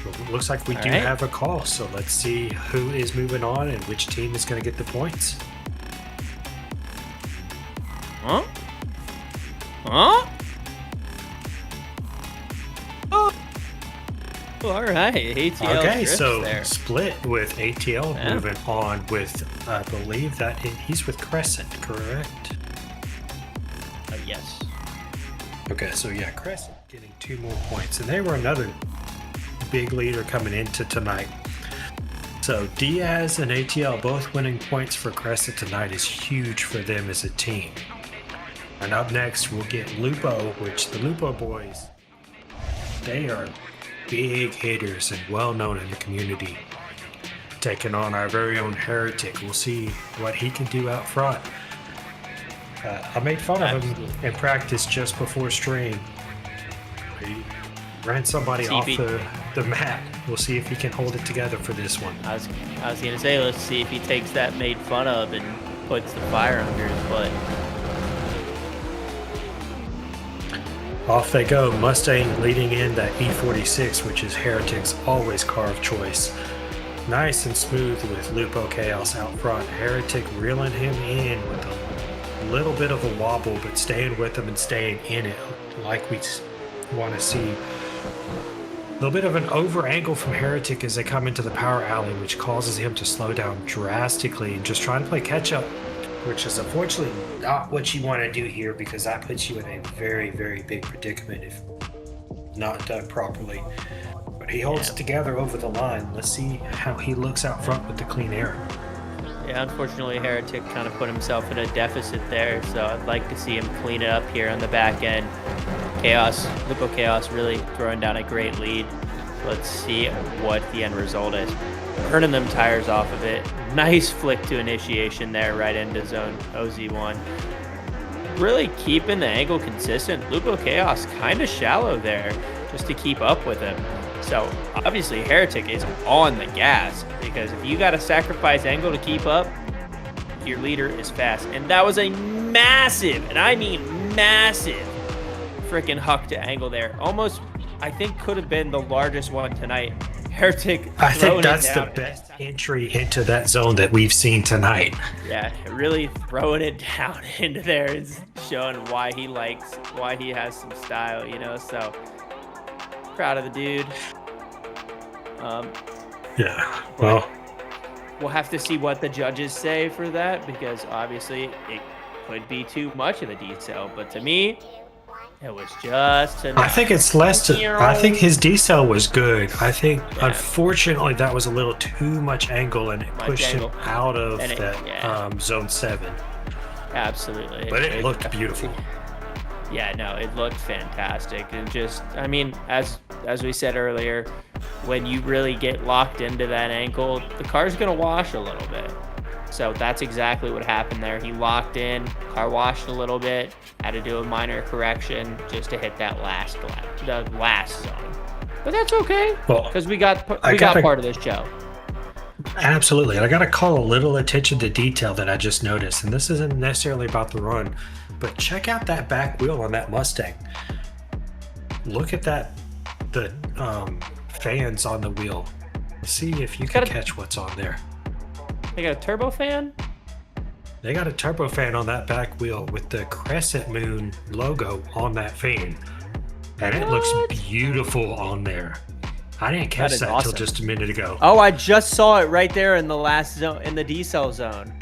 Well, it looks like we do have a call, so let's see who is moving on and which team is going to get the points. Huh? Huh? Oh. All right, ATL. Okay, Drift so there. split with ATL moving on with, I believe that he's with Crescent, correct? Yes. Okay, so yeah, Crescent getting 2 more points, and they were another big leader coming into tonight. So Diaz and ATL both winning points for Crescent tonight is huge for them as a team. And up next, we'll get Lupo, which the Lupo boys, they are big hitters and well known in the community. Taking on our very own Heretic. We'll see what he can do out front. I made fun of him in practice just before stream. He ran somebody off the mat. We'll see if he can hold it together for this one. I was gonna say, let's see if he takes that made fun of and puts the fire under his butt. Off they go. Mustang leading in that E46, which is Heretic's always carved choice. Nice and smooth with Lupo Chaos out front. Heretic reeling him in with a little bit of a wobble, but staying with him and staying in it like we want to see. A little bit of an over angle from Heretic as they come into the power alley, which causes him to slow down drastically and just trying to play catch up, which is unfortunately not what you want to do here, because that puts you in a very, very big predicament if not done properly. But he holds it together over the line. Let's see how he looks out front with the clean air. Yeah, unfortunately, Heretic kind of put himself in a deficit there, so I'd like to see him clean it up here on the back end. Lupo Chaos really throwing down a great lead. Let's see what the end result is. Burning them tires off of it. Nice flick to initiation there, right into zone OZ1. Really keeping the angle consistent. Lupo Chaos kind of shallow there just to keep up with him. So obviously Heretic is on the gas, because if you got to sacrifice angle to keep up, your leader is fast. And that was a massive, and I mean massive, freaking huck to angle there. Almost, I think, could have been the largest one tonight. Heretic. I think that's the best entry into that zone that we've seen tonight. Yeah, really throwing it down into there is showing why he has some style, you know. So proud of the dude. Yeah, well, we'll have to see what the judges say for that, because obviously it could be too much of a decel, but to me, it was just enough. I think it's less I think his decel was good. I think, unfortunately, that was a little too much angle, and it pushed him out of that zone 7. Absolutely. But it looked beautiful. Yeah, no, it looked fantastic. And just, I mean, as we said earlier, when you really get locked into that ankle, the car's going to wash a little bit. So that's exactly what happened there. He locked in, car washed a little bit, had to do a minor correction just to hit that last zone. But that's okay, Well, because we got gotta- part of this show. Absolutely. And I got to call a little attention to detail that I just noticed. And this isn't necessarily about the run, but check out that back wheel on that Mustang. Look at the fans on the wheel. See if you can catch what's on there. They got a turbo fan? They got a turbo fan on that back wheel with the crescent moon logo on that fan. And it looks beautiful on there. I didn't catch that awesome. until just a minute ago. Oh, I just saw it right there in the last zone, in the decel zone.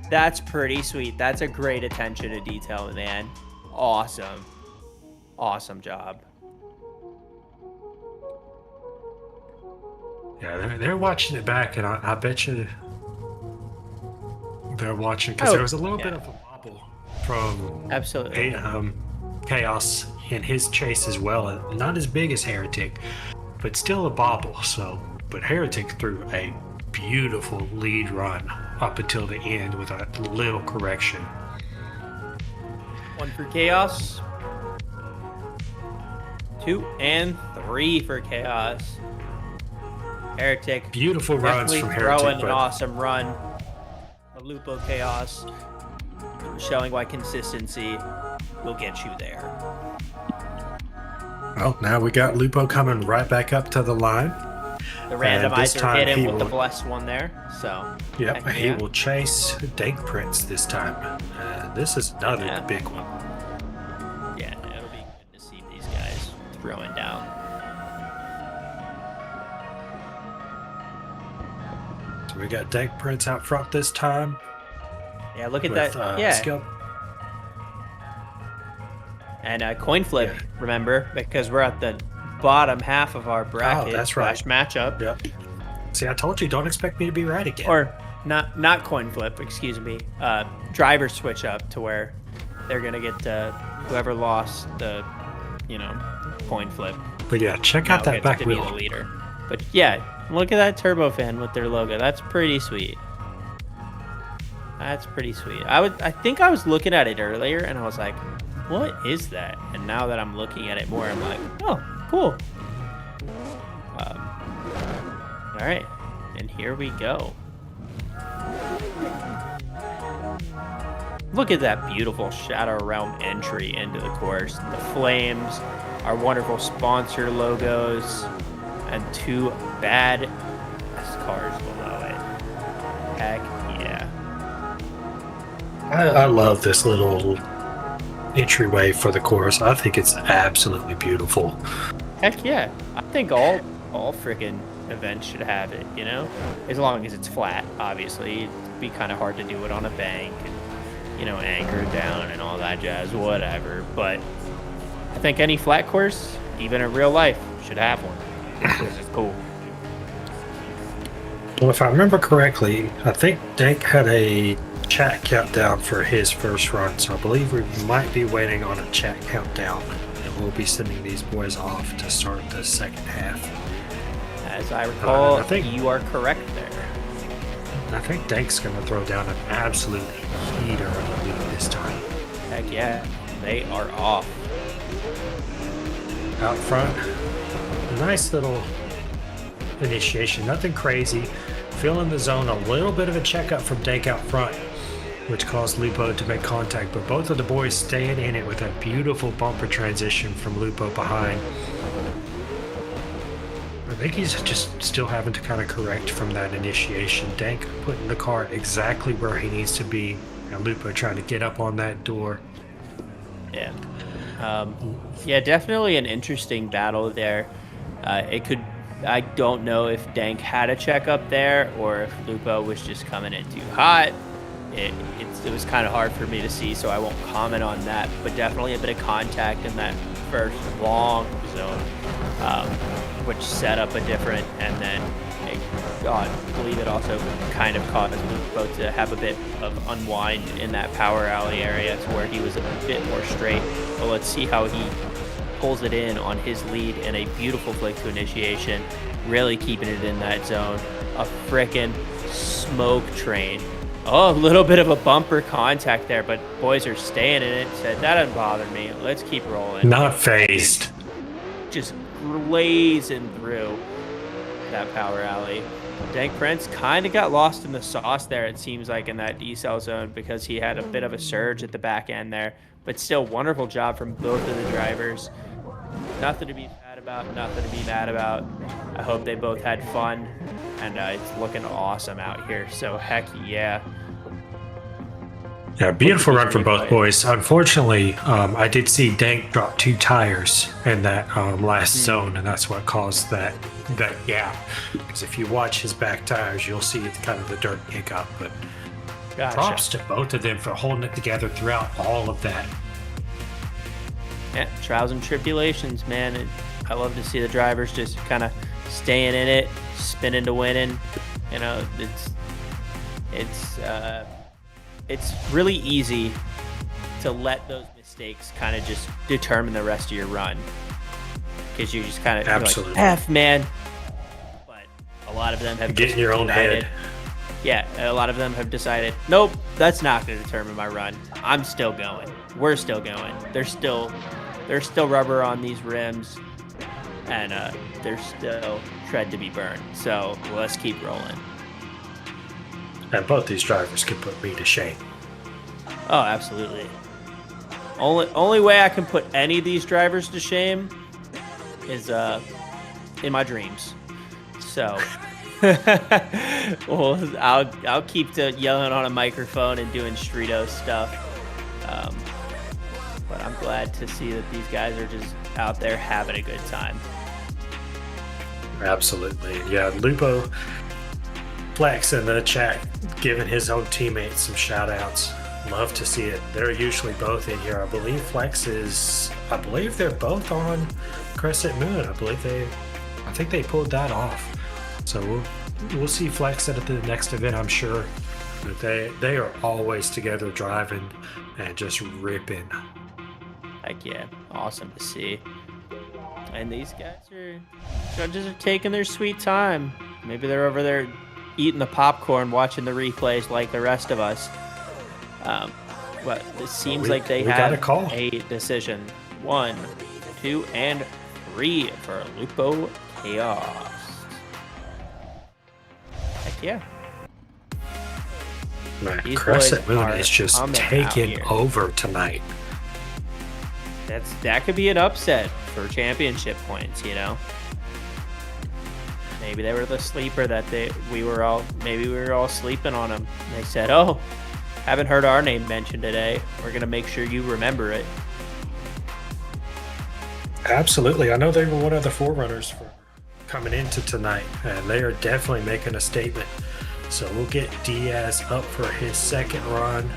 That's pretty sweet. That's a great attention to detail, man. Awesome. Awesome job. Yeah, they're watching it back, and I bet you they're watching because Oh, there was a little yeah. bit of a wobble from Absolutely. Chaos in his chase as well. Not as big as Heretic, but still a bobble. So, but Heretic threw a beautiful lead run up until the end with a little correction. 1 for Chaos. 2 and 3 for Chaos. Heretic. Beautiful runs Definitely from Heretic, throwing an but awesome run of Lupo Chaos, showing why consistency will get you there. well, now we got Lupo coming right back up to the line. The And this randomizer time hit him he with the will- blessed one there. So Yep, heck he yeah. will chase Dank Prince this time. This is another Yeah. big one. Yeah, it'll be good to see these guys throwing down. So we got Dank Prince out front this time. Yeah, look at with, that. Yeah, Skill. and coin flip. Yeah. Remember, because we're at the bottom half of our bracket. that's right. Matchup. Yep. See, I told you, don't expect me to be right again. Or not coin flip, excuse me. Driver switch up to where they're gonna get whoever lost the, coin flip. But yeah, check out now that gets back to be the wheel. leader. But yeah, look at that turbo fan with their logo. That's pretty sweet. That's pretty sweet. I think I was looking at it earlier and I was like, what is that? And now that I'm looking at it more, I'm like, oh, cool. All right, and here we go. Look at that beautiful Shadowrealm entry into the course. The flames, our wonderful sponsor logos, and 2 bad cars below it. Heck yeah. I love this little entryway for the course. I think it's absolutely beautiful. Heck yeah. I think all freaking events should have it, as long as it's flat. Obviously, it'd be kind of hard to do it on a bank and anchor down and all that jazz, whatever. But I think any flat course, even in real life, should have one. This is cool. Well, if I remember correctly, I think Dank had a chat countdown for his first run, so I believe we might be waiting on a chat countdown, and we'll be sending these boys off to start the second half. As I recall, I think- you are correct there. I think Dank's going to throw down an absolute heater on the lead this time. Heck yeah. They are off. Out front, nice little initiation, nothing crazy. Feeling the zone, a little bit of a checkup from Dank out front, which caused Lupo to make contact, but both of the boys staying in it with a beautiful bumper transition from Lupo behind. I think he's just still having to kind of correct from that initiation. Dank putting the car exactly where he needs to be, and Lupo trying to get up on that door. Yeah. Yeah, definitely an interesting battle there. I don't know if Dank had a checkup there or if Lupo was just coming in too hot. It was kind of hard for me to see, so I won't comment on that, but definitely a bit of contact in that first long zone, which set up a different, and then I believe it also kind of caused Lupo to have a bit of unwind in that power alley area to where he was a bit more straight. But let's see how he pulls it in on his lead in a beautiful flick to initiation, really keeping it in that zone. A frickin' smoke train Oh, a little bit of a bumper contact there, but boys are staying in it. Said, that doesn't bother me. Let's keep rolling. Not phased. Just blazing through that power alley. Dank Prince kind of got lost in the sauce there, it seems like, in that decel zone because he had a bit of a surge at the back end there. But still, wonderful job from both of the drivers. Nothing to be mad about, nothing to be mad about. I hope they both had fun, and it's looking awesome out here. So, heck yeah. Yeah, beautiful run from both boys. Unfortunately, I did see Dank drop 2 tires in that last zone, and that's what caused that gap. Because if you watch his back tires, you'll see kind of the dirt kick up. But props to both of them for holding it together throughout all of that. Yeah, trials and tribulations, man. And I love to see the drivers just kind of staying in it, spinning to winning. You know, it's really easy to let those mistakes kind of just determine the rest of your run, because you just kind of absolutely like, F, man. But a lot of them have get in your own head. Yeah, a lot of them have decided, nope, that's not going to determine my run. I'm still going. We're still going. There's still rubber on these rims, and there's still tread to be burned. So let's keep rolling. And both these drivers could put me to shame. Oh, absolutely. Only way I can put any of these drivers to shame is in my dreams. So, well, I'll keep to yelling on a microphone and doing Streeto stuff. But I'm glad to see that these guys are just out there having a good time. Absolutely. Yeah, Lupo Flex in the chat giving his own teammates some shout outs. Love to see it. They're usually both in here. I believe they're both on Crescent Moon. I think they pulled that off. So we'll see Flex at the next event, I'm sure. But they are always together driving and just ripping. Heck yeah. Awesome to see. And these judges are taking their sweet time. Maybe they're over there eating the popcorn, watching the replays like the rest of us. But it seems like they have a decision. 1, 2, and 3 for Lupo Chaos. Heck yeah. Man, Crescent Moon is just taking over tonight. That could be an upset for championship points, you know. Maybe they were the sleeper that we were all sleeping on them. They said, "Oh, haven't heard our name mentioned today. We're gonna make sure you remember it." Absolutely. I know they were one of the forerunners for coming into tonight, and they are definitely making a statement. So we'll get Diaz up for his second run,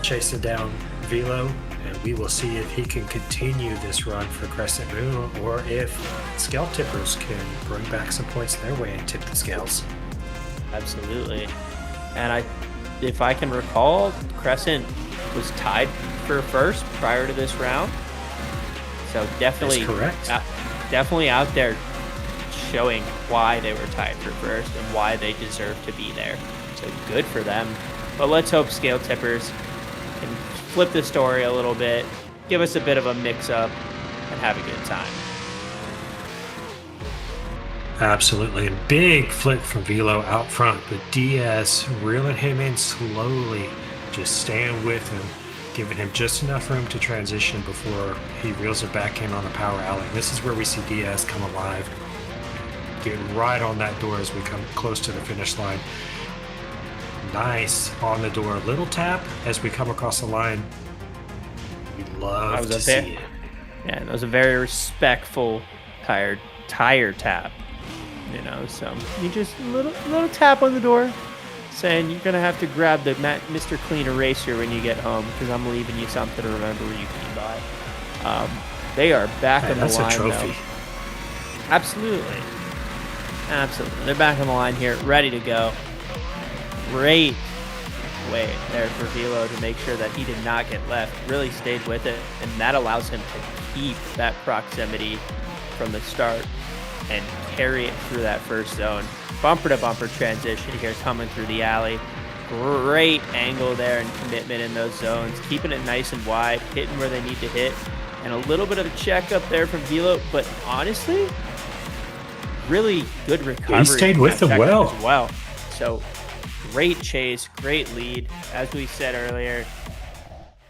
chasing down Velo, and we will see if he can continue this run for Crescent Moon, or if Scale Tippers can bring back some points their way and tip the scales. Absolutely. And if I can recall, Crescent was tied for first prior to this round. So definitely, that's correct. Definitely out there showing why they were tied for first and why they deserve to be there. So good for them. But let's hope Scale Tippers can flip the story a little bit, give us a bit of a mix-up, and have a good time. Absolutely. A big flip from Velo out front, but Diaz reeling him in slowly, just staying with him, giving him just enough room to transition before he reels it back in on the power alley. This is where we see Diaz come alive, get right on that door as we come close to the finish line. Nice on the door. Little tap as we come across the line. We love to see it. Yeah, that was a very respectful tire tap. You know, so you just a little tap on the door, saying you're gonna have to grab the Mr. Clean Eraser when you get home, because I'm leaving you something to remember where you came by. They are back on the line. That's a trophy. Though. Absolutely. They're back on the line here, ready to go. Great way there for Velo to make sure that he did not get left. Really stayed with it, and that allows him to keep that proximity from the start and carry it through that first zone. Bumper to bumper transition here coming through the alley. great angle there and commitment in those zones, keeping it nice and wide, hitting where they need to hit, and a little bit of a check up there from Velo, but honestly, really good recovery. He stayed with them well. As well. So great chase, great lead. As we said earlier,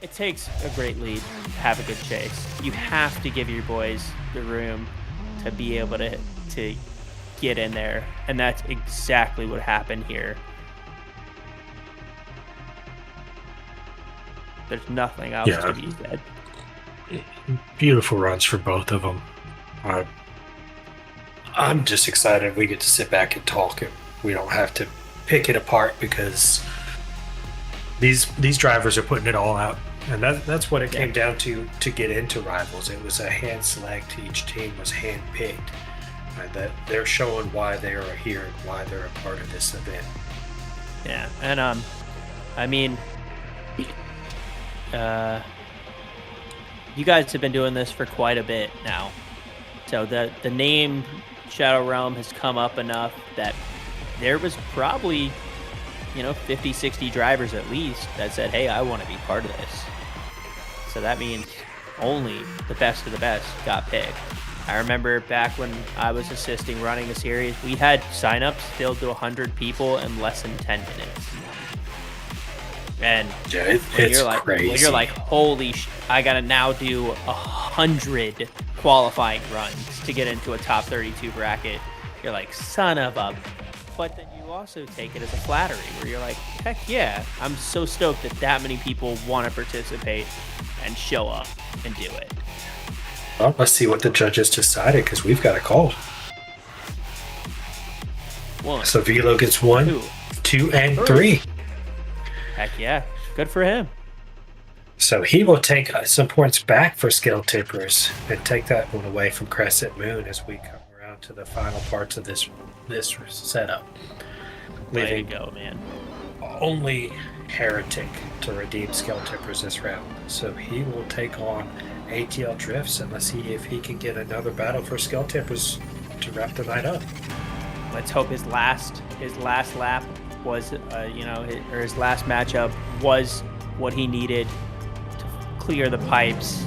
it takes a great lead to have a good chase. You have to give your boys the room to be able to get in there, and that's exactly what happened here. There's nothing else to be said. Beautiful runs for both of them. I'm just excited we get to sit back and talk, and we don't have to pick it apart because these drivers are putting it all out, and that's what it came down to get into Rivals. It was a hand select. Each team was hand picked. That they're showing why they are here and why they're a part of this event. Yeah, and I mean, you guys have been doing this for quite a bit now, so the name Shadowrealm has come up enough that there was probably 50, 60 drivers at least that said, hey, I want to be part of this. So that means only the best of the best got picked. I remember back when I was assisting running the series, we had signups filled to 100 people in less than 10 minutes. And it's crazy. When you're like, holy I gotta now do 100 qualifying runs to get into a top 32 bracket. You're like, son of a... But then you also take it as a flattery where you're like, heck yeah, I'm so stoked that many people want to participate and show up and do it. Well, let's see what the judges decided, because we've got a call. One. So Velo gets 1, 2, and 3. Heck yeah. Good for him. So he will take some points back for skill tippers and take that one away from Crescent Moon as we come around to the final parts of this setup. Way to go, man. Only Heretic to redeem skill tippers this round. So he will take on ATL Drifts, and let's see if he can get another battle for skill tippers to wrap the night up. Let's hope his last lap was, his last matchup was what he needed to clear the pipes,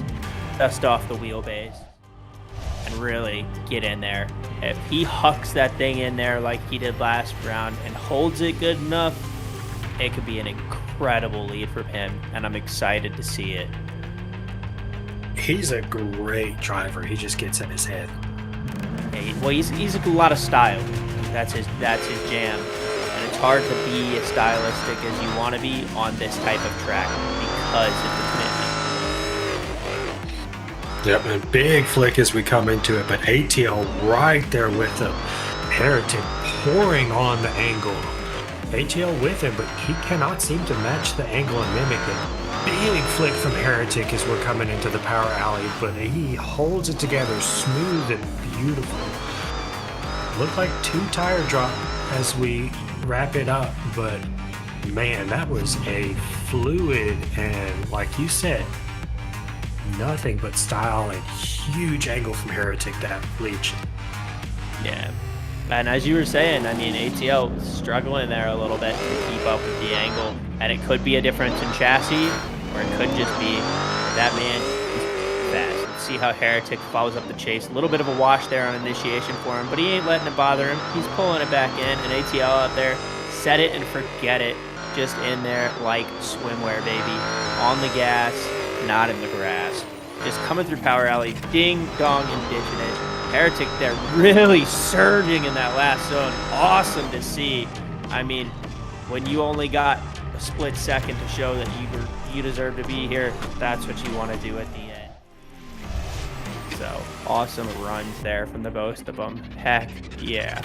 dust off the wheelbase, and really get in there. If he hucks that thing in there like he did last round and holds it good enough, it could be an incredible lead for him, and I'm excited to see it. He's a great driver. He just gets in his head. Yeah, he's a lot of style. That's his jam, and it's hard to be as stylistic as you want to be on this type of track because of the commitment. Yep, and big flick as we come into it, but ATL right there with him. Heretic pouring on the angle. ATL with him, but he cannot seem to match the angle and mimic it. Big flick from Heretic as we're coming into the power alley, but he holds it together smooth and beautiful. Looked like 2 tire drop as we wrap it up, but man, that was a fluid and, like you said, nothing but style and huge angle from Heretic that reached. Yeah. And as you were saying, I mean, ATL was struggling there a little bit to keep up with the angle. And it could be a difference in chassis, or it could just be that man is fast. Let's see how Heretic follows up the chase. A little bit of a wash there on initiation for him, but he ain't letting it bother him. He's pulling it back in, and ATL out there, set it and forget it. Just in there like swimwear, baby. On the gas, not in the grass. Just coming through power alley, ding, dong, and ditching it. Heretic there really surging in that last zone. Awesome to see. I mean, when you only got a split second to show that you deserve to be here, that's what you want to do at the end. So, awesome runs there from the both of them. Heck yeah.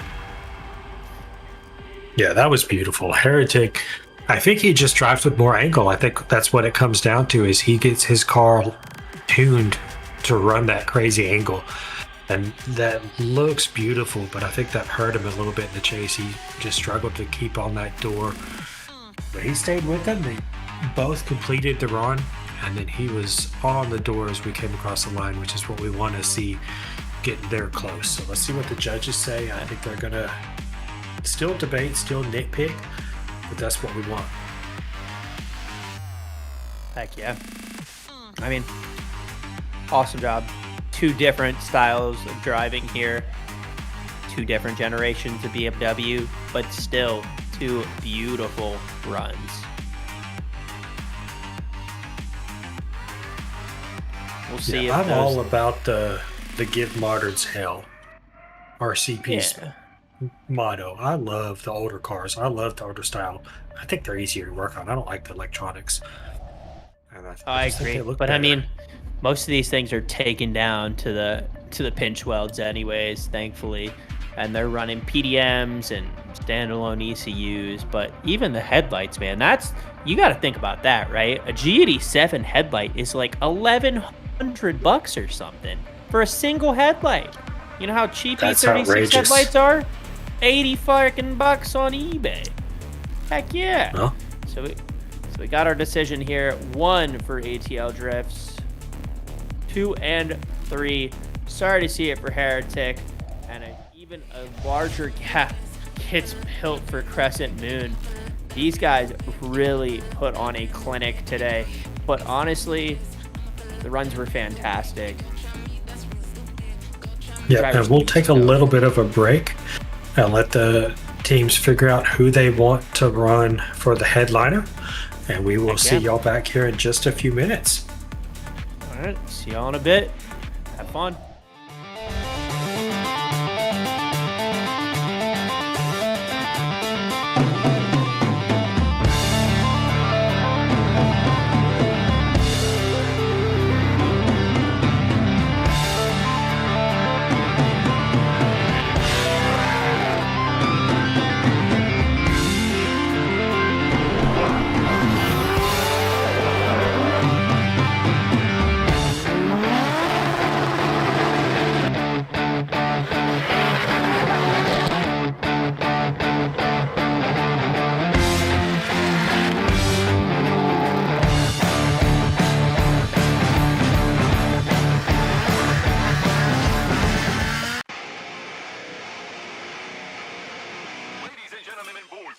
Yeah, that was beautiful. Heretic, I think he just drives with more angle. I think that's what it comes down to, is he gets his car tuned to run that crazy angle. And that looks beautiful, but I think that hurt him a little bit in the chase. He just struggled to keep on that door. But he stayed with them. They both completed the run, and then he was on the door as we came across the line, which is what we want to see, getting there close. So let's see what the judges say. I think they're going to still debate, still nitpick, but that's what we want. Heck yeah. I mean, awesome job. Two different styles of driving here. Two different generations of BMW, but still two beautiful runs. We'll see if I'm those... all about the give moderns hell. RCP's motto. I love the older cars. I love the older style. I think they're easier to work on. I don't like the electronics. And I just think agree, they look but I better. mean, most of these things are taken down to the pinch welds anyways, thankfully, and they're running PDMs and standalone ECUs. But even the headlights, man, you got to think about that, right? A G87 headlight is like $1,100 or something for a single headlight. You know how cheap That's E36 outrageous. headlights are? 80 fucking bucks on eBay. Heck yeah. Well, So we got our decision here. 1 for ATL Drifts. 2 and 3. Sorry to see it for Heretic. And even a larger gap gets built for Crescent Moon. These guys really put on a clinic today. But honestly, the runs were fantastic. yeah, Drivers and we'll keep take a going. little bit of a break and let the teams figure out who they want to run for the headliner. And we will Heck see yeah. y'all back here in just a few minutes. All right, see y'all in a bit. Have fun. Ladies and gentlemen and boys.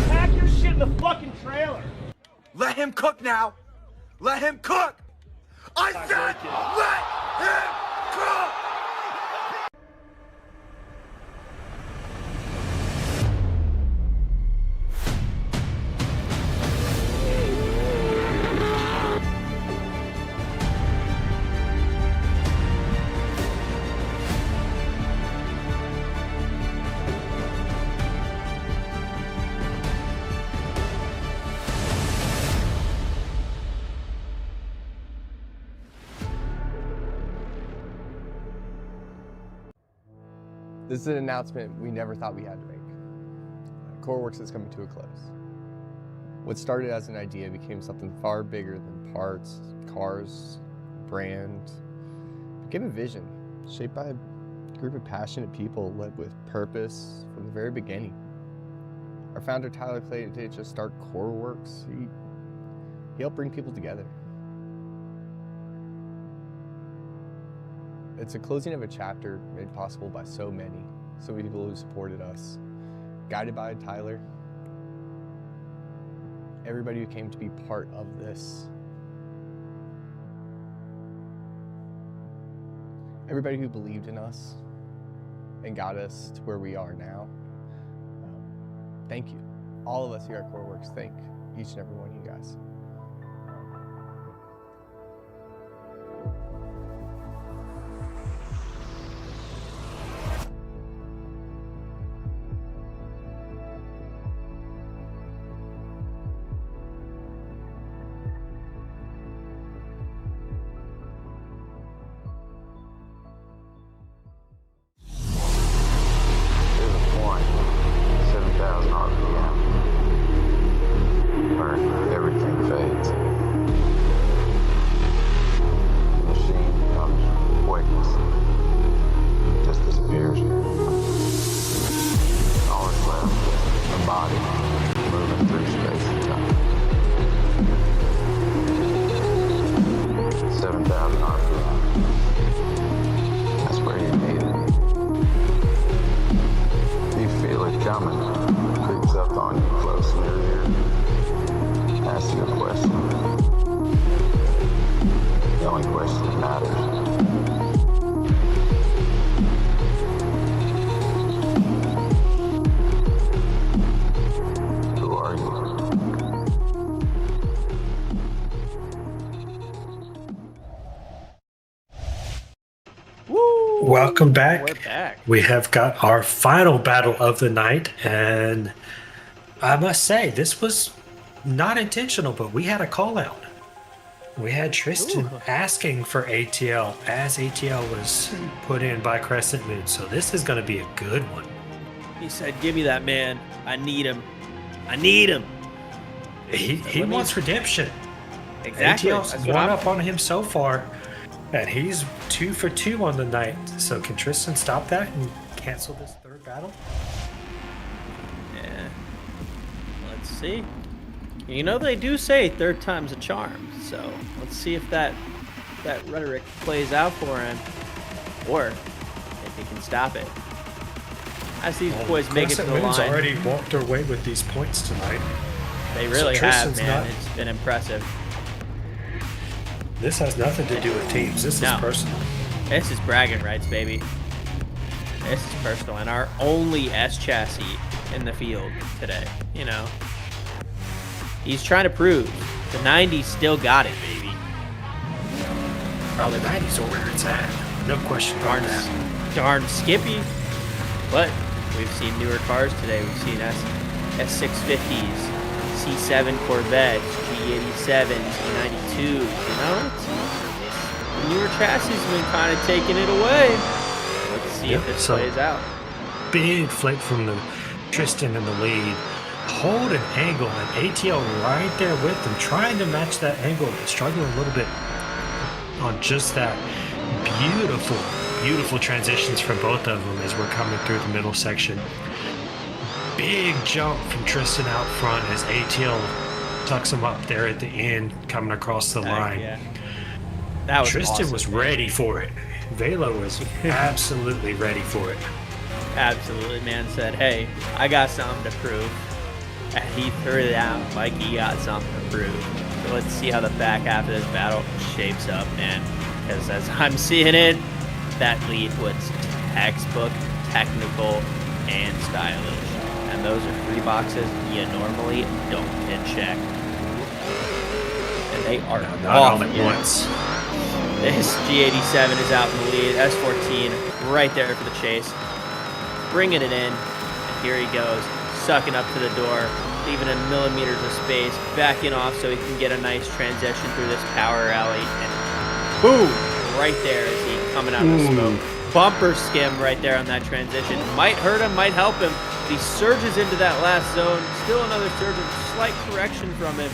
Pack your shit in the fucking trailer. Let him cook now. Let him cook. I said, let him cook. This is an announcement we never thought we had to make. Core Works is coming to a close. What started as an idea became something far bigger than parts, cars, brand. It became a vision shaped by a group of passionate people led with purpose from the very beginning. Our founder, Tyler Clay, didn't just start Core Works. He helped bring people together. It's a closing of a chapter made possible by so many people who supported us. Guided by Tyler, everybody who came to be part of this. Everybody who believed in us and got us to where we are now. Thank you. All of us here at Core Works thank each and every one of you guys. There's a point, 7,000 RPM, where everything fades. The machine becomes weightless, just disappears. All that's left is a body moving through space and time. 7,000 RPM. That's where you need it. You feel it coming, creeps up on you close in your ear. Ask you a question. The only question that matters. Who are you? Woo! Welcome back. We're back. We have got our final battle of the night, and I must say, this was not intentional, but we had a call out. We had Tristan Ooh. asking for ATL as ATL was put in by Crescent Moon, so this is going to be a good one. He said, "Give me that man. I need him. I need him." He Let me- wants redemption. Exactly. ATL's That's what one I'm- up on him so far, and he's 2 for 2 on the night. So can Tristan stop that and cancel this third battle? Yeah. Let's see. You know they do say third time's a charm, so let's see if that rhetoric plays out for him, or if he can stop it. As these boys make it to Crescent the Moon's line, already walked their way with these points tonight. they really so have, Tristan's man. not- It's been impressive. This has nothing to do with teams. This No. is personal. This is bragging rights, baby. This is personal, and our only S chassis in the field today. You know, he's trying to prove the 90s still got it, baby. Oh, the 90s are where it's at. No question about that. Darn Skippy. But we've seen newer cars today. We've seen S650s, C7 Corvettes, G87s, G92. You know, the newer chassis have been kind of taking it away. Let's see if this so- plays out. Big flip from the Tristan in the lead. Hold an angle, and ATL right there with them, trying to match that angle, but struggling a little bit on just that. Beautiful transitions from both of them as we're coming through the middle section. Big jump from Tristan out front as ATL tucks him up there at the end, coming across the line. Yeah. That was Tristan awesome, was man. ready for it. Velo was absolutely ready for it. Absolutely, man. Said, "Hey, I got something to prove." And he threw it out like he got something to prove. So let's see how the back half of this battle shapes up, man. Because as I'm seeing it, that lead was textbook, technical, and stylish. And those are 3 boxes you normally don't hit check. And they are Not off all at yet. once. This G87 is out in the lead. S14 right there for the chase. Bringing it in. And here he goes. Sucking up to the door. Leaving in millimeters of space. Backing off so he can get a nice transition through this power alley. And boom! Right there is he coming out of the smoke. Bumper skim right there on that transition. Might hurt him, might help him. He surges into that last zone. Still another surge, a slight correction from him.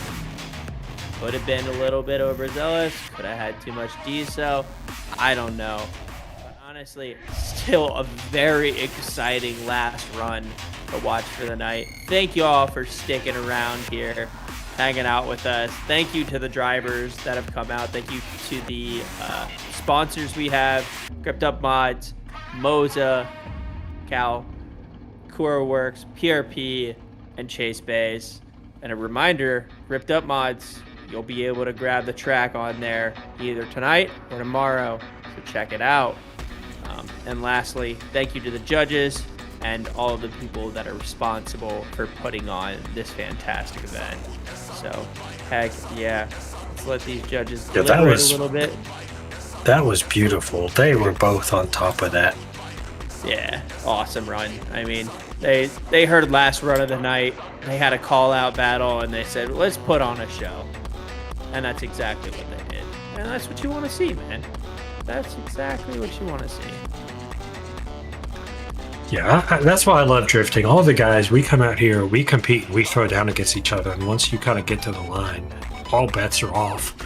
Could have been a little bit overzealous. Could have had too much deso. I don't know. But honestly, still a very exciting last run to watch for the night. Thank you all for sticking around here, hanging out with us. Thank you to the drivers that have come out. Thank you to the sponsors we have, Gripped Up Mods, Moza, Cal, CoreWorks, PRP, and Chase Bays. And a reminder, Gripped Up Mods, you'll be able to grab the track on there either tonight or tomorrow, so check it out. And lastly, thank you to the judges and all of the people that are responsible for putting on this fantastic event. So, heck yeah, let's let these judges deliberate a little bit. That was beautiful. They were both on top of that. Yeah, awesome run. I mean, they heard last run of the night. They had a call-out battle, and they said, let's put on a show. And that's exactly what they did. And that's what you want to see, man. That's exactly what you want to see. Yeah, that's why I love drifting. All the guys, we come out here, we compete, we throw down against each other. And once you kind of get to the line, all bets are off.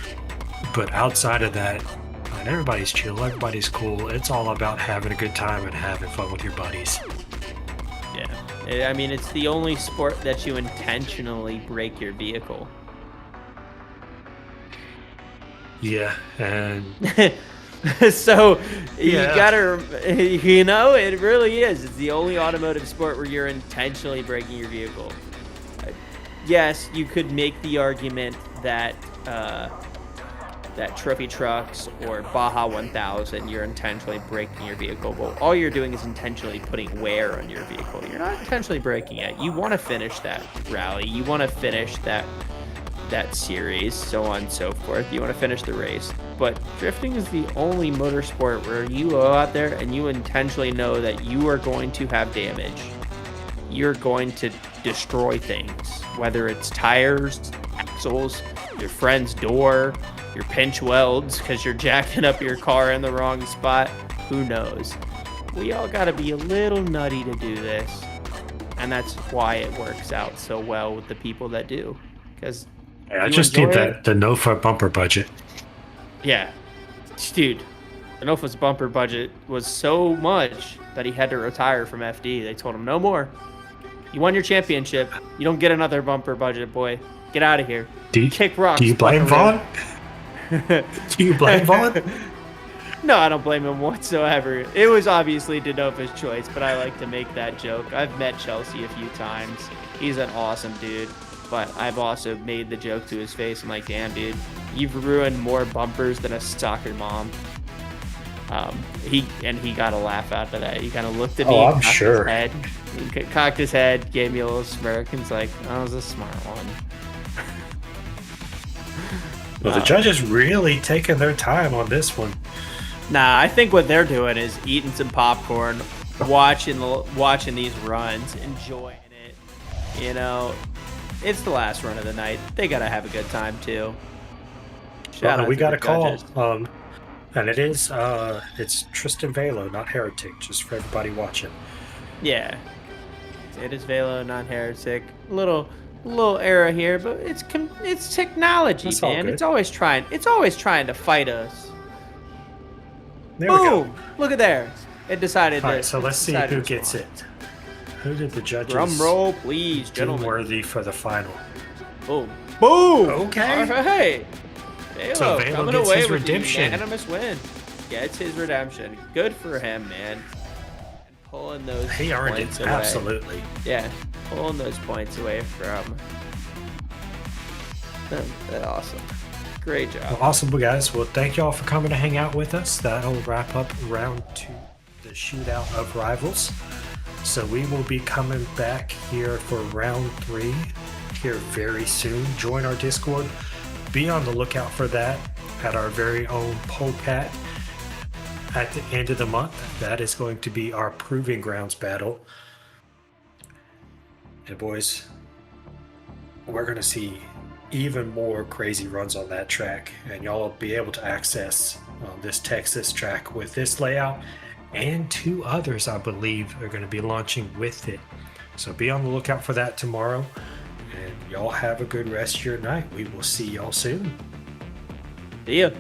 But outside of that, man, everybody's chill, everybody's cool. It's all about having a good time and having fun with your buddies. Yeah, I mean, it's the only sport that you intentionally break your vehicle. Yeah, and so you gotta, you know, it really is. It's the only automotive sport where you're intentionally breaking your vehicle. Yes, you could make the argument that that trophy trucks or Baja 1000, you're intentionally breaking your vehicle. But all you're doing is intentionally putting wear on your vehicle. You're not intentionally breaking it. You want to finish that rally. You want to finish that series, so on and so forth. You want to finish the race. But drifting is the only motorsport where you go out there and you intentionally know that you are going to have damage. You're going to destroy things, whether it's tires, axles, your friend's door, your pinch welds because you're jacking up your car in the wrong spot. Who knows? We all got to be a little nutty to do this. And that's why it works out so well with the people that do. Because I just need the NOFA bumper budget. Yeah. Dude, the NOFA's bumper budget was so much that he had to retire from FD. They told him, no more. You won your championship. You don't get another bumper budget, boy. Get out of here. Kick rocks. Do you blame Vaughn? Do you blame Vaughn? No, I don't blame him whatsoever. It was obviously Denofa's choice, but I like to make that joke. I've met Chelsea a few times. He's an awesome dude. But I've also made the joke to his face. I'm like, damn, dude, you've ruined more bumpers than a soccer mom. He got a laugh out of that. He kind of looked at me. Oh, I'm sure. He cocked his head, gave me a little smirk, and was like, that was a smart one. Well, the judges really taking their time on this one. Nah, I think what they're doing is eating some popcorn, watching these runs, enjoying it. You know, it's the last run of the night. They gotta have a good time too. Shout out we to got the a call, judges. and it's Tristan Velo, not Heretic, just for everybody watching. Yeah, it is Velo, not Heretic. Little error here, but it's technology, That's all man. good. It's always trying to fight us. There we go. Boom! Look at there. It decided. All right, so let's see who gets it. Who did the judges Drum roll, please, deem gentlemen. worthy for the final? Boom! Boom! Okay. All right. Velo, So Velo coming gets away his with redemption. the unanimous win. Gets his redemption. Good for him, man. And pulling those He earned points it, away. absolutely. Yeah, pulling those points away from them. Awesome. Great job. Well, awesome, guys. Well, thank y'all for coming to hang out with us. That'll wrap up round 2, the shootout of rivals. So we will be coming back here for round 3 here very soon. Join our Discord. Be on the lookout for that at our very own Polecat at the end of the month. That is going to be our Proving Grounds battle. And boys, we're going to see even more crazy runs on that track, and y'all will be able to access this Texas track with this layout, and 2 others I believe are going to be launching with it. So be on the lookout for that tomorrow. And y'all have a good rest of your night. We will see y'all soon. See ya.